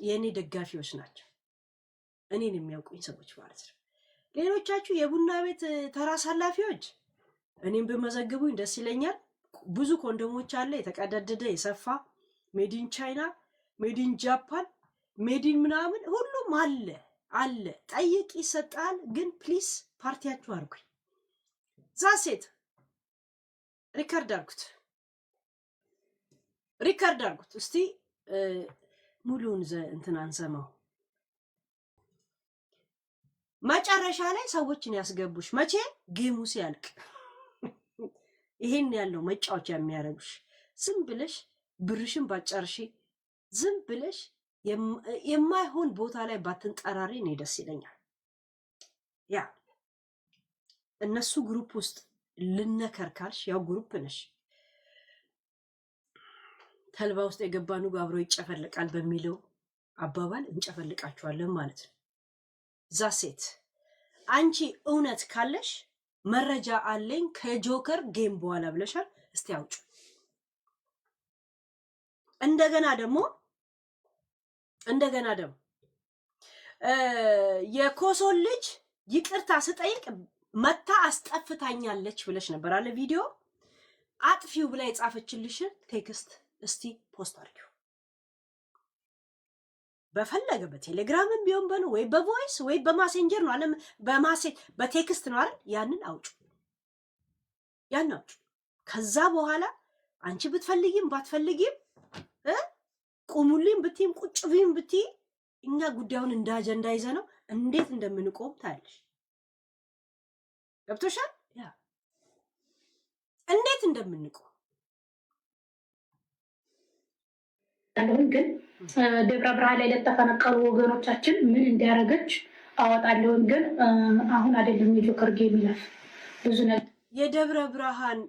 የኔ ደጋፊዎች ናቸው፣ እኔን የሚያውቁኝ ሰዎች ማለት ነው። ሌሎቻችሁ የቡና ቤት ተራ ሳላፊዎች እኔም በመዘግቡኝ ደስ ይለኛል። ብዙ ኮንዶሞች አለ፣ የተቀዳደደ የሰፋ ሜዲን ቻይና፣ ሜዲን ጃፓን፣ ሜዲን ምናምን ሁሉም አለ። ጠይቅ ይሰጣል። ግን ፕሊስ ፓርቲያችሁ አድርጉኝ። ዛሴት ሪከርድ አድርጉት እስቲ ሙሉውን እንትን አንሰማው። መጨረሻ ላይ ሰዎችን ያስገቡሽ መቼ ጌሙ ሲያልቅ ይሄን ያለው መጫወቻ የሚያረጉሽ ዝም ብለሽ ብርሽን ባጨርሺ ዝም ብለሽ የማይሆን ቦታ ላይ ባትንጠራሪ እኔ ደስ ይለኛል። ያ እነሱ ግሩፕ ውስጥ ልነከርካልሽ ያው ግሩፕ ነሽ። ተልባ ውስጥ የገባ ኑግ አብሮ ይጨፈልቃል በሚለው አባባል እንጨፈልቃችኋለን ማለት ነው። ዛሴት አንቺ እውነት ካለሽ መረጃ አለኝ ከጆከር ጌም በኋላ ብለሻል። እስቲ አውጭ። እንደገና ደግሞ የኮሶን ልጅ ይቅርታ ስጠይቅ መታ አስጠፍታኛለች ብለሽ ነበር አለ ቪዲዮ። አጥፊው ብላ የጻፈችልሽን ቴክስት እስቲ ፖስት አድርጊው። በፈለገ በቴሌግራምም ቢሆን በለው ወይ በቮይስ ወይ በማሴንጀር ነው አለም በቴክስት ነው አይደል? ያንን አውጭ። ከዛ በኋላ አንቺ ብትፈልጊም ባትፈልጊም ቁሙልኝ ብትይም ቁጭ ብይም ብትይ እኛ ጉዳዩን እንደ አጀንዳ ይዘ ነው እንዴት እንደምንቆም ታያለሽ። ገብቶሻል? ያ እንዴት እንደምንቆም አሁን ግን ደብረ ብርሃን ላይ ለተፈናቀሉ ወገኖቻችን ምን እንዲያደርገች አወጣለሁን። ግን አሁን አይደለም የጆከር ጌም ይላል ብዙ ነገር የደብረ ብርሃን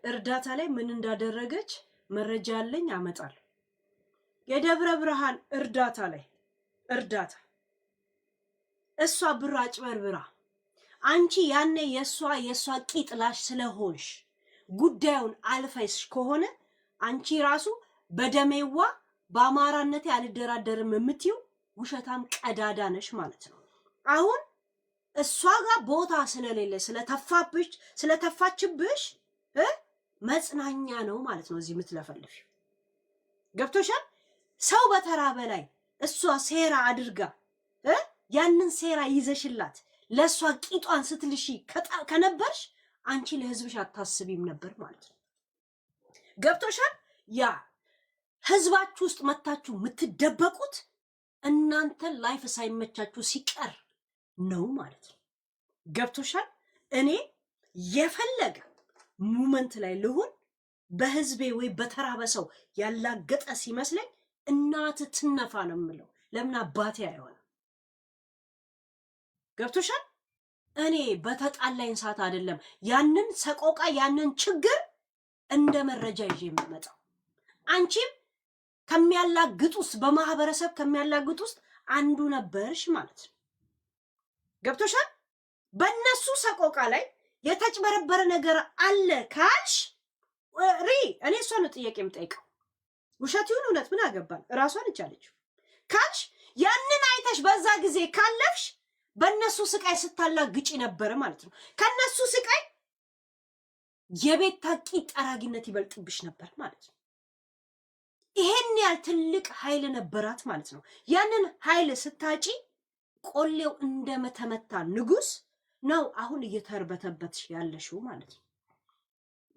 እርዳታ ላይ ምን እንዳደረገች መረጃ አለኝ አመጣል። የደብረ ብርሃን እርዳታ ላይ እሷ ብር አጭበርብራ አንቺ ያኔ የእሷ ቂጥላሽ ስለሆንሽ ጉዳዩን አልፈሽ ከሆነ አንቺ ራሱ በደሜዋ በአማራነቴ አልደራደርም የምትይው ውሸታም ቀዳዳ ነሽ ማለት ነው። አሁን እሷ ጋር ቦታ ስለሌለ ስለተፋችብሽ መጽናኛ ነው ማለት ነው እዚህ የምትለፈልፊው። ገብቶሻል? ሰው በተራበ ላይ እሷ ሴራ አድርጋ ያንን ሴራ ይዘሽላት ለእሷ ቂጧን ስትልሺ ከነበርሽ አንቺ ለህዝብሽ አታስቢም ነበር ማለት ነው። ገብቶሻል? ያ ህዝባችሁ ውስጥ መታችሁ የምትደበቁት እናንተ ላይፍ ሳይመቻችሁ ሲቀር ነው ማለት ነው። ገብቶሻል? እኔ የፈለገ ሙመንት ላይ ልሁን በህዝቤ ወይ በተራበ ሰው ያላገጠ ሲመስለኝ እናት ትነፋ ነው የምለው። ለምን አባቴ አይሆንም? ገብቶሻል? እኔ በተጣላኝ ሰዓት አይደለም ያንን ሰቆቃ ያንን ችግር እንደ መረጃ ይዤ የምመጣው። አንቺም ከሚያላግጥ ውስጥ በማህበረሰብ ከሚያላግጥ ውስጥ አንዱ ነበርሽ ማለት ነው። ገብቶሻል? በእነሱ ሰቆቃ ላይ የተጭበረበረ ነገር አለ ካልሽ እኔ እሷ ነው ጥያቄ የምጠይቀው። ውሸት ይሁን እውነት ምን አገባን? እራሷን እቻለችው ካልሽ ያንን አይተሽ በዛ ጊዜ ካለፍሽ በእነሱ ስቃይ ስታላግጪ ነበረ ማለት ነው። ከነሱ ስቃይ የቤት ታቂ ጠራጊነት ይበልጥብሽ ነበር ማለት ነው። ይሄን ያህል ትልቅ ኃይል ነበራት ማለት ነው። ያንን ኃይል ስታጪ ቆሌው እንደመተመታ ንጉስ ነው አሁን እየተርበተበትሽ ያለሽው ማለት ነው።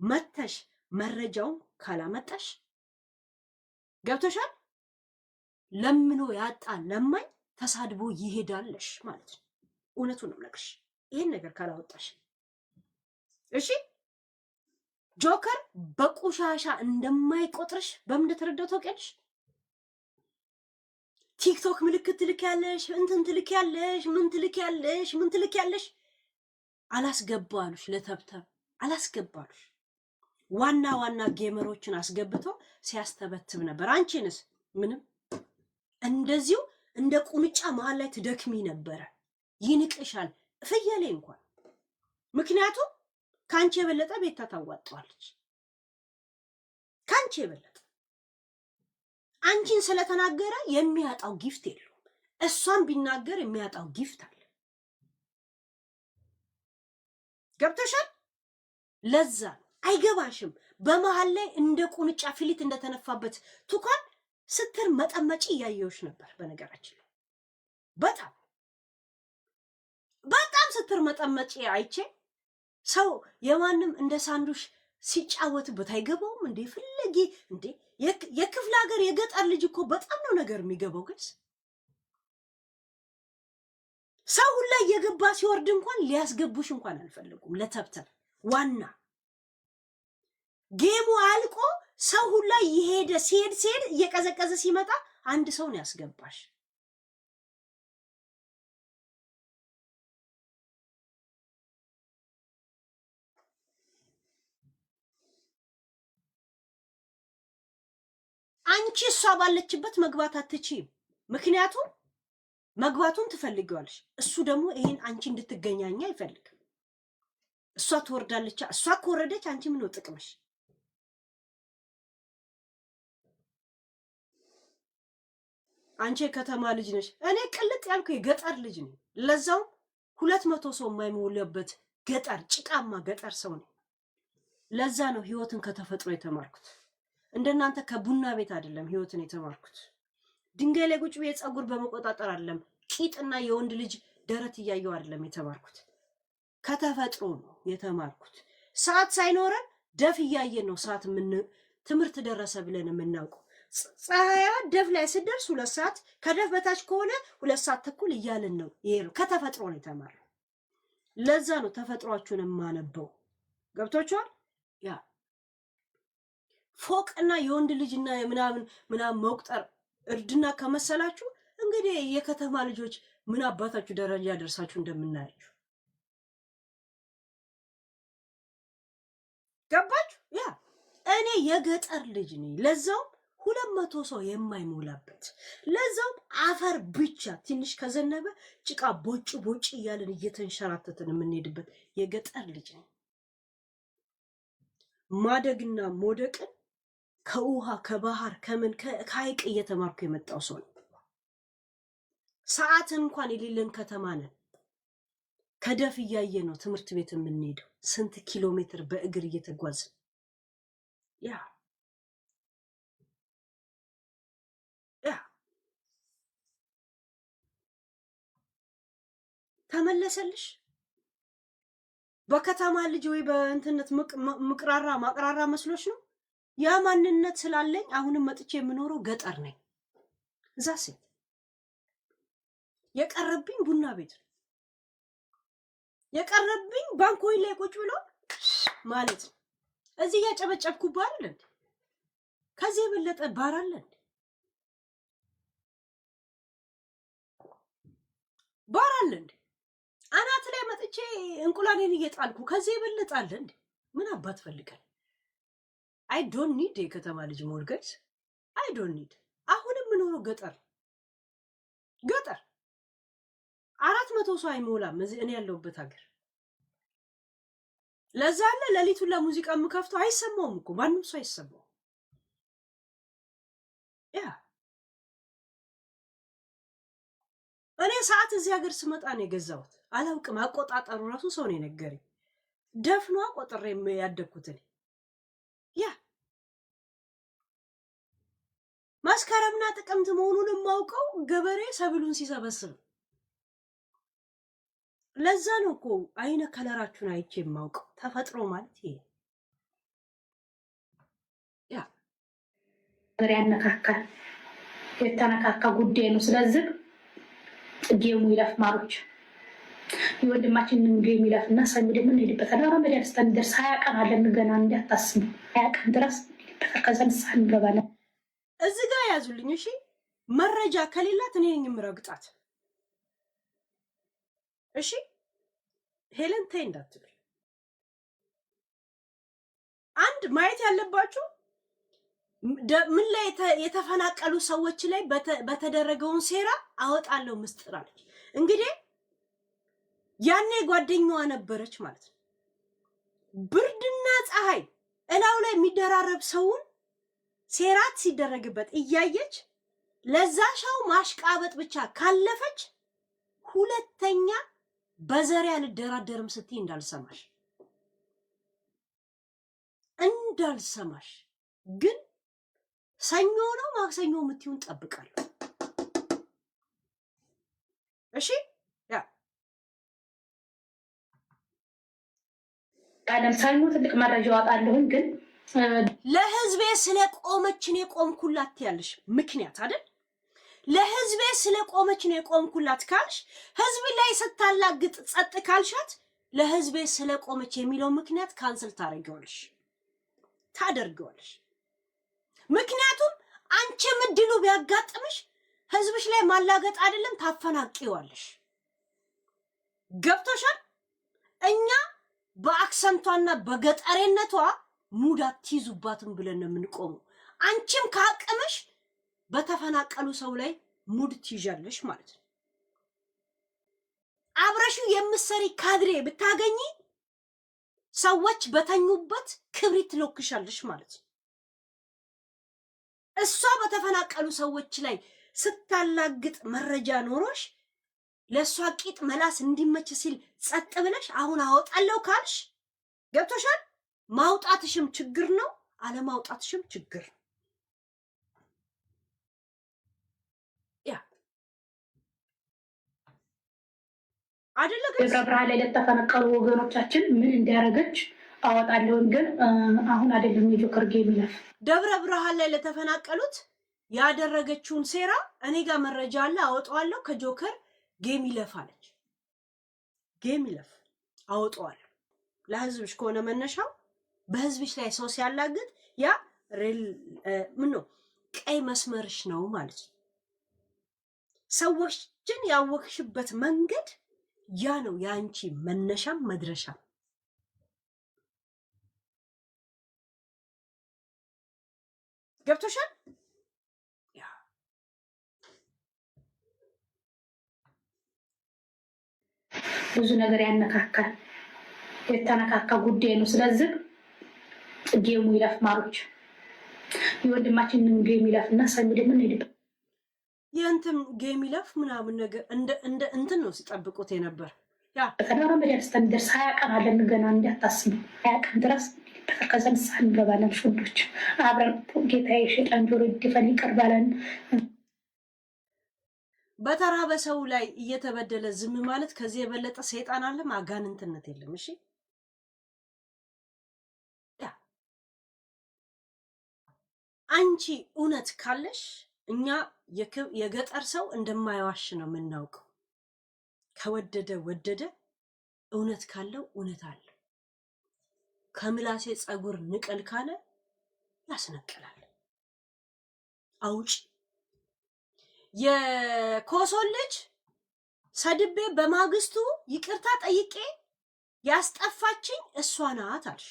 መተሽ መረጃውን ካላመጣሽ ገብቶሻል? ለምኖ ያጣ ለማኝ ተሳድቦ ይሄዳለሽ ማለት ነው። እውነቱን ነው የምነግርሽ ይሄን ነገር ካላወጣሽ። እሺ ጆከር በቁሻሻ እንደማይቆጥርሽ በምን እንደተረዳው ታውቂያለሽ? ቲክቶክ ምልክት ትልኪያለሽ፣ እንትን ትልኪያለሽ፣ ምን ትልኪያለሽ አላስገባሉሽ፣ ለተብተብ አላስገባሉሽ። ዋና ጌመሮችን አስገብቶ ሲያስተበትብ ነበር። አንቺንስ ምንም እንደዚሁ እንደ ቁንጫ መሀል ላይ ትደክሚ ነበረ። ይንቅሻል ፍየሌ እንኳን። ምክንያቱም ካንቺ የበለጠ ቤታ ታዋጣዋለች። ካንቺ የበለጠ አንቺን ስለተናገረ የሚያጣው ጊፍት የለውም። እሷን ቢናገር የሚያጣው ጊፍት አለ። ገብቶሻል? ለዛ አይገባሽም። በመሃል ላይ እንደ ቁንጫ ፊሊት እንደተነፋበት ቱካን ስትር መጠመጪ እያየሁሽ ነበር። በነገራችን ላይ በጣም ስትር መጠመጪ አይቼ ሰው የማንም እንደ ሳንዱሽ ሲጫወትበት አይገባውም እንዴ? ፍለጊ እንዴ? የክፍለ ሀገር የገጠር ልጅ እኮ በጣም ነው ነገር የሚገባው። ግን ሰው ሁላ እየገባ ሲወርድ እንኳን ሊያስገቡሽ እንኳን አልፈለጉም። ለተብተብ ዋና ጌሙ አልቆ ሰው ሁላ እየሄደ ሲሄድ እየቀዘቀዘ ሲመጣ አንድ ሰው ነው ያስገባሽ። አንቺ እሷ ባለችበት መግባት አትችይም። ምክንያቱም መግባቱን ትፈልጊዋለሽ፣ እሱ ደግሞ ይሄን አንቺ እንድትገኛኛ አይፈልግም። እሷ ትወርዳለች። እሷ ከወረደች አንቺ ምን ነው ጥቅምሽ? አንቺ የከተማ ልጅ ነሽ፣ እኔ ቅልጥ ያልኩ የገጠር ልጅ ነኝ። ለዛው 200 ሰው የማይሞላበት ገጠር ጭቃማ ገጠር ሰው ነኝ። ለዛ ነው ህይወትን ከተፈጥሮ የተማርኩት። እንደናንተ ከቡና ቤት አይደለም ህይወትን የተማርኩት። ድንጋይ ላይ ቁጭ ብዬ ፀጉር በመቆጣጠር አይደለም፣ ቂጥና የወንድ ልጅ ደረት እያየው አይደለም የተማርኩት። ከተፈጥሮ ነው የተማርኩት። ሰዓት ሳይኖረን ደፍ እያየን ነው ሰዓት ትምህርት ደረሰ ብለን የምናውቀው። ፀሐያ ደፍ ላይ ስደርስ 2 ሰዓት፣ ከደፍ በታች ከሆነ 2 ሰዓት ተኩል እያልን ነው። ይሄ ነው ከተፈጥሮ ነው የተማርነው። ለዛ ነው ተፈጥሯችሁን የማነበው። ገብቶችኋል? ያ ፎቅና የወንድ ልጅና ምናምን መቁጠር እርድና ከመሰላችሁ እንግዲህ የከተማ ልጆች ምን አባታችሁ ደረጃ ደርሳችሁ እንደምናያችሁ ገባችሁ? ያ እኔ የገጠር ልጅ ነኝ። ለዛው 200 ሰው የማይሞላበት፣ ለዛው አፈር ብቻ ትንሽ ከዘነበ ጭቃ ቦጭ እያልን እየተንሸራተትን የምንሄድበት የገጠር ልጅ ነኝ። ማደግና መውደቅን ከውሃ ከባህር ከምን ከሐይቅ እየተማርኩ የመጣው ሰው ነው። ሰዓትን እንኳን የሌለን ከተማ ነን። ከደፍ እያየ ነው ትምህርት ቤት የምንሄደው። ስንት ኪሎ ሜትር በእግር እየተጓዝን ያ ተመለሰልሽ? በከተማ ልጅ ወይ በእንትነት ማቅራራ መስሎሽ ነው? ያ ማንነት ስላለኝ አሁንም መጥቼ የምኖረው ገጠር ነኝ። እዛ ሴት የቀረብኝ ቡና ቤት ነው የቀረብኝ፣ ባንኮይ ላይ ቁጭ ብሎ ማለት ነው። እዚህ ያጨበጨብኩ አይደል እንዴ? ከዚህ የበለጠ ባር አለ እንዴ? ባር አለ እንዴ? አናት ላይ መጥቼ እንቁላሌን እየጣልኩ ከዚህ የበለጠ አለ እንዴ? ምን አባት ፈልጋል? አይ ዶንት ኒድ የከተማ ልጅ ሞርገዝ። አይ ዶንት ኒድ። አሁንም የምኖረው ገጠር 400 ሰው አይሞላም እኔ ያለሁበት ሀገር። ለዛ አለ ሌሊቱን ለሙዚቃ የምከፍተው አይሰማውም እኮ ማንም ሰው አይሰማው። ያ እኔ ሰዓት እዚህ ሀገር ስመጣ ነው የገዛሁት። አላውቅም፣ አቆጣጠሩ ራሱ ሰው ነው የነገረኝ። ደፍኗ ቆጥሬ ያደግኩት እኔ። ያ መስከረምና ጥቅምት መሆኑን የማውቀው ገበሬ ሰብሉን ሲሰበስብ። ለዛ ነው እኮ አይነ ከለራችሁን አይቼ የማውቀው። ተፈጥሮ ማለት ይሄ ያ ያነካካል፣ የተነካካ ጉዳይ ነው። ስለዚህ ጌሙ ይለፍ ማሮች፣ የወንድማችንን ጌም ይለፍ እና ሰሚ ደግሞ እንሄድበታል። ረመዳን እስከሚደርስ 20 ቀን አለን ገና፣ እንዲያታስቡ 20 ቀን ድረስ እንሄድበታል። ከዛ ንስሐ እንገባለን። እዚህ ጋር ያዙልኝ እሺ። መረጃ ከሌላት እኔ ነኝ የምረግጣት። እሺ ሄለን ተይ እንዳትበል። አንድ ማየት ያለባችሁ ምን ላይ የተፈናቀሉ ሰዎች ላይ በተደረገውን ሴራ አወጣለሁ ምስጥር አለች። እንግዲህ ያኔ ጓደኛዋ ነበረች ማለት ነው። ብርድና ፀሐይ እላው ላይ የሚደራረብ ሰውን ሴራት ሲደረግበት እያየች ለዛ ሻው ማሽቃበጥ ብቻ ካለፈች ሁለተኛ በዘሪያ ልደራደርም ስትይ እንዳልሰማሽ ግን ሰኞ ነው ማክሰኞ የምትይውን ጠብቃለሁ። እሺ ያ ለምሳሌ ትልቅ መረጃ አወጣለሁኝ ግን ለህዝቤ ስለቆመች ነው የቆምኩላት ያለሽ ምክንያት አይደል? ለህዝቤ ስለቆመች ነው የቆምኩላት ካልሽ ህዝብ ላይ ስታላግጥ ጸጥ ካልሻት ለህዝቤ ስለቆመች የሚለው ምክንያት ካንስል ታደርገዋለሽ። ምክንያቱም አንቺ ምድሉ ቢያጋጥምሽ ህዝብሽ ላይ ማላገጥ አይደለም ታፈናቂዋለሽ። ገብቶሻል? እኛ በአክሰንቷና በገጠሬነቷ ሙድ አትይዙባትም ብለን ነው የምንቆመው። አንቺም ከአቅምሽ በተፈናቀሉ ሰው ላይ ሙድ ትይዣለሽ ማለት ነው። አብረሹ የምትሰሪ ካድሬ ብታገኚ ሰዎች በተኙበት ክብሪት ትለኩሻለሽ ማለት ነው። እሷ በተፈናቀሉ ሰዎች ላይ ስታላግጥ መረጃ ኖሮሽ ለእሷ ቂጥ መላስ እንዲመች ሲል ጸጥ ብለሽ አሁን አወጣለሁ ካልሽ ገብቶሻል? ማውጣትሽም ችግር ነው፣ አለማውጣትሽም ችግር ነው። አይደለ? ደብረ ብርሃን ላይ ለተፈናቀሉ ወገኖቻችን ምን እንዲያደርገች አወጣለሁ። ግን አሁን አይደለም የጆከር ጌም ይለፍ። ደብረ ብርሃን ላይ ለተፈናቀሉት ያደረገችውን ሴራ እኔ ጋር መረጃ አለ፣ አወጣዋለሁ። ከጆከር ጌም ይለፍ አለች። ጌም ይለፍ አወጣዋለሁ። ለህዝብሽ ከሆነ መነሻው በህዝብሽ ላይ ሰው ሲያላግጥ ያ ምን ነው ቀይ መስመርሽ ነው ማለት ነው። ሰዎችን ያወቅሽበት መንገድ ያ ነው የአንቺ መነሻም መድረሻም። ገብቶሻል? ብዙ ነገር ያነካካል፣ የተነካካ ጉዳይ ነው። ስለዚህ ጌሙ ይለፍ ማሮች፣ የወንድማችንን ጌም ይለፍ እና ሰሚ ደግሞ እንሄድበት። የእንትን ጌም ይለፍ ምናምን ነገር እንደ እንትን ነው ሲጠብቁት የነበር። ያ ከተዳራ መድረስ ተንደርስ 20 ቀን አለን ገና እንዲያታስቡ 20 ቀን ድረስ ከዛ ንስሐ እንገባለን። ሹዶች አብረን ጌታዬ ሸጣን ጆሮ ይድፈን ይቅር ባለን። በተራበ ሰው ላይ እየተበደለ ዝም ማለት ከዚህ የበለጠ ሰይጣን አለ? ማጋንንትነት የለም። እሺ አንቺ እውነት ካለሽ እኛ የገጠር ሰው እንደማይዋሽ ነው የምናውቀው። ከወደደ ወደደ፣ እውነት ካለው እውነት አለ። ከምላሴ ጸጉር ንቀል ካለ ያስነቅላል። አውጪ የኮሶን ልጅ ሰድቤ በማግስቱ ይቅርታ ጠይቄ ያስጠፋችኝ እሷ ናት አልሽ።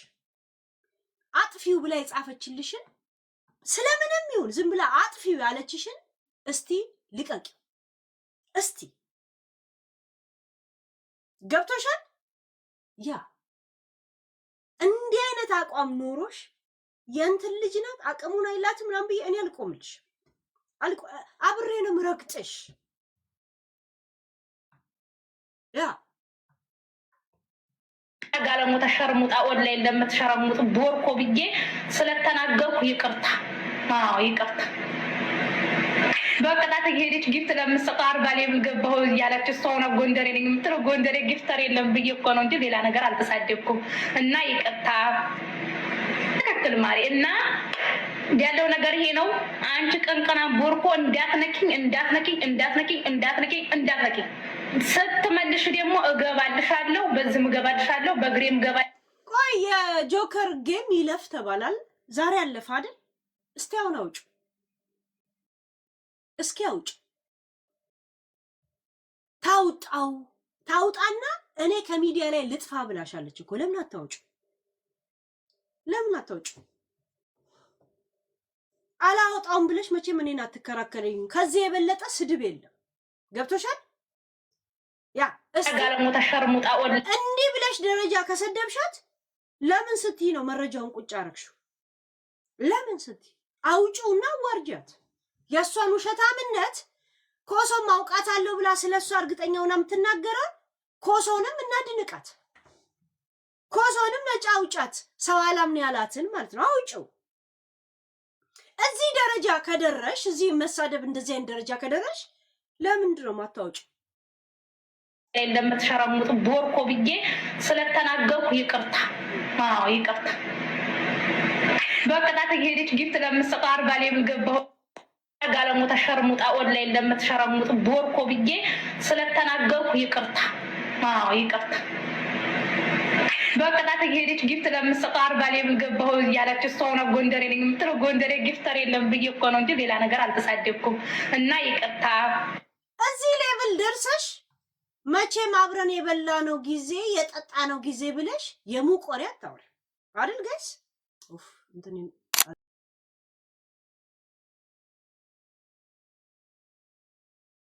አጥፊው ብላ የጻፈችልሽን ስለምንም ይሁን ዝም ብላ አጥፊው ያለችሽን እስቲ ልቀቂ። እስቲ ገብቶሻል? ያ እንዲህ አይነት አቋም ኖሮሽ የእንትን ልጅ ናት አቅሙን አይላትም ምናምን ብዬ እኔ አልቆምልሽ። አብሬ ነው ምረግጥሽ። ያ ጋለሞታ ሸርሙጣ ኦንላይን እንደምትሸረሙጥ ቦርኮ ብዬ ስለተናገርኩ ይቅርታ። አዎ ይቅርታ። በቅጣት ሄደች ጊፍት ለምትሰጠው 40 ሌብል ገባሁ እያለች እሷ ሆና ጎንደሬ ነኝ የምትለው ጎንደሬ ጊፍተር የለም ብዬ እኮ ነው እንጂ ሌላ ነገር አልተሳደብኩም። እና ይቅርታ ትክክል ማሪ። እና ያለው ነገር ይሄ ነው። አንቺ ቀንቀና ቦርኮ እንዳትነኪኝ ስትመልሽ ደግሞ እገባልሻለሁ፣ በዚህም እገባልሻለሁ፣ በግሬም እገባ። ቆይ የጆከር ጌም ይለፍ ተባላል። ዛሬ አለፈ አይደል? እስቲ አሁን አውጭ፣ እስኪ አውጭ። ታውጣና እኔ ከሚዲያ ላይ ልጥፋ ብላሻለች እኮ። ለምን አታውጭ? አላወጣውም ብለሽ መቼም እኔን አትከራከረኝ። ከዚህ የበለጠ ስድብ የለም። ገብቶሻል? ያ ጋለሞታ ሸርሙጣ እንዲህ ብለሽ ደረጃ ከሰደብሻት ለምን ስትይ ነው መረጃውን ቁጭ አረግሽው? ለምን ስትይ አውጪውና ዋርጃት። የእሷን ውሸታምነት ኮሶ ማውቃታለሁ ብላ ስለሷ እርግጠኛ ሆና የምትናገረው ኮሶንም እናድንቃት፣ ኮሶንም ነጫ አውጫት። ሰው አላምን ያላትን ማለት ነው። አውጪው። እዚህ ደረጃ ከደረሽ፣ እዚህ መሳደብ እንደዚህ አይነት ደረጃ ከደረሽ ለምንድን ነው ማታውጪው? እንደምትሸረሙጥ ቦርኮ ብዬ ስለተናገርኩ ይቅርታ። አዎ ይቅርታ። በቅጣት ሄደች ጊፍት ለምትሰጠው 40 ሌብል ገባሁ ጋለሞታ ሸርሙጣ ኦንላይን እንደምትሸረሙጥ ቦርኮ ብዬ ስለተናገርኩ ይቅርታ። አዎ ይቅርታ። በቅጣት ሄደች ጊፍት ለምትሰጠው 40 ሌብል ገባሁ እያለች እሷ ሆና ጎንደሬ ነኝ የምትለው ጎንደሬ ጊፍተር የለም ብዬ እኮ ነው እንጂ ሌላ ነገር አልተሳደብኩም። እና ይቅርታ። እዚህ ሌብል ደርሰሽ መቼም አብረን የበላ ነው ጊዜ የጠጣ ነው ጊዜ ብለሽ የሙቆሪያ አታውሪ አይደል ጋይስ? ኡፍ እንትን